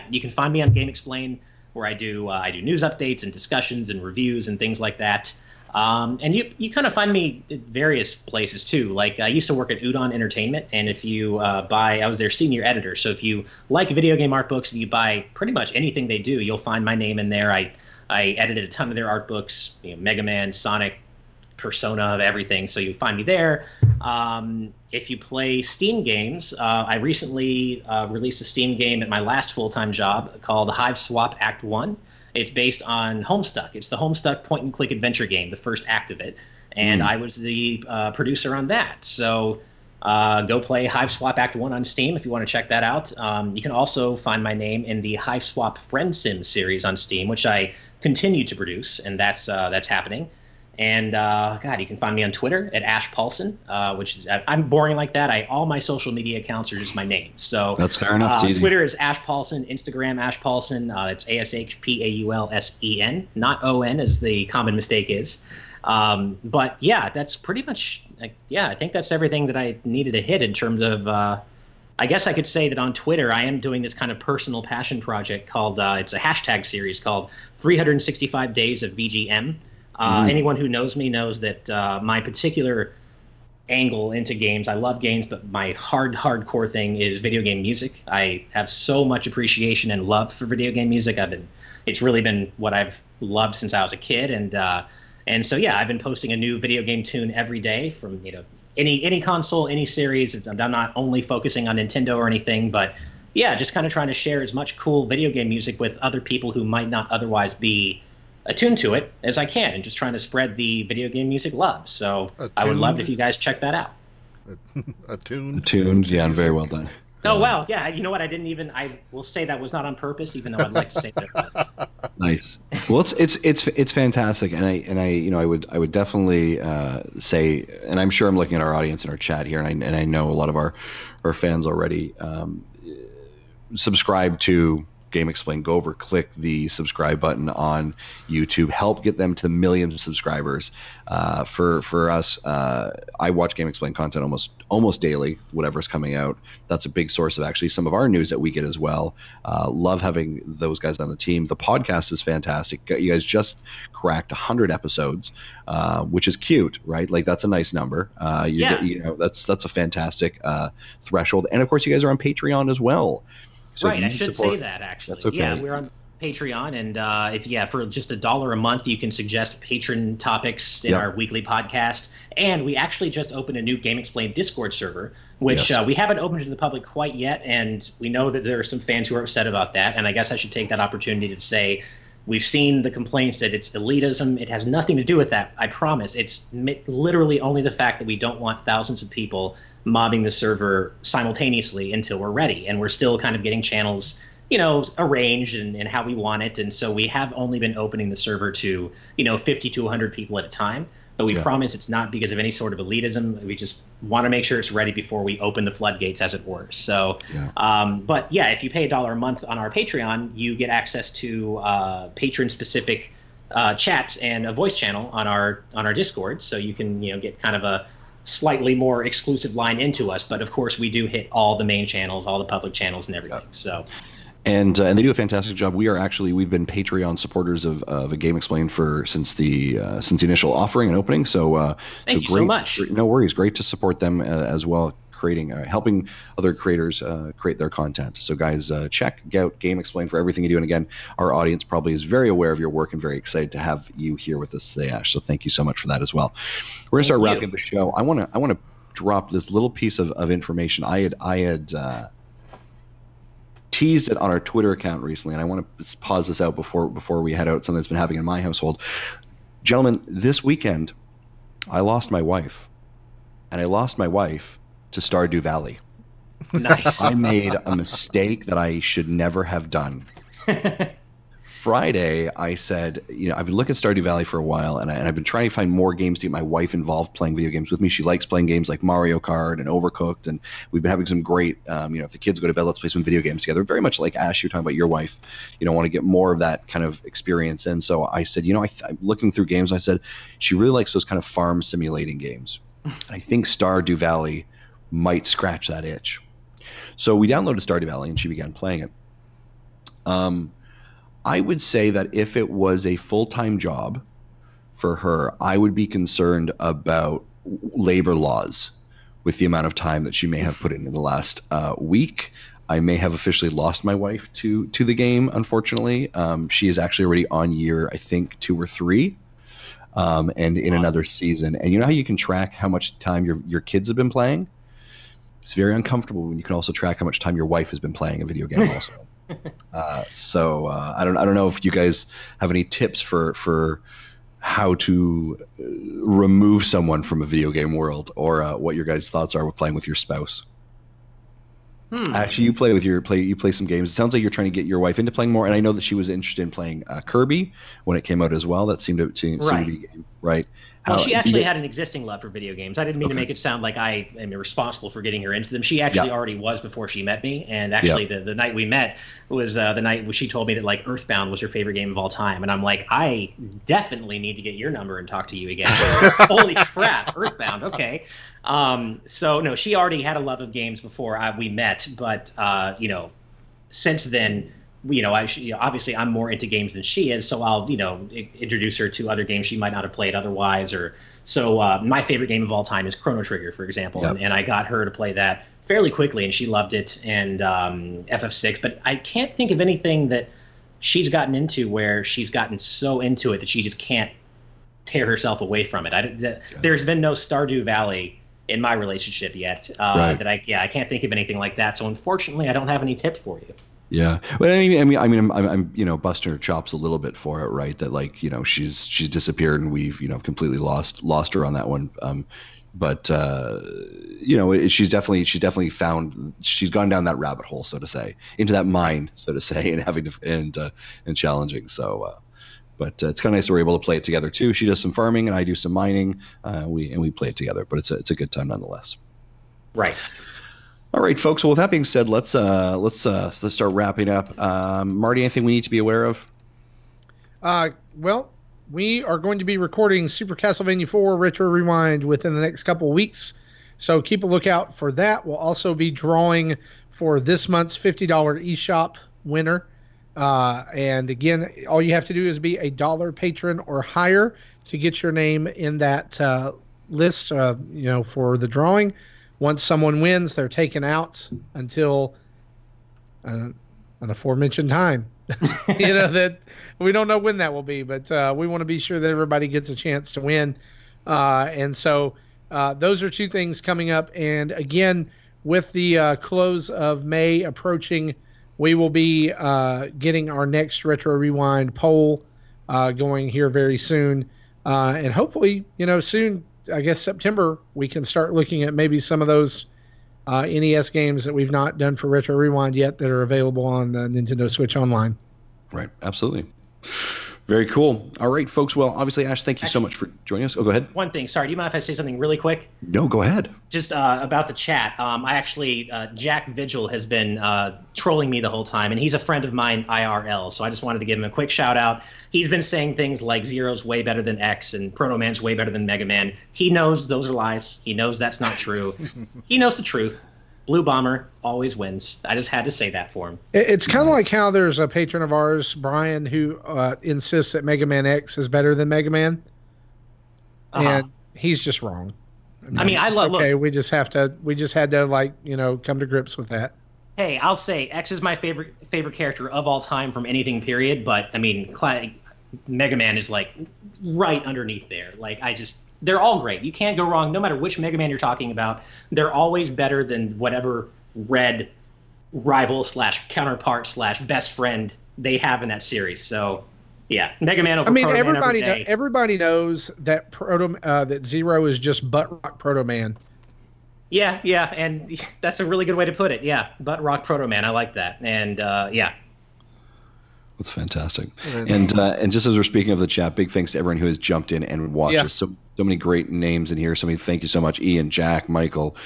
you can find me on Game Explain, where I do news updates and discussions and reviews and things like that. And you kind of find me at various places too. Like I used to work at Udon Entertainment, and if you I was their senior editor. So if you like video game art books and you buy pretty much anything they do, you'll find my name in there. I edited a ton of their art books, Mega Man, Sonic, Persona, everything. So you find me there. If you play Steam games, I recently released a Steam game at my last full-time job called Hive Swap Act 1. It's based on Homestuck. It's the Homestuck point-and-click adventure game, the first act of it. And I was the producer on that. So go play Hive Swap Act 1 on Steam if you want to check that out. You can also find my name in the Hive Swap Friend Sim series on Steam, which I continue to produce, and that's happening. And you can find me on Twitter at Ash Paulson, which is I'm boring like that. All my social media accounts are just my name. So that's fair enough. It's easy. Twitter is Ash Paulson, Instagram Ash Paulson. It's ASHPAULSEN, not ON as the common mistake is. But yeah, that's pretty much. I think that's everything that I needed to hit in terms of. I guess I could say that on Twitter, I am doing this kind of personal passion project called. It's a hashtag series called 365 Days of VGM. Anyone who knows me knows that my particular angle into games, I love games, but my hardcore thing is video game music. I have so much appreciation and love for video game music. It's really been what I've loved since I was a kid, and so I've been posting a new video game tune every day from any console, any series. I'm not only focusing on Nintendo or anything, but yeah, just kind of trying to share as much cool video game music with other people who might not otherwise be attuned to it as I can, and just trying to spread the video game music love. So I would love it if you guys check that out. Attuned, yeah, and very well done. Oh, wow. Yeah, you know what? I will say that was not on purpose, even though I'd like to say that it was. Nice. Well, it's fantastic, and I would definitely say, and I'm sure I'm looking at our audience in our chat here, and I know a lot of our fans already subscribe to Game Explain. Go over, click the subscribe button on YouTube. Help get them to the million subscribers. For us, I watch Game Explain content almost daily, whatever's coming out. That's a big source of actually some of our news that we get as well. Love having those guys on the team. The podcast is fantastic. You guys just cracked 100 episodes, which is cute, right? Like, that's a nice number. That's a fantastic threshold. And of course, you guys are on Patreon as well. So right, I should say that, actually. That's okay. Yeah, we're on Patreon, and for just $1 a month, you can suggest patron topics in our weekly podcast. And we actually just opened a new Game Explain Discord server, which we haven't opened to the public quite yet, and we know that there are some fans who are upset about that. And I guess I should take that opportunity to say, we've seen the complaints that it's elitism. It has nothing to do with that, I promise. It's literally only the fact that we don't want thousands of people mobbing the server simultaneously until we're ready, and we're still kind of getting channels arranged and how we want it. And so we have only been opening the server to 50 to 100 people at a time, but we promise it's not because of any sort of elitism. We just want to make sure it's ready before we open the floodgates, as it were. So if you pay $1 a month on our Patreon, you get access to patron specific chats and a voice channel on our Discord, so you can get kind of a slightly more exclusive line into us. But of course, we do hit all the main channels, all the public channels, and everything. So, and they do a fantastic job. We've been Patreon supporters of a Game Explain since the initial offering and opening. So thank you so much. No worries. Great to support them as well, helping other creators create their content. So guys, check out Game Explain for everything you do. And again, our audience probably is very aware of your work and very excited to have you here with us today, Ash. So thank you so much for that as well. We're gonna start wrapping up the show. I want to drop this little piece of information. I had teased it on our Twitter account recently, and I want to pause this out before we head out. Something that's been happening in my household. Gentlemen, this weekend, I lost my wife. And I lost my wife to Stardew Valley. Nice. I made a mistake that I should never have done. Friday, I said, I've been looking at Stardew Valley for a while, and I've been trying to find more games to get my wife involved playing video games with me. She likes playing games like Mario Kart and Overcooked, and we've been having some great, if the kids go to bed, let's play some video games together. Very much like Ash, you're talking about your wife, want to get more of that kind of experience in. So I said, I'm looking through games. I said, she really likes those kind of farm simulating games. And I think Stardew Valley might scratch that itch. So we downloaded Stardew Valley, and she began playing it. I would say that if it was a full-time job for her, I would be concerned about labor laws with the amount of time that she may have put in the last week. I may have officially lost my wife to the game, unfortunately. She is actually already on year, I think, 2 or 3. And in another season. And you know how you can track how much time your kids have been playing? It's very uncomfortable when you can also track how much time your wife has been playing a video game also. I don't know if you guys have any tips for how to remove someone from a video game world, or what your guys' thoughts are with playing with your spouse. Actually, you play some games. It sounds like you're trying to get your wife into playing more, and I know that she was interested in playing Kirby when it came out as well. That seemed to be a game, right? Well, she actually had an existing love for video games. I didn't mean to make it sound like I am responsible for getting her into them. She actually already was before she met me. And actually, the night we met was the night when she told me that Earthbound was her favorite game of all time. And I'm like, I definitely need to get your number and talk to you again. Holy crap, Earthbound. Okay. So no, she already had a love of games before we met. But since then, obviously I'm more into games than she is, so I'll, introduce her to other games she might not have played otherwise. My favorite game of all time is Chrono Trigger, for example, and I got her to play that fairly quickly, and she loved it, and FF6. But I can't think of anything that she's gotten into where she's gotten so into it that she just can't tear herself away from it. There's been no Stardew Valley in my relationship yet. Right. That I can't think of anything like that. So unfortunately, I don't have any tip for you. Yeah, but I'm busting her chops a little bit for it, right? That like she's disappeared and we've completely lost her on that one. But she's definitely found, she's gone down that rabbit hole, so to say, into that mine, so to say, and having to and challenging. So, but it's kind of nice that we're able to play it together too. She does some farming and I do some mining. We play it together, but it's a good time nonetheless. Right. All right, folks. Well, with that being said, let's start wrapping up. Marty, anything we need to be aware of? Well, we are going to be recording Super Castlevania 4 Retro Rewind within the next couple of weeks, so keep a lookout for that. We'll also be drawing for this month's $50 eShop winner. And again, all you have to do is be a $1 patron or higher to get your name in that list, for the drawing. Once someone wins, they're taken out until an aforementioned time. That we don't know when that will be, but we want to be sure that everybody gets a chance to win. And so those are two things coming up. And again, with the close of May approaching, we will be getting our next Retro Rewind poll going here very soon. And hopefully, soon, I guess September, we can start looking at maybe some of those NES games that we've not done for Retro Rewind yet that are available on the Nintendo Switch Online. Right. Absolutely. Very cool. All right, folks. Well, obviously, Ash, thank you so much for joining us. Oh, go ahead. One thing. Sorry, do you mind if I say something really quick? No, go ahead. Just about the chat. I actually, Jack Vigil has been trolling me the whole time, and he's a friend of mine IRL, so I just wanted to give him a quick shout out. He's been saying things like Zero's way better than X and Proto Man's way better than Mega Man. He knows those are lies. He knows that's not true. He knows the truth. Blue Bomber always wins. I just had to say that for him. It's kind of like how there's a patron of ours, Brian, who insists that Mega Man X is better than Mega Man, and he's just wrong. I love. Okay, look, we just had to come to grips with that. Hey, I'll say X is my favorite character of all time from anything. Period. But Mega Man is like right underneath there. They're all great. You can't go wrong, no matter which Mega Man you're talking about. They're always better than whatever red rival / counterpart / best friend they have in that series. So, yeah, Mega Man over Proto Man every day. Everybody knows that that Zero is just butt rock Proto Man. Yeah, and that's a really good way to put it. Yeah, butt rock Proto Man. I like that. And yeah. That's fantastic. And just as we're speaking of the chat, big thanks to everyone who has jumped in and watched us. So many great names in here. Thank you so much. Ian, Jack, Michael,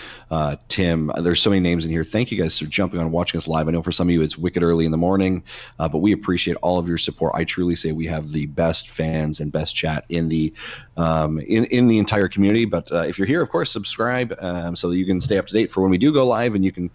Tim. There's so many names in here. Thank you guys for jumping on and watching us live. I know for some of you it's wicked early in the morning, but we appreciate all of your support. I truly say we have the best fans and best chat in the in the entire community. But if you're here, of course, subscribe so that you can stay up to date for when we do go live, and you can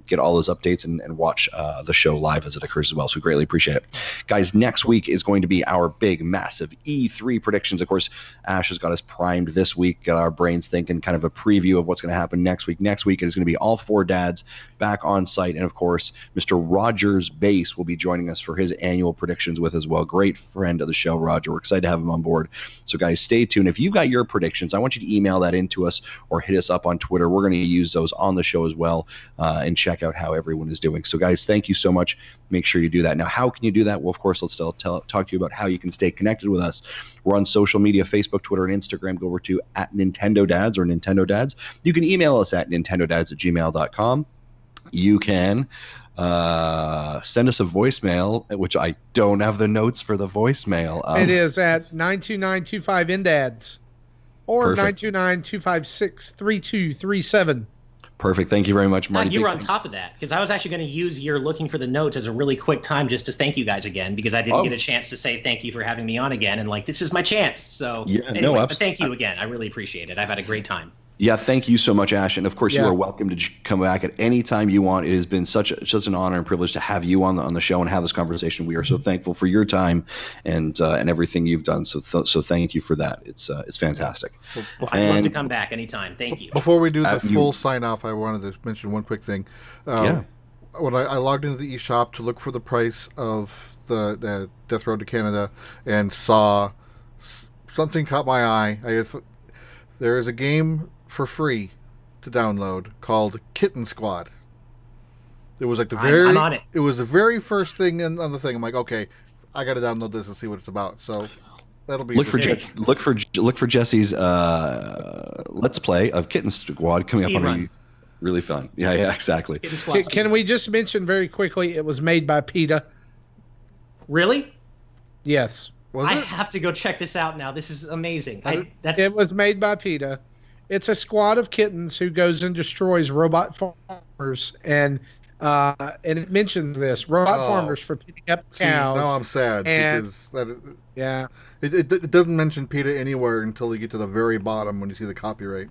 get all those updates and watch the show live as it occurs as well. So we greatly appreciate it. Guys, next week is going to be our big, massive E3 predictions. Of course, Ash has got us primed this week, got our brains thinking, kind of a preview of what's going to happen next week. Next week is going to be all four dads back on site. And of course, Mr. Rogers Base will be joining us for his annual predictions with as well. Great friend of the show, Roger. We're excited to have him on board. So guys, stay tuned. If you've got your predictions, I want you to email that into us or hit us up on Twitter. We're going to use those on the show as well and check out how everyone is doing. So guys, thank you so much. Make sure you do that. Now, how can you do that? Well, of course, let's talk to you about how you can stay connected with us. We're on social media, Facebook, Twitter, and Instagram. Go over to @NintendoDads or Nintendo Dads. You can email us at nintendodads@gmail.com. You can send us a voicemail, which I don't have the notes for the voicemail. It is at 92925-NDADS or 929-256-3237. Perfect. Thank you very much, Marty. You were on top of that, because I was actually going to use your looking for the notes as a really quick time just to thank you guys again, because I didn't get a chance to say thank you for having me on again, and this is my chance. So but thank you again. I really appreciate it. I've had a great time. Yeah, thank you so much, Ash. And of course, you are welcome to come back at any time you want. It has been such an honor and privilege to have you on the show and have this conversation. We are so thankful for your time and everything you've done. So thank you for that. It's fantastic. I'd love to come back anytime. Thank you. Before we do the full sign off, I wanted to mention one quick thing. When I logged into the eShop to look for the price of the Death Road to Canada and saw something caught my eye. There is a game for free to download called Kitten Squad. It was like I'm on it. It was the very first thing on the thing. I'm like, okay, I got to download this and see what it's about. So that'll be look for Jesse's Let's Play of Kitten Squad coming up on really fun. Yeah, exactly. Can we just mention very quickly? It was made by PETA. Really? Yes. I have to go check this out now. This is amazing. It was made by PETA. It's a squad of kittens who goes and destroys robot farmers, and it mentions this robot farmers for picking up cows. Now I'm sad because it doesn't mention PETA anywhere until you get to the very bottom when you see the copyright.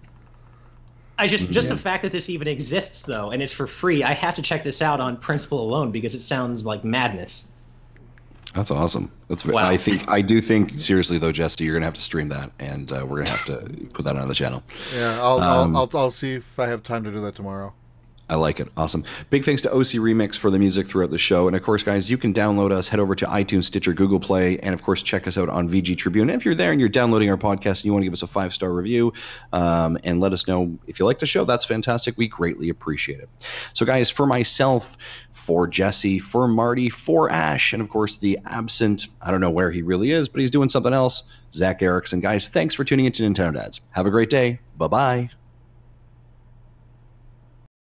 Just the fact that this even exists though, and it's for free. I have to check this out on principle alone because it sounds like madness. That's awesome. Wow. I do think seriously though, Jesse, you're gonna have to stream that, and we're gonna have to put that on the channel. Yeah, I'll see if I have time to do that tomorrow. I like it. Awesome. Big thanks to OC Remix for the music throughout the show. And of course, guys, you can download us, head over to iTunes, Stitcher, Google Play, and of course, check us out on VG Tribune. And if you're there and you're downloading our podcast and you want to give us a 5-star review and let us know if you like the show, that's fantastic. We greatly appreciate it. So, guys, for myself, for Jesse, for Marty, for Ash, and of course, the absent, I don't know where he really is, but he's doing something else, Zach Erickson. Guys, thanks for tuning into Nintendo Dads. Have a great day. Bye-bye.